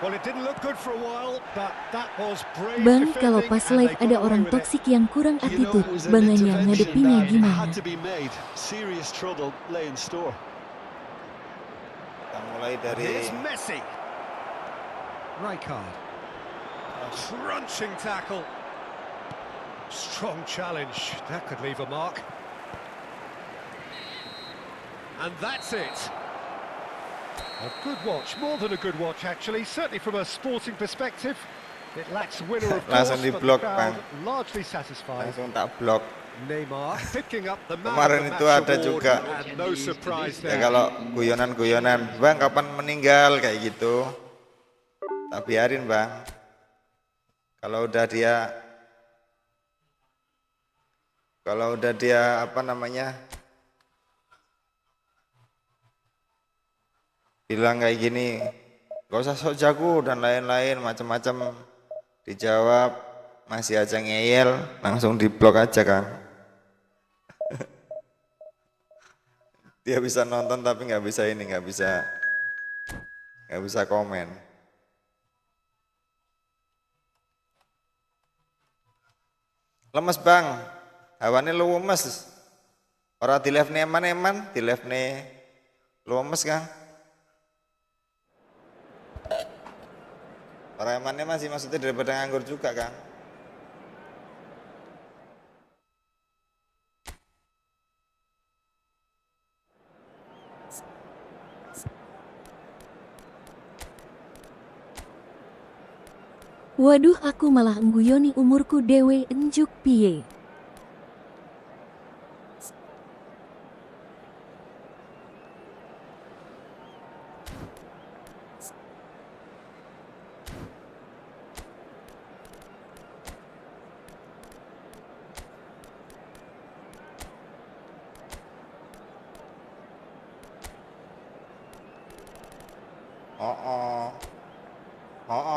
Well, it didn't look good for a while, but that was brave Bang, kalau defending, pas and live they ada got orang away with it. toksik yang kurang You know, attitude, it was an banganya intervention ngadepinnya that gimana? had to be made. Serious trouble lay in store. Kita mulai dari Here's Messi. Rijkaard. Crunching tackle. Strong challenge. That could leave a mark. And that's it. A good watch, more than a good watch actually, certainly from a sporting perspective. It lacks winner of course, Langsung but the di-block, crowd Bang. largely satisfied. langsung tak blok. Neymar picking up the man Kemarin of the itu match ada award, juga. and no surprise Ya there. kalau guyonan-guyonan, Bang kapan meninggal kayak gitu. Tak biarin, Bang. Kalau udah dia apa namanya? Bilang kayak gini, gak usah sok jago dan lain-lain macam-macam, dijawab masih aja ngeyel, langsung diblok aja, Kang. Dia bisa nonton tapi nggak bisa komen. Lemes, Bang, hawane lemes. Orang di left eman-eman, di left lemes, Kang. Orang emannya masih maksudnya daripada nganggur juga, Kang. Waduh, aku malah ngguyoni umurku dewe enjuk piye.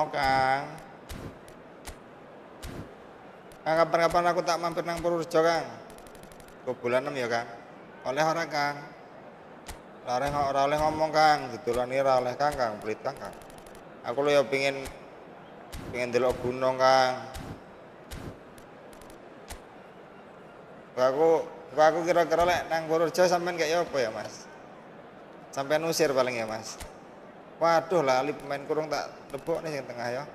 Kang. Kang, kapan-kapan aku tak mampir nang Purworejo, Kang. Ke bulan 6 ya, Kang. Oleh ora, Kang? Ora oleh ngomong, Kang. Didolani ora oleh, Kang, pelit, Kang. Aku lho ya pengen delok gunung, Kang. Aku kira-kira lek nang Purworejo sampean kayak apa ya, Mas? Sampean usir paling ya, Mas. Waduh, lali pemain kurung tak lebok nih yang tengah ya.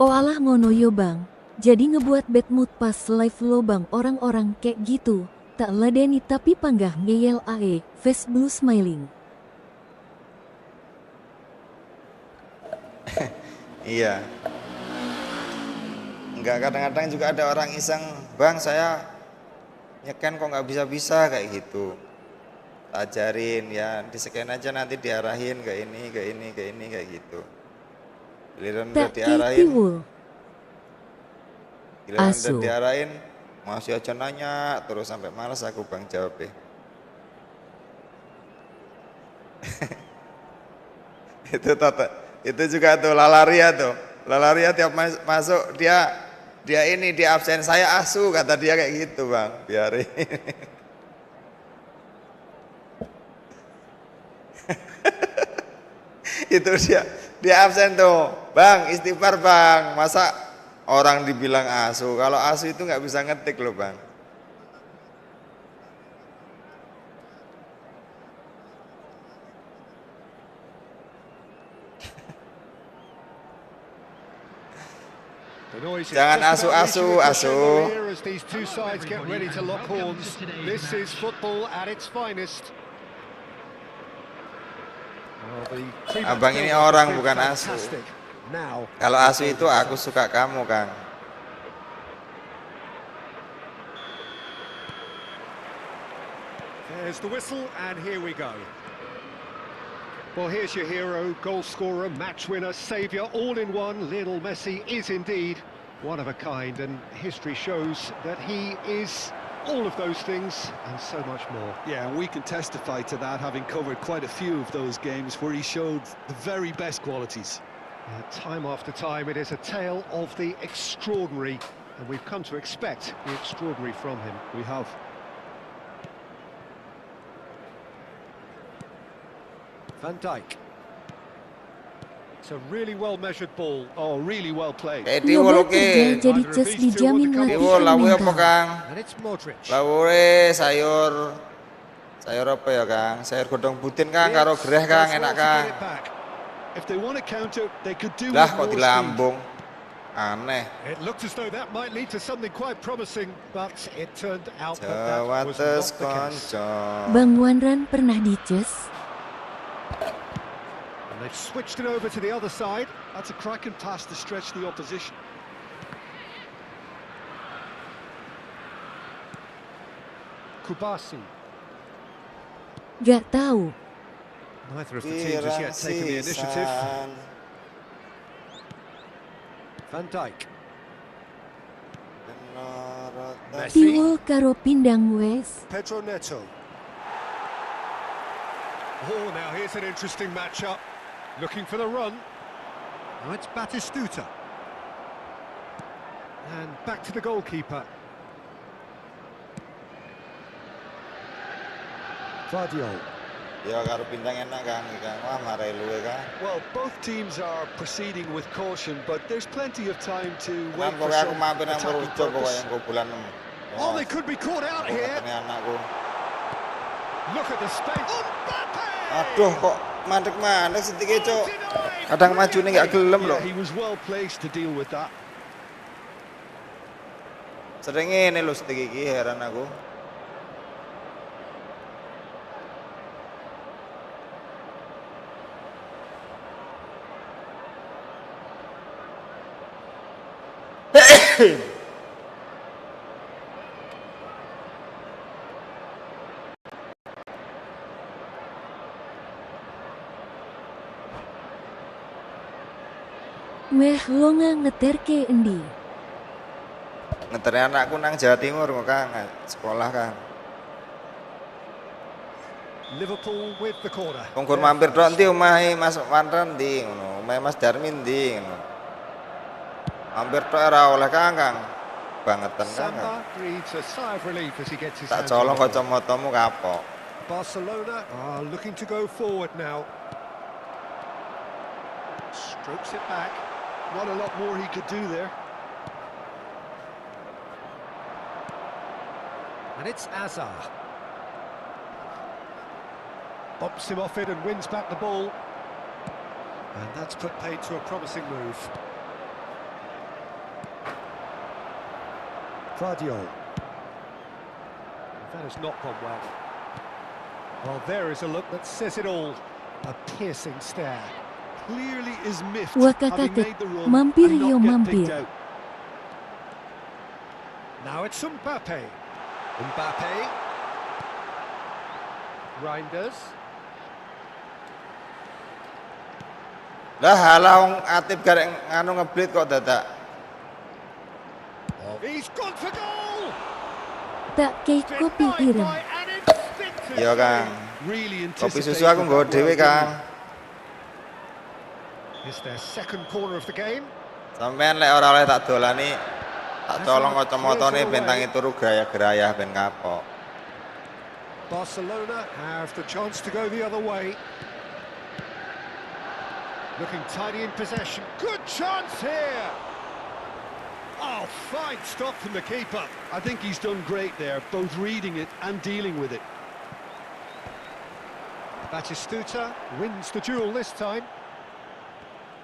Oh alah ngono yo bang, jadi ngebuat bad mood pas live lo bang, orang-orang kayak gitu, tak ladeni tapi panggah ngeyel ae, face blue smiling. Iya. Enggak, kadang-kadang juga ada orang iseng, Bang saya nyeken kok nggak bisa-bisa kayak gitu. Tak ajarin ya, di-scan aja nanti diarahin ke ini kayak gitu. Giliran udah diarahin, giliran udah diarahin, masih aja nanya terus sampai malas aku Bang jawab. Itu juga tuh Lalaria tiap masuk dia absen, saya asu kata dia kayak gitu Bang, biarin. Itu dia absen tuh, Bang istighfar Bang, masa orang dibilang asu, kalau asu itu nggak bisa ngetik loh Bang. Jangan asu. This is football at its finest. Abang ini orang bukan asu. Kalau asu itu aku suka kamu Kang. There's the whistle, and here we go. Well, here's your hero, goal scorer, match winner, saviour, all in one. Lionel Messi is indeed one of a kind, and history shows that he is all of those things and so much more. Yeah, and we can testify to that, having covered quite a few of those games where he showed the very best qualities. Time after time, it is a tale of the extraordinary, and we've come to expect the extraordinary from him. We have. Van Dijk. It's a really well-measured ball. Oh, really well played. Nyoba kerja jadi ces dijamin latihan lawe apa mental. Kang? And it's Modric. Lawe sayur apa ya Kang? Sayur godong butin Kang karo gereh Kang, enak Kang. If they want to counter, they could do Lah with kok more dilambung. Aneh. It looked as though that might lead to something quite promising, but it turned out that that was Jawates not the case. konco. Bang Wanran pernah dices? And they've switched it over to the other side. That's a cracking pass to stretch the opposition. Kubasi. Gak tahu. Neither of the teams has yet taken the initiative. Van Dijk. Messi. Tiwul karo pindang wes. Pedro Neto. Oh, now here's an interesting matchup. Looking for the run. Now it's Batistuta. And back to the goalkeeper. Guardiola. Ya karo bintang enak Kang, wah marai luwe Kang. Well, both teams are proceeding with caution, but there's plenty of time to wait Kan for pokoknya aku some mampir nang attacking Merujo pokoknya purpose. engko bulan 6. Oh, they could be caught out here. Ini anakku. Look at the space. Mbappe! Aduh kok mandek-mandek sedikit Cuk. Kadang maju nih gak gelem loh. Yeah, he was well placed to deal with that. Sering ini loh sedikit iki heran aku. Meh longa ngeterke endi. Ngeteri anakku nang Jawa Timur kok Kang, sekolah Kang. Liverpool with the corner. Kongkon mampir tok ndi omahe Mas Wanran ndi ngono, omahe Mas Darmin ndi ngono. Mampir tok ora oleh Kang. Bangetan Kang. Samba breathes a sigh of relief as he gets his Tak hands colong on the ball. kacamatamu kapok. Barcelona are looking to go forward now. Strokes it back. Not a lot more he could do there. And it's Azar. Bumps him off it and wins back the ball. And that's put paid to a promising move. Guardiola. That has not gone well. Well, there is a look that says it all. A piercing stare. Clearly is miffed, Wakakaket. having made the run Mampir and yo, not get mampir. picked out. Now it's Mbappe. Mbappe. Reinders. Lah halah wong Atib garek nganu ngeblit kok dadak. He's gone for goal! Tak kei kopi Denied ireng. by an instinctive Iya Kang. Really Kopi anticipated susu aku nggawa that dhewe well, didn't Kang. It's their second corner of the game. Sampeyan lek ora oleh tak dolani, tak colong kacamatane ben tangi turu gerayah-gerayah ben kapok. Barcelona have the chance to go the other way. Looking tidy in possession. Good chance here! Oh, fine stop from the keeper. I think he's done great there, both reading it and dealing with it. Batistuta wins the duel this time.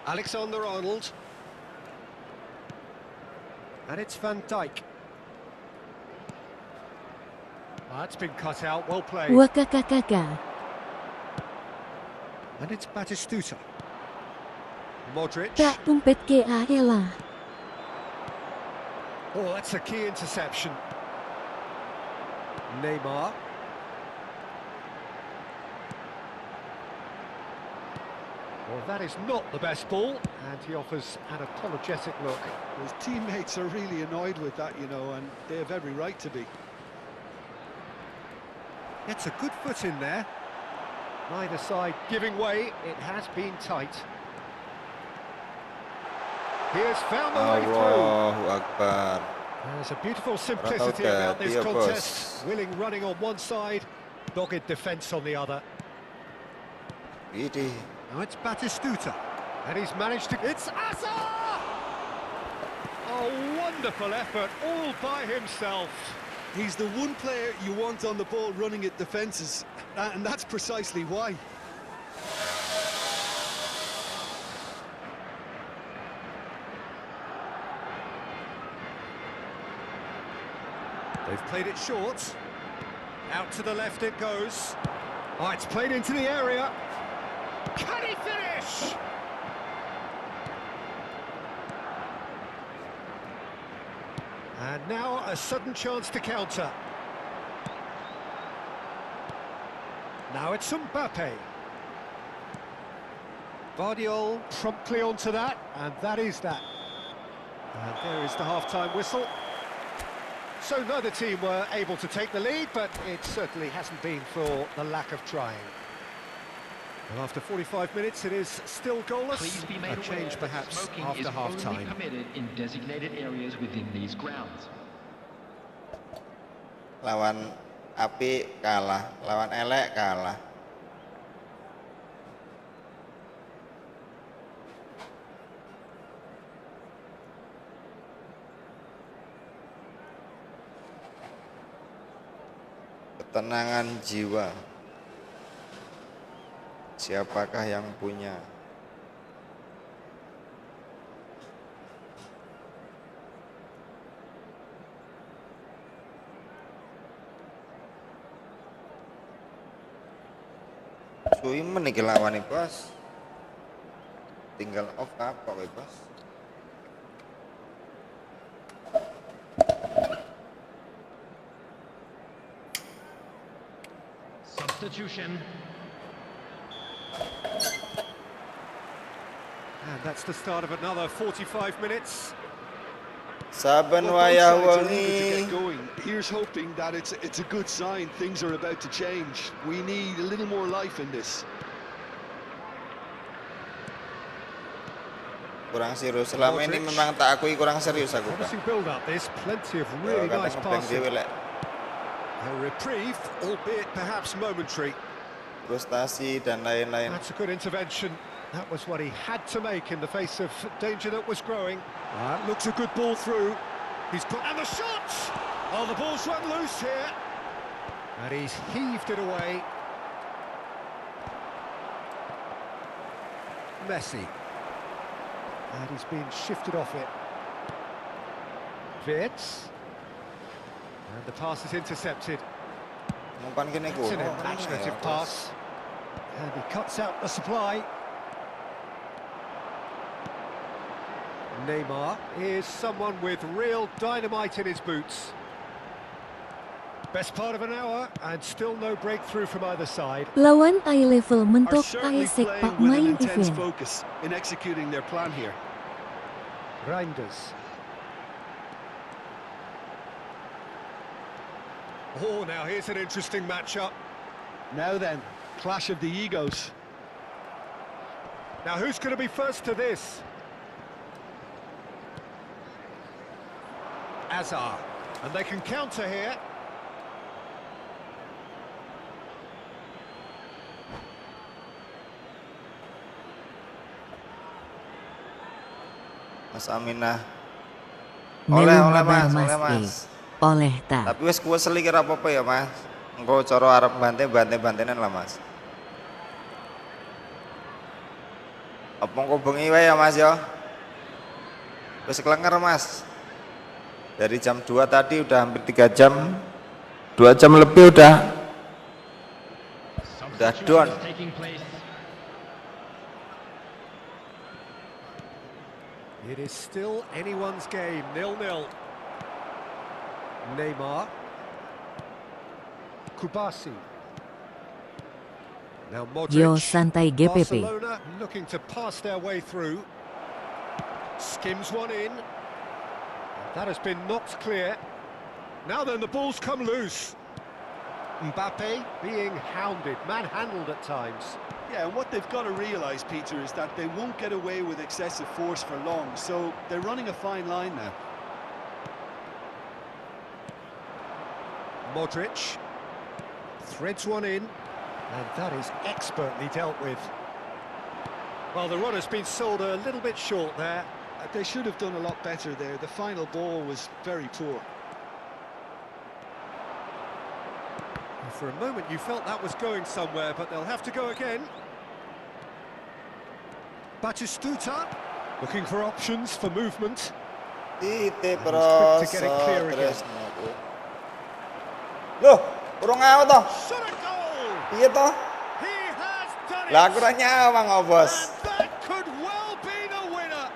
Alexander-Arnold. And it's Van Dijk. That's been cut out, well played. Wakakakaka. And it's Batistuta. Modric. Tak umpet ke aela. Oh, that's a key interception. Neymar. Well, that is not the best ball, and he offers an apologetic look. His teammates are really annoyed with that, you know, and they have every right to be. Gets a good foot in there. Neither side giving way. It has been tight. He has found the way through. Allahu Akbar. There's a beautiful simplicity about this contest. Willing running on one side, dogged defence on the other. Ini. Now it's Batistuta, and he's managed to... It's Azar! A wonderful effort, all by himself. He's the one player you want on the ball running at defences, and that's precisely why. They've played it short. Out to the left it goes. Oh, it's played into the area. Can he finish? And now a sudden chance to counter. Now it's Mbappe. Vardiol promptly onto that, and that is that. And there is the half-time whistle. So neither team were able to take the lead, but it certainly hasn't been for the lack of trying. And after 45 minutes, it is still goalless. Please be made A change aware perhaps that smoking after is only half-time. permitted in designated areas within these grounds. Lawan api kalah, lawan elek kalah. Ketenangan jiwa. Siapakah yang punya? Suimen iki lawane, Bos. Tinggal off kapok kowe, Bos. Substitution. And that's the start of another 45 minutes. Saben Well, both wayah sides are eager to wengi. get going. Here's hoping that it's a good sign. Things are about to change. We need a little more life in this. Kurang serius. Selama ini memang tak akui kurang serius aku, Bang. Promising build-up. There's plenty of Ya, really kadang nice ngeblank passing. dhewe lek. A reprieve, albeit perhaps momentary. Frustasi dan lain-lain. That's a good intervention. That was what he had to make in the face of danger that was growing. Looks a good ball through. He's put... And the shot! Oh, the ball's run loose here. And he's heaved it away. Messi. And he's been shifted off it. Wirtz. And the pass is intercepted. Umpan kene It's an kuno. imaginative pass. And he cuts out the supply. Neymar is someone with real dynamite in his boots. Best part of an hour and still no breakthrough from either side. Lawan eye level Are mentok certainly Isaac playing Pak with an main intense event. focus in executing their plan here. Reinders. Oh, now here's an interesting matchup. Now then, clash of the egos. Now who's going to be first to this? Azar. And they can counter here. Mas Aminah. Melu Oleh mabar Mas, Mas oleh E. Mas. Oleh ta. Tapi wis kuwes iki ora apa-apa ya, Mas. Engko cara arep bante-bantenan lah, Mas. Apa engko bengi wae ya, Mas ya? Wis kelenger, Mas. Dari jam 2 tadi udah hampir 3 jam. 2 jam lebih udah down. Taking place. It is still anyone's game, 0-0. Neymar. Kubasi. Now Yo Modric. santai GPP. Barcelona looking to pass their way through. Skims one in. That has been knocked clear. Now then, the ball's come loose. Mbappe being hounded, manhandled at times. Yeah, and what they've got to realise, Peter, is that they won't get away with excessive force for long, so they're running a fine line now. Modric threads one in, and that is expertly dealt with. Well, the run has been sold a little bit short there. They should have done a lot better there. The final ball was very poor. For a moment you felt that was going somewhere, but they'll have to go again. Batistuta looking for options for movement. Diproso to get it clear again. Tresno. Loh, urung out toh. Shot a goal! Piye toh? He has done it! Lah aku ora nyawang kok, Bos. And that could well be the winner!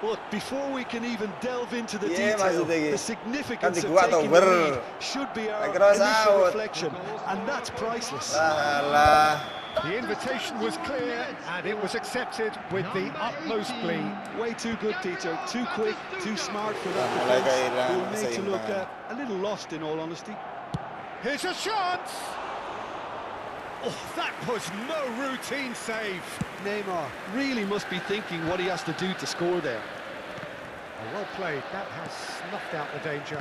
Look, before we can even delve into the Yeah, detail, maksudnya gini. the significance Kan of digua taking atau the lead should be our Cross initial out. reflection, and that's priceless. Alah. The invitation was clear and it was accepted with the utmost glee. Way too good, Peter. Too quick, too smart for that Mulai defence. kehilangan Who were made to look keseimbangan. a little lost, in all honesty. Here's a chance! Oh, that was no routine save. Neymar really must be thinking what he has to do to score there. Well played, that has snuffed out the danger.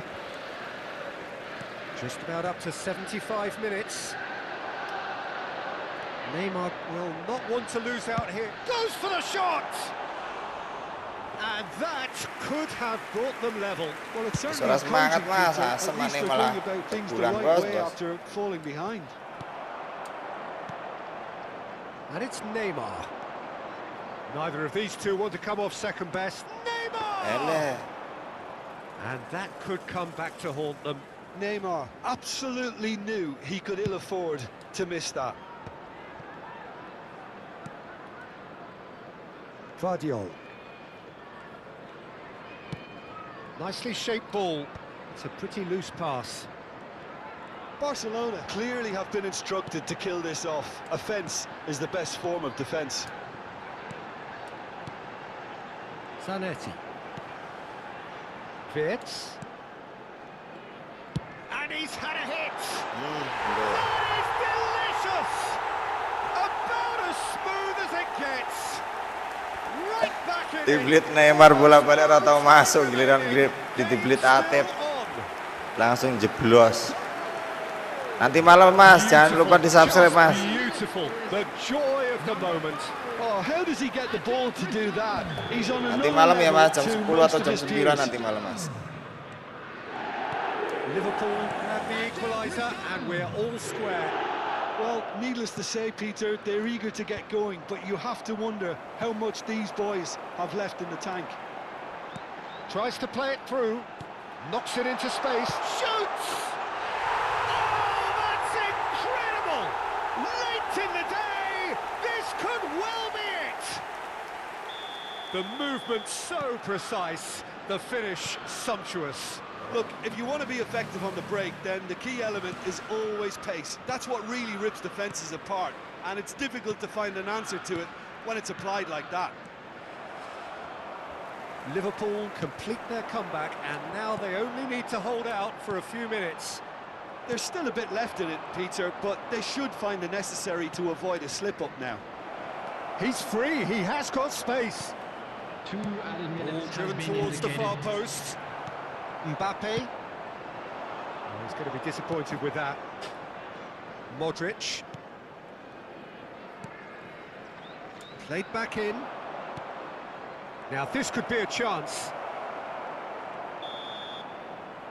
Just about up to 75 minutes. Neymar will not want to lose out here. Goes for the shot! And that could have brought them level. Well, it's certainly Suara semangat, encouraging, Mas. Peter. Asem At least nih they're malah going about things the kebulan, right Bos, way Bos. after falling behind. And it's Neymar. Neither of these two want to come off second best. Neymar! Eleh. And that could come back to haunt them. Neymar absolutely knew he could ill afford to miss that. Vardiol. Nicely shaped ball. It's a pretty loose pass. Barcelona clearly have been instructed to kill this off. Offence is the best form of defence. Zanetti. Wirtz. And he's had a hit! That is delicious! About as smooth as it gets! Right back in Diblit Neymar bola-balik ora tau masuk, giliran diblit Atep langsung jeblos. Nanti malam, Mas, jangan lupa di-subscribe, Mas. Beautiful, the joy of the moment. Oh, how does he get the ball to do that? He's on Nanti another malam ya, Mas, level jam to 10 most atau of jam his 9 peers. nanti malam, Mas. Liverpool have the equaliser and we're all square. Well, needless to say, Peter, they're eager to get going, but you have to wonder how much these boys have left in the tank. Tries to play it through, knocks it into space, shoots! Oh, that's incredible! Late in the day, this could well be it! The movement so precise, the finish sumptuous. Look, if you want to be effective on the break, then the key element is always pace. That's what really rips defences apart, and it's difficult to find an answer to it when it's applied like that. Liverpool complete their comeback, and now they only need to hold out for a few minutes. There's still a bit left in it, Peter, but they should find the necessary to avoid a slip-up now. He's free, he has got space. 2 added Ball minutes has driven been towards the far indicated. post. Mbappe. Oh, he's going to be disappointed with that. Modric. Played back in. Now this could be a chance.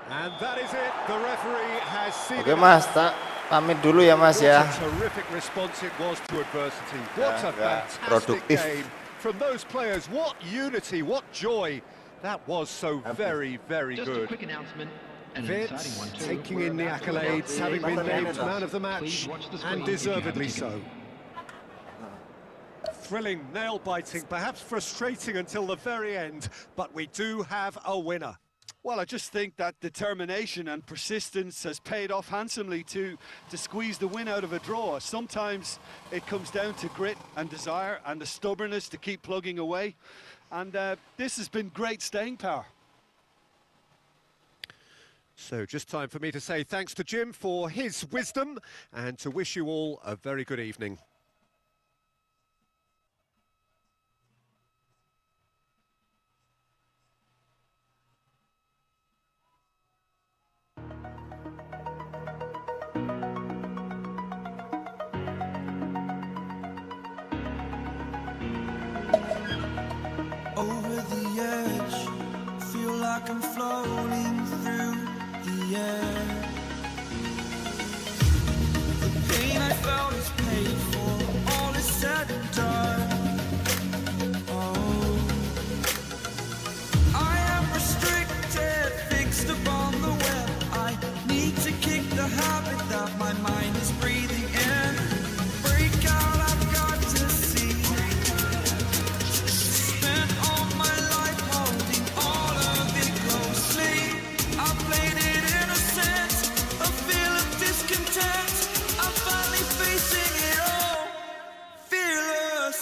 And that is it. The referee has seen Oke, Mas, tak pamit dulu ya, Mas, ya. What a terrific response it was to adversity. What a Agak fantastic produktif. game from those players. What unity, what joy. That was so very, very Just a good. quick announcement. An Wirtz exciting one too. taking in the We're about to accolades, announce having been the named winners. man of the match, Please watch the screen and if you have a deservedly ticket. so. Thrilling, nail-biting, perhaps frustrating until the very end, but we do have a winner. Well, I just think that determination and persistence has paid off handsomely to squeeze the win out of a draw. Sometimes it comes down to grit and desire and the stubbornness to keep plugging away. And this has been great staying power. So just time for me to say thanks to Jim for his wisdom and to wish you all a very good evening. Over the edge, feel like I'm floating through the air. The pain I felt is paid for, all is said and done. Oh, I am restricted, fixed upon the web. I need to kick the habit that my mind is breathing in. Break out, I've got to see. Spent all my life holding all of it closely. I played it innocent, a feel of discontent. I'm finally facing it all, fearless.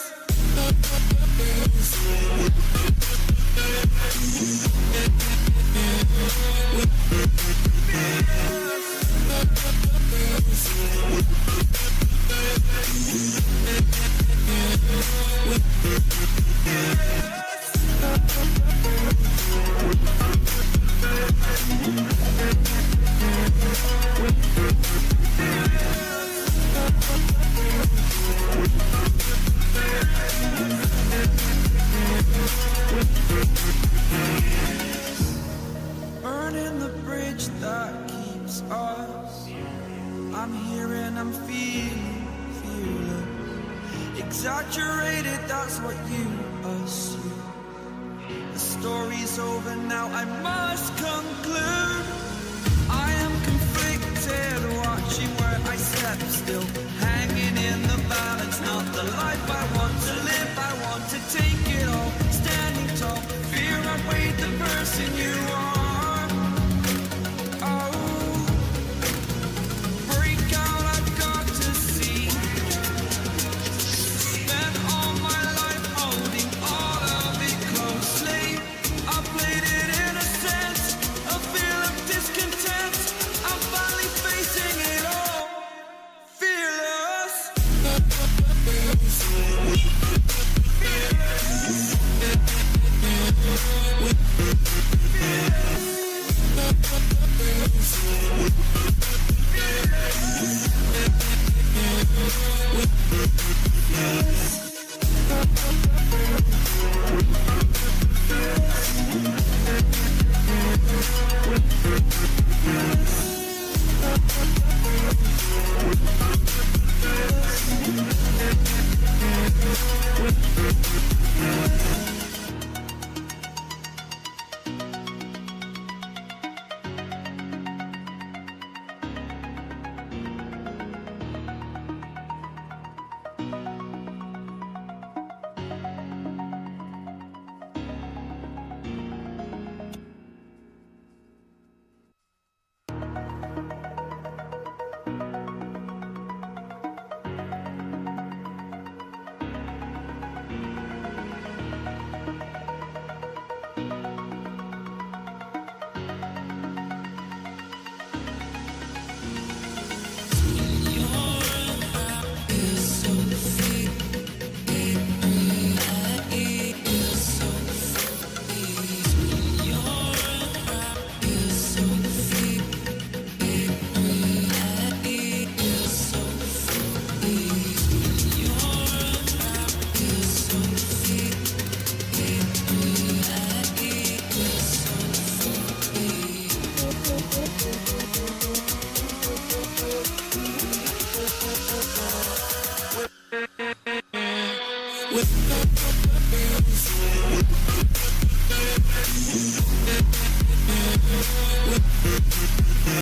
Burning the bridge that keeps us. I'm here and I'm feeling fearless. Exaggerated, that's what you assume. The story's over now, I must conclude. I am conflicted, watching where I step still, hanging in the balance. Not the life I want to live, I want to take it all. Standing tall, fear I weighed the person you are.